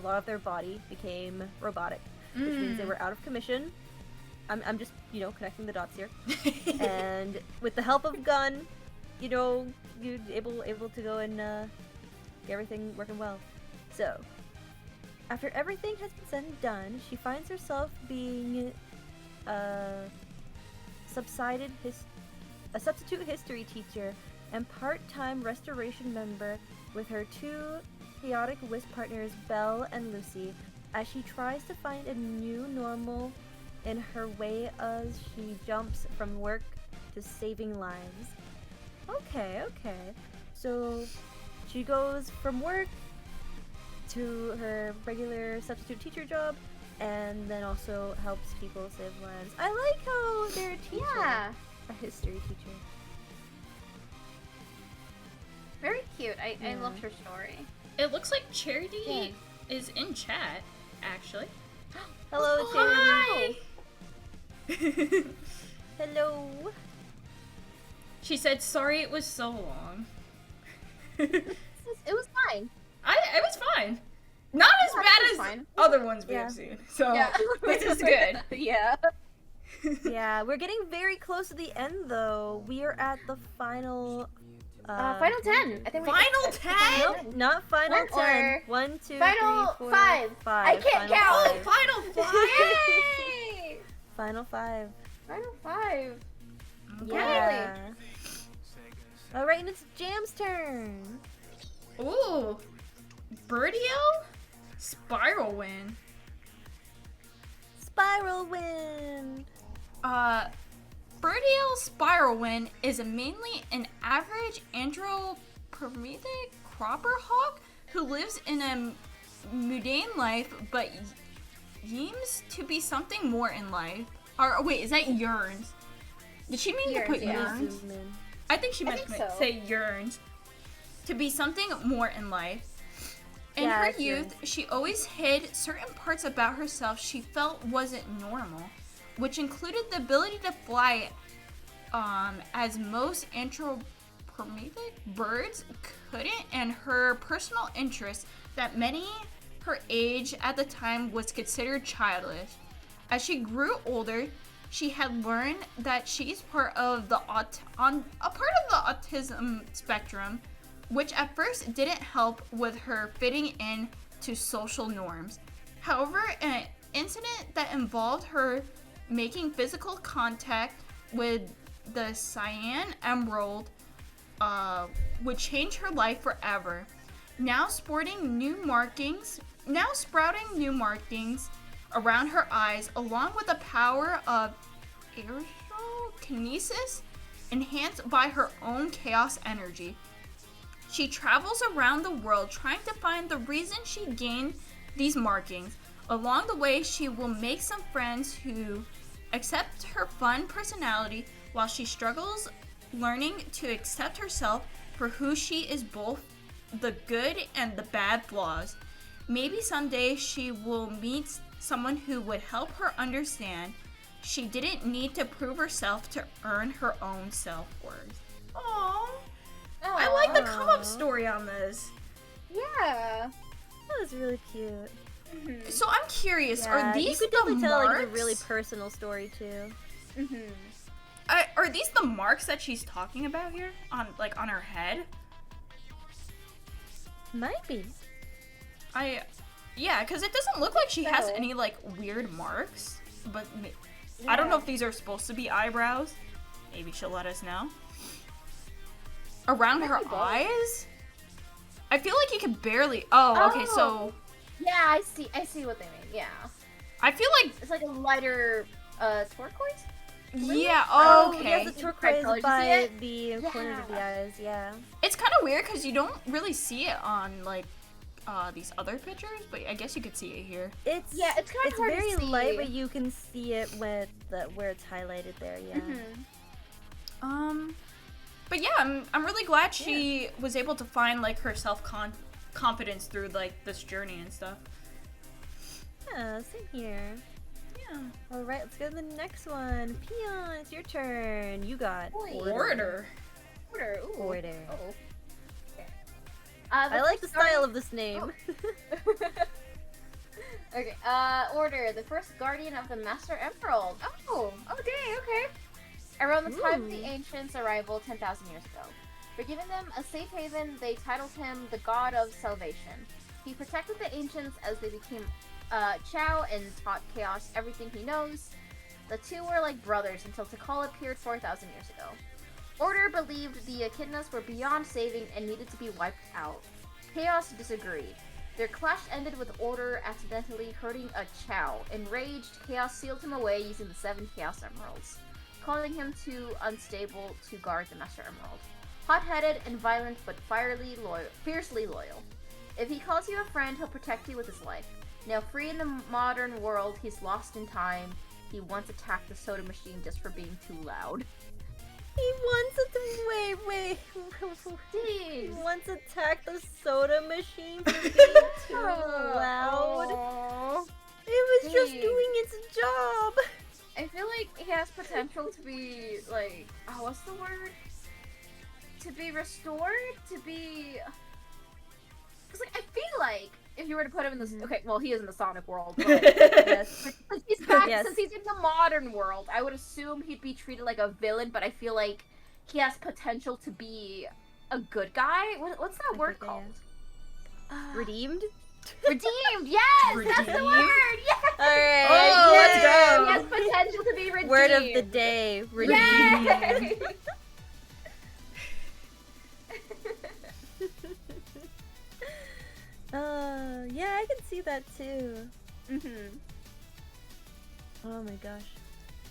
lot of their body became robotic, which means they were out of commission. I'm just, you know, connecting the dots here. And with the help of Gun, you know, you're able to go and get everything working well. So, after everything has been said and done, she finds herself being a substitute history teacher and part-time restoration member with her 2 chaotic wisp partners, Belle and Lucy, as she tries to find a new normal in her way as she jumps from work to saving lives. Okay. So she goes from work to her regular substitute teacher job, and then also helps people save lives. I like how they're a teacher. Yeah. A history teacher. Very cute. I loved her story. It looks like Charity is in chat, actually. Hello, Hi! Charity. Hello. She said, sorry it was so long. It was fine. It was fine. Not as bad as fine. other ones we have seen. So, this is good. Yeah. Yeah, we're getting very close to the end, though. We are at the final... Final 10. I think Final 10? Nope, not final Or 10. 1, 2, final 3, 4, 5. 5. I can't Final count. 5. Final 5? Yay! Final 5. Final 5. Yeah. Alright, and it's Jam's turn. Ooh. Birdio? Spiral Wind. Spiral Wind. Birdio Spiral Wind is mainly an average anthropomorphic cropper hawk who lives in a mundane life but yearns to be something more in life. Or wait, is that yearns? Did she mean to put yearns? I think she meant to say yearns. To be something more in life. In her youth, she always hid certain parts about herself she felt wasn't normal, which included the ability to fly, as most anthropomorphic birds couldn't, and her personal interest that many her age at the time was considered childish. As she grew older, she had learned that she's part of the autism spectrum, which at first didn't help with her fitting in to social norms. However, an incident that involved her making physical contact with the cyan emerald would change her life forever. Now sprouting new markings around her eyes, along with the power of kinesis enhanced by her own chaos energy. She travels around the world trying to find the reason she gained these markings. Along the way, she will make some friends who accept her fun personality while she struggles learning to accept herself for who she is, both the good and the bad flaws. Maybe someday she will meet someone who would help her understand she didn't need to prove herself to earn her own self-worth. Aww. I like the come-up story on this. Yeah. That was really cute. So I'm curious, are these you could the definitely tell marks? like, it's a really personal story too. Are these the marks that she's talking about here? On her head? Might be. Yeah, because it doesn't look like she has any, like, weird marks. But I don't know if these are supposed to be eyebrows. Maybe she'll let us know. Around her eyes? I feel like you can barely... Oh, okay, so... Yeah, I see what they mean, yeah. I feel like... It's like a lighter, turquoise? Yeah, okay. Yes, the turquoise Colors, by the corners of the Yeah. eyes, yeah. It's kind of weird because you don't really see it on, like, these other pictures, but I guess you could see it here. It's kind of hard very to see. light, but you can see it with where it's highlighted there, yeah. But yeah, I'm really glad she was able to find, like, her confidence through, like, this journey and stuff. Yeah, same here. Yeah. Alright, let's go to the next one. Peon, it's your turn. You got Order. Ooh. Order. Oh. Okay. I like the style of this name. Okay, Order, the first guardian of the Master Emerald. Oh, dang, okay. Around the time of the Ancients' arrival 10,000 years ago. For giving them a safe haven, they titled him the God of Salvation. He protected the Ancients as they became Chow and taught Chaos everything he knows. The two were like brothers until Tikal appeared 4,000 years ago. Order believed the echidnas were beyond saving and needed to be wiped out. Chaos disagreed. Their clash ended with Order accidentally hurting a Chow. Enraged, Chaos sealed him away using the 7 Chaos Emeralds, calling him too unstable to guard the Master Emerald. Hot-headed and violent, but fiercely loyal. If he calls you a friend, he'll protect you with his life. Now free in the modern world, he's lost in time. He once attacked the soda machine just for being too loud. He once wait. He once attacked the soda machine for being too loud. Aww. It was just Dang. doing its job. I feel like he has potential to be, like, what's the word? To be restored? To be... Because, like, I feel like if you were to put him in the... Okay, well, he is in the Sonic world, but... Yes. Since he's back, Yes. since he's in the modern world, I would assume he'd be treated like a villain, but I feel like he has potential to be a good guy? What's that word good guy, called? Redeemed? Redeemed, yes! That's the Redeemed? word! Yes! Alright. Oh, let's go. He has potential to be redeemed. Word of the day. Redeemed. Yay! Yeah, I can see that too. Mm-hmm. Oh my gosh.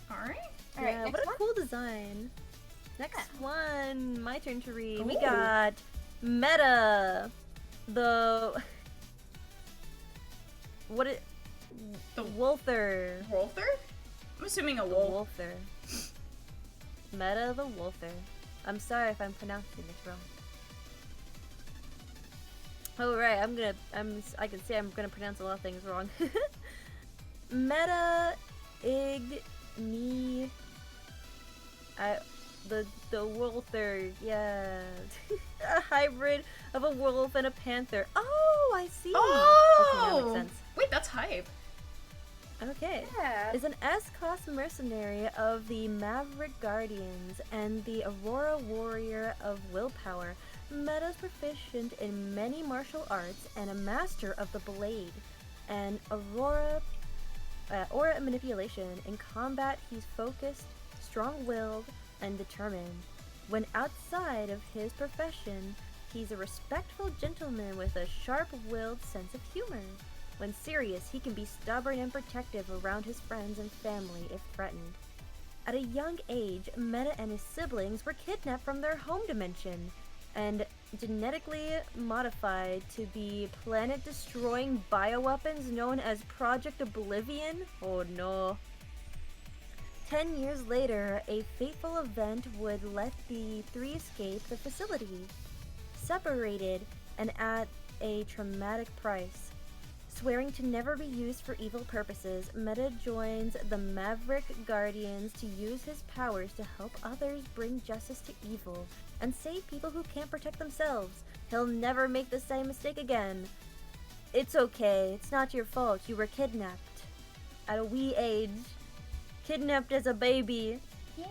Alright. Alright, Yeah, next what a one? cool design. Next one, my turn to read. We Ooh. got Meta. The what it The Wolfer. Wolfer? I'm assuming a The wolf. Wolfer. Meta the Wolfer. I'm sorry if I'm pronouncing this wrong. Oh right, I can say I'm gonna pronounce a lot of things wrong. Meta Igni the Wolfer, yeah. A hybrid of a wolf and a panther. Oh, I see. Okay, that makes sense. Wait, that's hype. Okay. Yeah. Is an S-class mercenary of the Maverick Guardians and the Aurora Warrior of Willpower. Meta's proficient in many martial arts and a master of the blade. And aura manipulation. In combat, he's focused, strong-willed, and determined. When outside of his profession, he's a respectful gentleman with a sharp-willed sense of humor. When serious, he can be stubborn and protective around his friends and family if threatened. At a young age, Meta and his siblings were kidnapped from their home dimension and genetically modified to be planet-destroying bioweapons known as Project Oblivion. Oh no. 10 years later, a fateful event would let the three escape the facility. Separated and at a traumatic price, Swearing to never be used for evil purposes, Meta joins the Maverick Guardians to use his powers to help others bring justice to evil and save people who can't protect themselves. He'll never make the same mistake again. It's okay, it's not your fault. You were kidnapped at a wee age. Kidnapped as a baby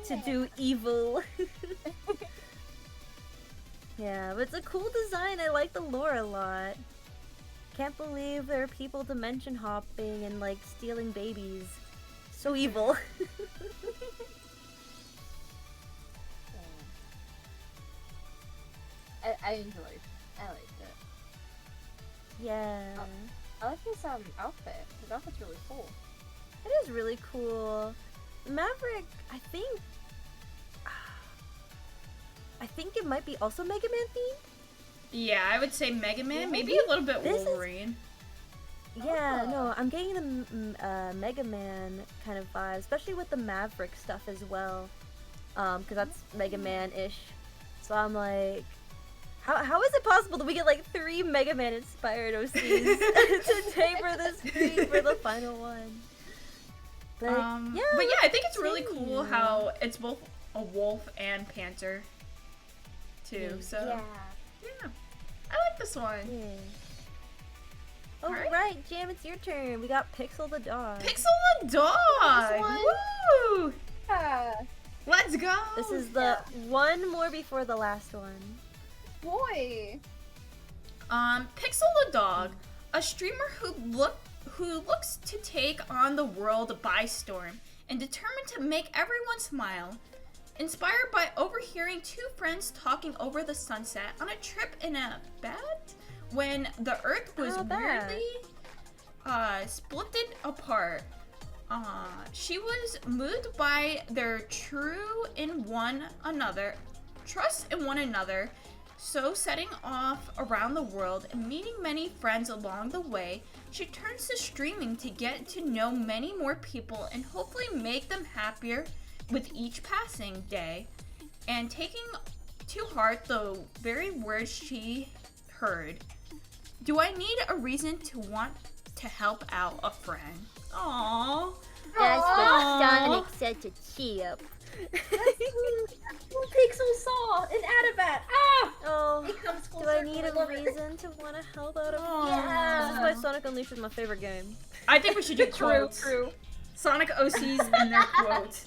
to do evil. Yeah, but it's a cool design. I like the lore a lot. Can't believe there are people dimension hopping and like stealing babies. So evil. I enjoyed. I liked it. Yeah. I like his outfit. His outfit's really cool. It is really cool. Maverick, I think it might be also Mega Man themed. Yeah, I would say Mega Man, Yeah, maybe a little bit this is- Wolverine. Yeah, Oh. no, I'm getting the Mega Man kind of vibe, especially with the Maverick stuff as well. Because that's Mega Man-ish. So I'm like, how is it possible that we get like 3 Mega Man inspired OCs today for this stream for the final one? But yeah, But yeah, I think it's really continue. cool how it's both a wolf and panther, too. So yeah, I like this one. Yeah. Alright. Alright, Jam, it's your turn. We got Pixel the dog. Pixel the dog. one. Woo! Yeah, Let's go. This is the one more before the last one. boy. Pixel the dog, a streamer who looks to take on the world by storm and determined to make everyone smile. Inspired by overhearing 2 friends talking over the sunset on a trip in a bed when the earth was Oh, that. weirdly splitted apart. She was moved by their trust in one another, so setting off around the world and meeting many friends along the way, she turns to streaming to get to know many more people and hopefully make them happier with each passing day, and taking to heart the very words she heard. Do I need a reason to want to help out a friend? Aww. That's Aw. what Sonic said to Chip. Pixel saw an Adabat. Ah! Oh, It comes full do I circle. need a love it. reason to want to help out a Aw. friend? This is why Sonic Unleashed is my favorite game. I think we should do quotes. True. Sonic OCs and their quotes.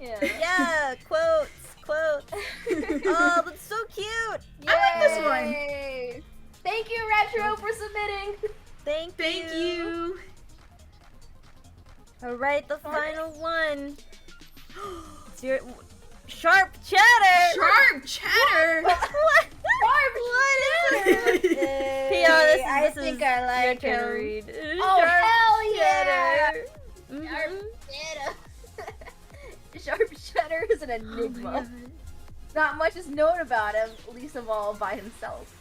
Yeah. Yeah, quotes. Oh, that's so cute. I like this one. Yay. Thank you, Retro, for submitting. Thank you. All right, the final one. It's your sharp chatter. Sharp chatter. What? What is it? Pia, I this think is I like your turn to him. read. Oh, Sharp hell yeah! chatter. Sharp Mhm. cheddar. Sharp cheddar is an Oh my enigma. God. Not much is known about him, least of all by himself.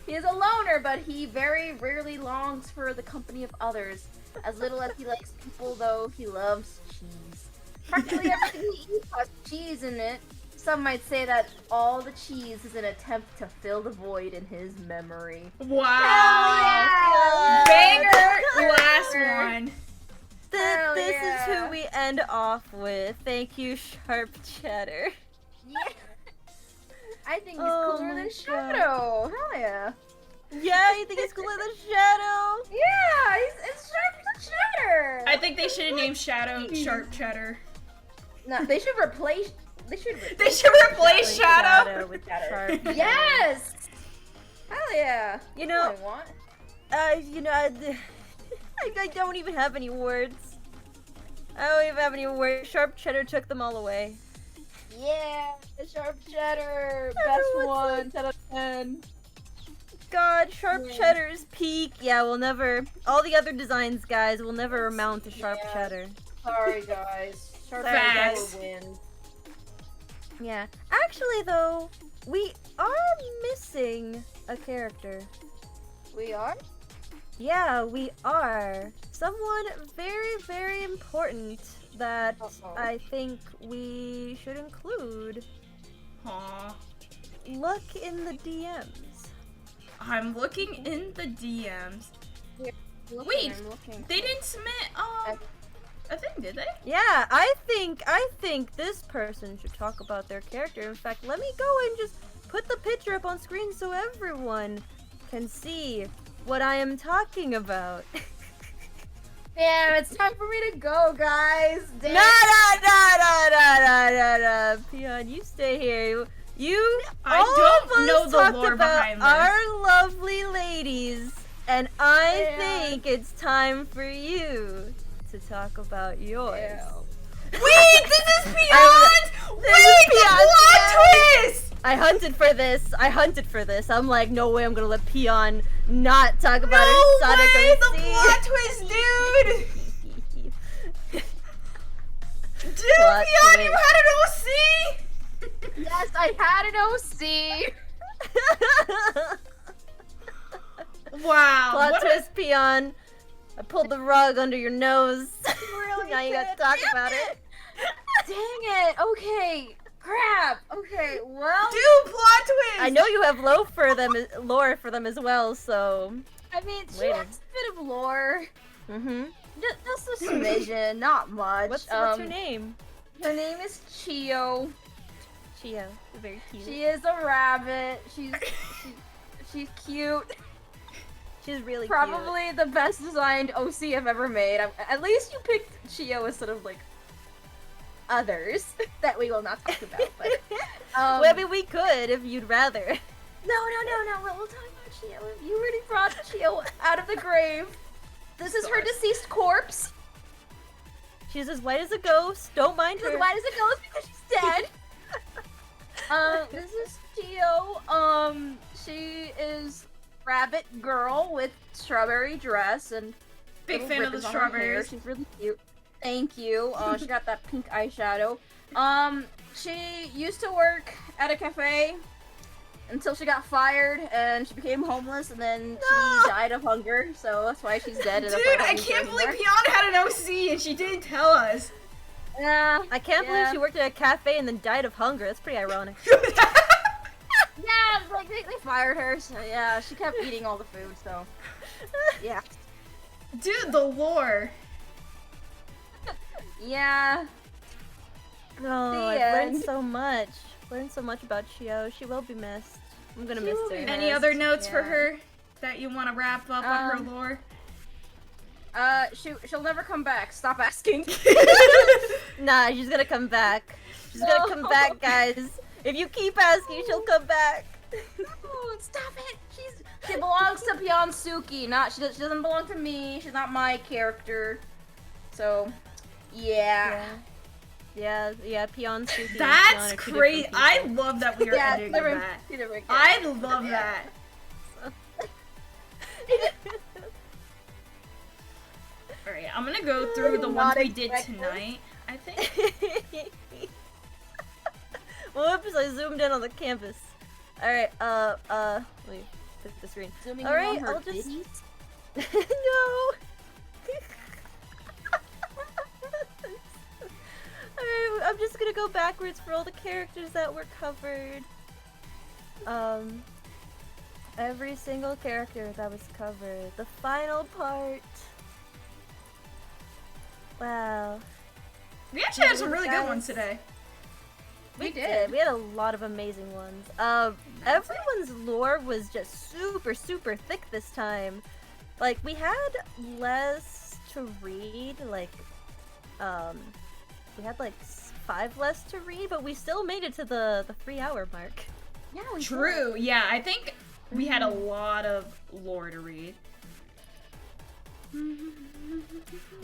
He is a loner, but he very rarely longs for the company of others. As little as he likes people, though, he loves cheese. Practically everything he eats has cheese in it. Some might say that all the cheese is an attempt to fill the void in his memory. Wow. Banger last one. Hell This yeah. is who we end off with. Thank you, Sharp Chatter. Yeah. I think he's Oh cooler my than God. Shadow. Hell yeah. Yeah, you think it's cooler than Shadow? Yeah, it's Sharp Cheddar. I think they should have named Shadow Sharp Cheddar. No, they should replace. They should. They should replace Shadow. with Sharp. Yes. Hell yeah. You That's know, what I want. I don't even have any words. I don't even have any words. Sharp Cheddar took them all away. Yeah, the Sharp Cheddar, best Everyone's one, 10 out of 10. God, Sharp Yeah. Cheddar's peak. Yeah, we'll never. All the other designs, guys, will never amount to Sharp Yeah. Cheddar. Sorry, guys. Sharp Facts. Cheddar wins. Yeah. Actually, though, we are missing a character. We are? Yeah, we are. Someone very, very important that Uh-oh. I think we should include. Aw. Look in the DMs. I'm looking in the DMs. Wait, I'm looking. they didn't submit a thing, did they? Yeah, I think this person should talk about their character. In fact, let me go and just put the picture up on screen so everyone can see what I am talking about. Damn, it's time for me to go, guys. Damn. No. Peon, you stay here. I all don't of us know the talked lore about behind this. our lovely ladies, and I Yeah. think it's time for you to talk about yours. Wait, this is Beyond! Wait, the plot twist! I hunted for this. I'm like, no way I'm gonna let Peon not talk about her No Sonic way, OC. the plot twist, dude! Dude, Plot Beyond, you twist. had an OC! Yes, I had an OC. Wow. Plot what a- twist, Peon. I pulled the rug under your nose. Really now you gotta did. talk Damn about it. Dang it. Okay. Crap. Okay. Well, Dude, plot twist! I know you have lore for them as well, so. I mean, she Waiting. has a bit of lore. Mm-hmm. Just a smidgen, not much. What's her name? Her name is Chio. Chia. Very cute. She is a rabbit. She's cute. She's really Probably the best designed OC I've ever made. At least you picked Chio instead of like others that we will not talk about. But cute. Well, I mean, we could if you'd rather. no. We'll talk about Chio. You already brought Chio out of the grave. This is her deceased corpse. She's as white as a ghost. Don't mind her. As white as it goes because she's dead. This is Chio. She is rabbit girl with strawberry dress and Big little fan of the ribbons on her hair. strawberries. She's really cute. Thank you. She got that pink eyeshadow. She used to work at a cafe until she got fired and she became homeless and then she died of hunger. So that's why she's dead. And that's Dude, why I don't can't use her believe anymore. Beyond had an OC and she didn't tell us. Yeah. I can't believe Yeah. she worked at a cafe and then died of hunger. That's pretty ironic. Yeah, like they fired her. So yeah, she kept eating all the food. So yeah. Dude, the lore. Yeah. No, The I've learned end. so much. Learned so much about Chio. She will be missed. I'm gonna She miss will her. be Any Yes, other notes for yeah. her that you want to wrap up on her lore? She'll never come back. Stop asking. Nah, she's gonna come back. She's gonna come No. back, guys. If you keep asking, she'll come back. Oh, stop it! She belongs to Pionsuki, not she doesn't belong to me. She's not my character. So, yeah. Yeah, Peon Suki. and Peon That's are two great. different I people. love that we are Yeah, ending different- with that. two different I characters. love Yeah. that. Alright, I'm gonna go through the ones Not we did expected. tonight, I think. Whoops, I zoomed in on the campus. Alright, let me put the screen. Zooming All in right, on her I'll just- titties. No! Alright, I'm just gonna go backwards for all the characters that were covered. Every single character that was covered. The final part. Wow. We actually had some really good Guys. ones today. We We did. had a lot of amazing ones. Everyone's lore was just super, super thick this time. Like, we had less to read, like, we had like 5 less to read, but we still made it to the 3-hour mark. Yeah, we True, yeah, I think we had a lot of lore to read.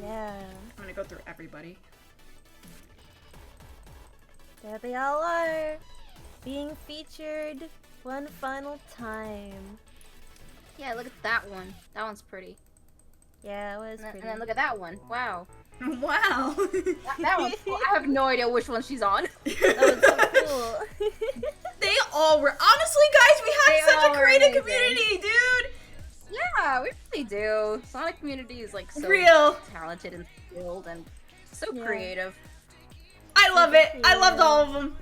Yeah. I'm gonna go through everybody. There they all are, being featured one final time. Yeah, look at that one. That one's pretty. Yeah, it was And then, pretty. and then look at that one. Wow. Wow. That one's cool. I have no idea which one she's on. That was so cool. They all were. Honestly, guys, we They have such all a were creative amazing. community, dude. Yeah, we really do. Sonic community is like so Real. talented and skilled and so Yeah. creative. I love it. I loved all of them.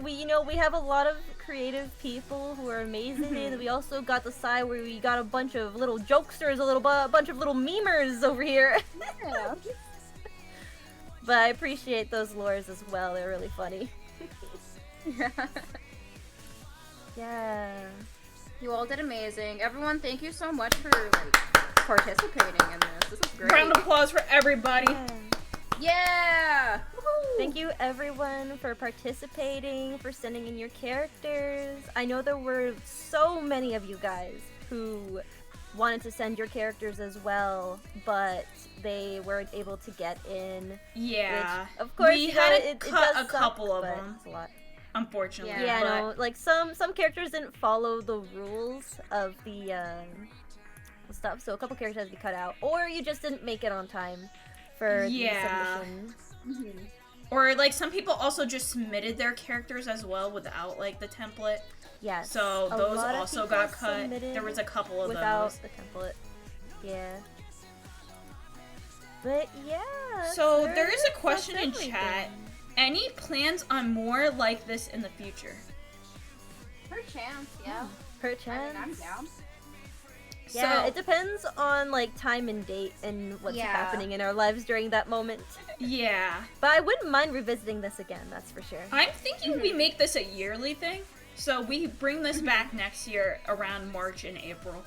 We have a lot of creative people who are amazing, and we also got the side where we got a bunch of little jokesters, a bunch of little memers over here. Yeah. But I appreciate those lures as well. They're really funny. Yeah. You all did amazing. Everyone, thank you so much for like participating in this. This is great. Round of applause for everybody. Yeah! Woohoo! Thank you everyone for participating, for sending in your characters. I know there were so many of you guys who wanted to send your characters as well, but they weren't able to get in. Yeah. Which, of course, we you know, had it to does cut a suck, couple of but them, it's a lot. unfortunately. Yeah, but no, like some characters didn't follow the rules of the stuff, so a couple characters had to be cut out, or you just didn't make it on time for Yeah. the submissions. Or like some people also just submitted their characters as well without like the template. Yes. So a those lot of also people got cut. submitted There was a couple of without those. the template. Yeah. But yeah. So that's- there is a that's question in everything. chat. Any plans on more like this in the future? Per chance, yeah. Per I mean, chance. I'm down. Yeah, So- it depends on like time and date and what's Yeah. happening in our lives during that moment. Yeah. But I wouldn't mind revisiting this again, that's for sure. I'm thinking we make this a yearly thing. So we bring this back next year around March and April.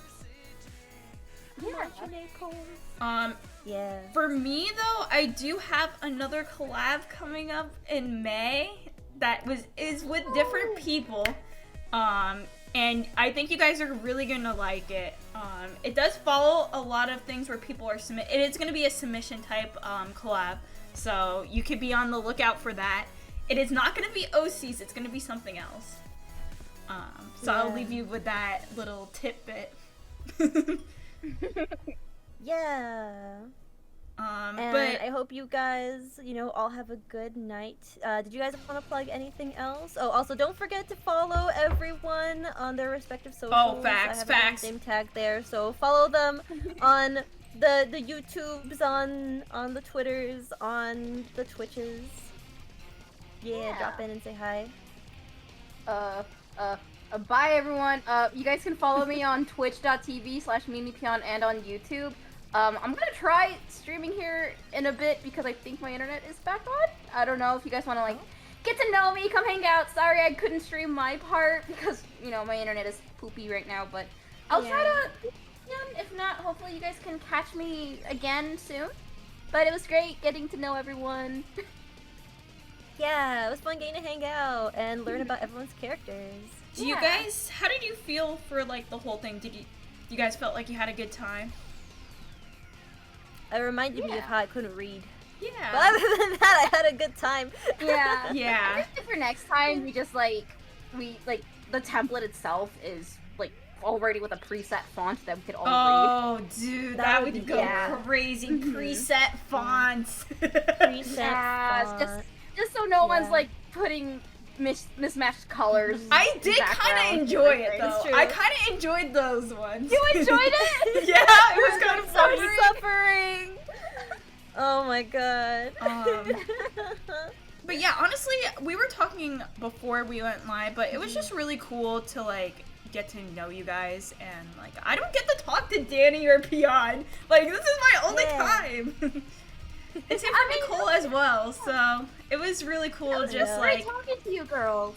Yeah. Yeah. For me though, I do have another collab coming up in May that is with different people. And I think you guys are really gonna like it. It does follow a lot of things where people are it is gonna be a submission type collab, so you could be on the lookout for that. It is not gonna be OCs, it's gonna be something else. So I'll Yeah. leave you with that little tidbit. Yeah. And But I hope you guys, all have a good night. Did you guys want to plug anything else? Oh, also don't forget to follow everyone on their respective socials. Oh, facts, I have everyone's facts. name tag there, so follow them on the YouTubes, on the Twitters, on the Twitches. Yeah, drop in and say hi. Bye everyone. You guys can follow me on twitch.tv/mimipion and on YouTube. I'm gonna try streaming here in a bit because I think my internet is back on. I don't know if you guys want to get to know me, come hang out. Sorry I couldn't stream my part because my internet is poopy right now, but I'll try to. If not, hopefully you guys can catch me again soon. But it was great getting to know everyone. Yeah, it was fun getting to hang out and learn about everyone's characters. do you guys, how did you feel for the whole thing? Did you guys felt like you had a good time? It reminded me of Yeah. how I couldn't read. But Yeah. other than that, I had a good time. Yeah. Yeah. Maybe for next time, we just the template itself is already with a preset font that we could all read. Oh, dude, That that would would be go good. crazy. Mhm. Preset fonts. Preset Yes, font. just so no one's Yeah. putting mismatched colors. I did kind of background, enjoy it everything. though. true. I kind of enjoyed those ones. You enjoyed it? Yeah, it was kind of So funny. suffering. Oh my god. But yeah, honestly, we were talking before we went live, but it was just really cool to get to know you guys, and I don't get to talk to Danny or Pion. This is my only Yeah. time. And same for Nicole as well, so it was really cool just Yeah. Great talking to you girls.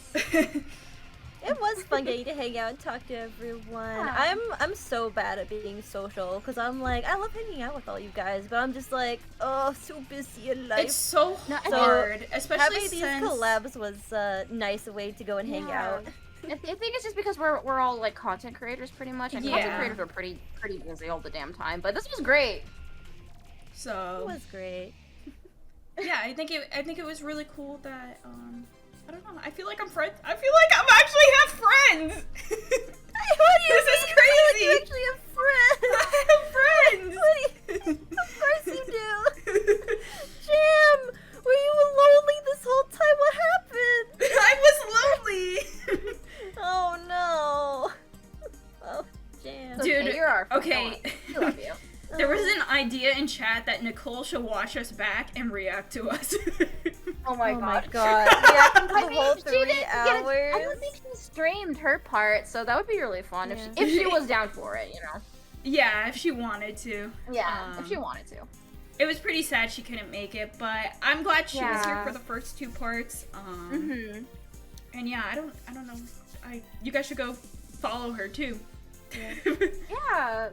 It was fun getting to hang out and talk to everyone. Yeah. I'm so bad at being social because I'm I love hanging out with all you guys, but I'm just so busy in life. It's so No, and hard, especially Having these since collabs was a nice way to go and hang Yeah. out. I think it's just because we're all content creators pretty much, and Yeah. content creators are pretty busy all the damn time. But this was great. It so was great. yeah, I think it was really cool that I don't know. I feel like I'm friends. I feel like I'm actually have friends. What do you This is mean? crazy. You actually have friends. I have friends. Of course you do. Jam, were you lonely this whole time? What happened? I was lonely. Oh no. Oh, Jam. It's Dude, okay, you're our friend. okay. We love you. There was an idea in chat that Nicole should watch us back and react to us. Oh my Oh my god. god. Yeah, I I the mean, whole she 3 didn't get hours. I don't think she streamed her part, so that would be really fun Yeah. if she was down for it, you know. Yeah, if she wanted to. Yeah, if she wanted to. It was pretty sad she couldn't make it, but I'm glad she was here Yeah. for the first 2 parts. Mhm. And yeah, I don't know. You guys should go follow her too. Yeah.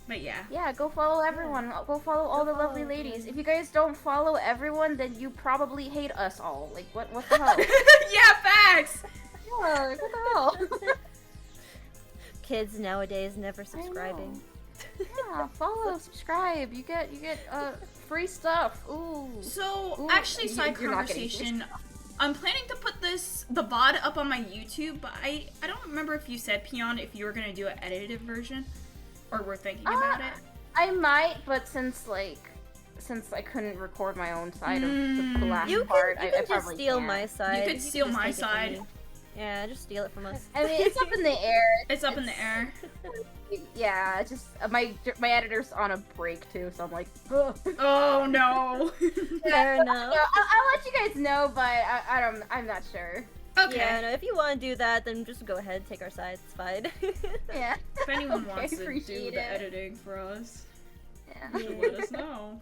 But yeah. Yeah, go follow everyone. Go follow all the lovely follow ladies. everyone. If you guys don't follow everyone, then you probably hate us all. Like, what the hell? Yeah, facts. Yeah, like, what the hell? Kids nowadays never subscribing. Yeah, follow, subscribe. You get free stuff. Ooh. So Ooh, actually, side you're not getting conversation. I'm planning to put the VOD up on my YouTube, but I don't remember if you said, Peon, if you were gonna do an edited version, or we're thinking about it. I might, but since I couldn't record my own side of the last You part, can I just probably steal can't. my side. could steal just my take it from side. me. Yeah, just steal it from us. I mean, it's up in the air. It's up in the air. Yeah, it's just my editor's on a break too, so I'm like, ugh. Oh no. Fair enough. So I'll let you guys know, but I'm not sure. Okay. Yeah, no, if you want to do that, then just go ahead, take our sides, it's fine. Yeah. If anyone Okay, wants to do appreciate the it. editing for us, Yeah. you should let us know.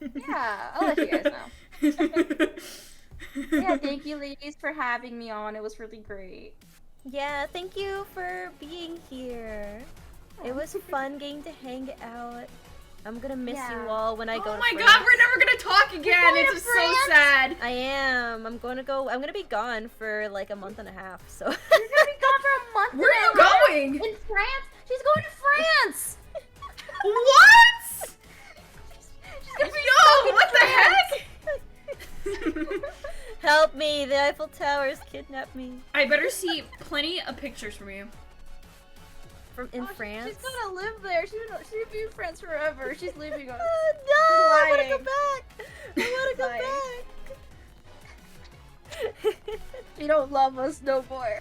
Yeah, I'll let you guys know. Yeah, thank you ladies for having me on. It was really great. Yeah, thank you for being here. It was fun getting to hang out. I'm gonna miss you Yeah. all when I go Oh to my France. god, we're never gonna talk again. going to It's so France? sad. I am. I'm gonna be gone for like a month and a half, so. She's gonna be gone for a month. Where are you and a half. going? In France? She's going to France! What? She's gonna be Yo, stuck what the in France. heck? Help me! The Eiffel Towers kidnapped me. I better see plenty of pictures from you. From in Oh, France. She's gonna live there. She's gonna be in France forever. She's leaving us. No! I wanna go Lying. back! I wanna go Lying. back! You don't love us no more.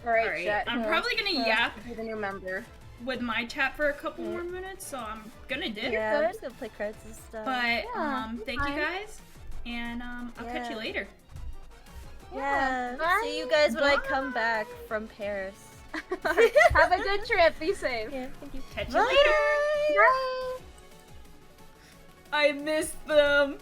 Alright, Alright, chat. I'm who probably else- gonna who else yap could be the new member. with my chat for a couple more minutes, so I'm gonna dip. Yeah, I'm just gonna play cards and stuff. But you're thank you fine. guys, and I'll catch you Yeah. later. yeah. Bye. See you guys when I come back from Paris. Have a good trip. Be safe. Yeah, thank you. Catch you Bye. later. Bye. I missed them.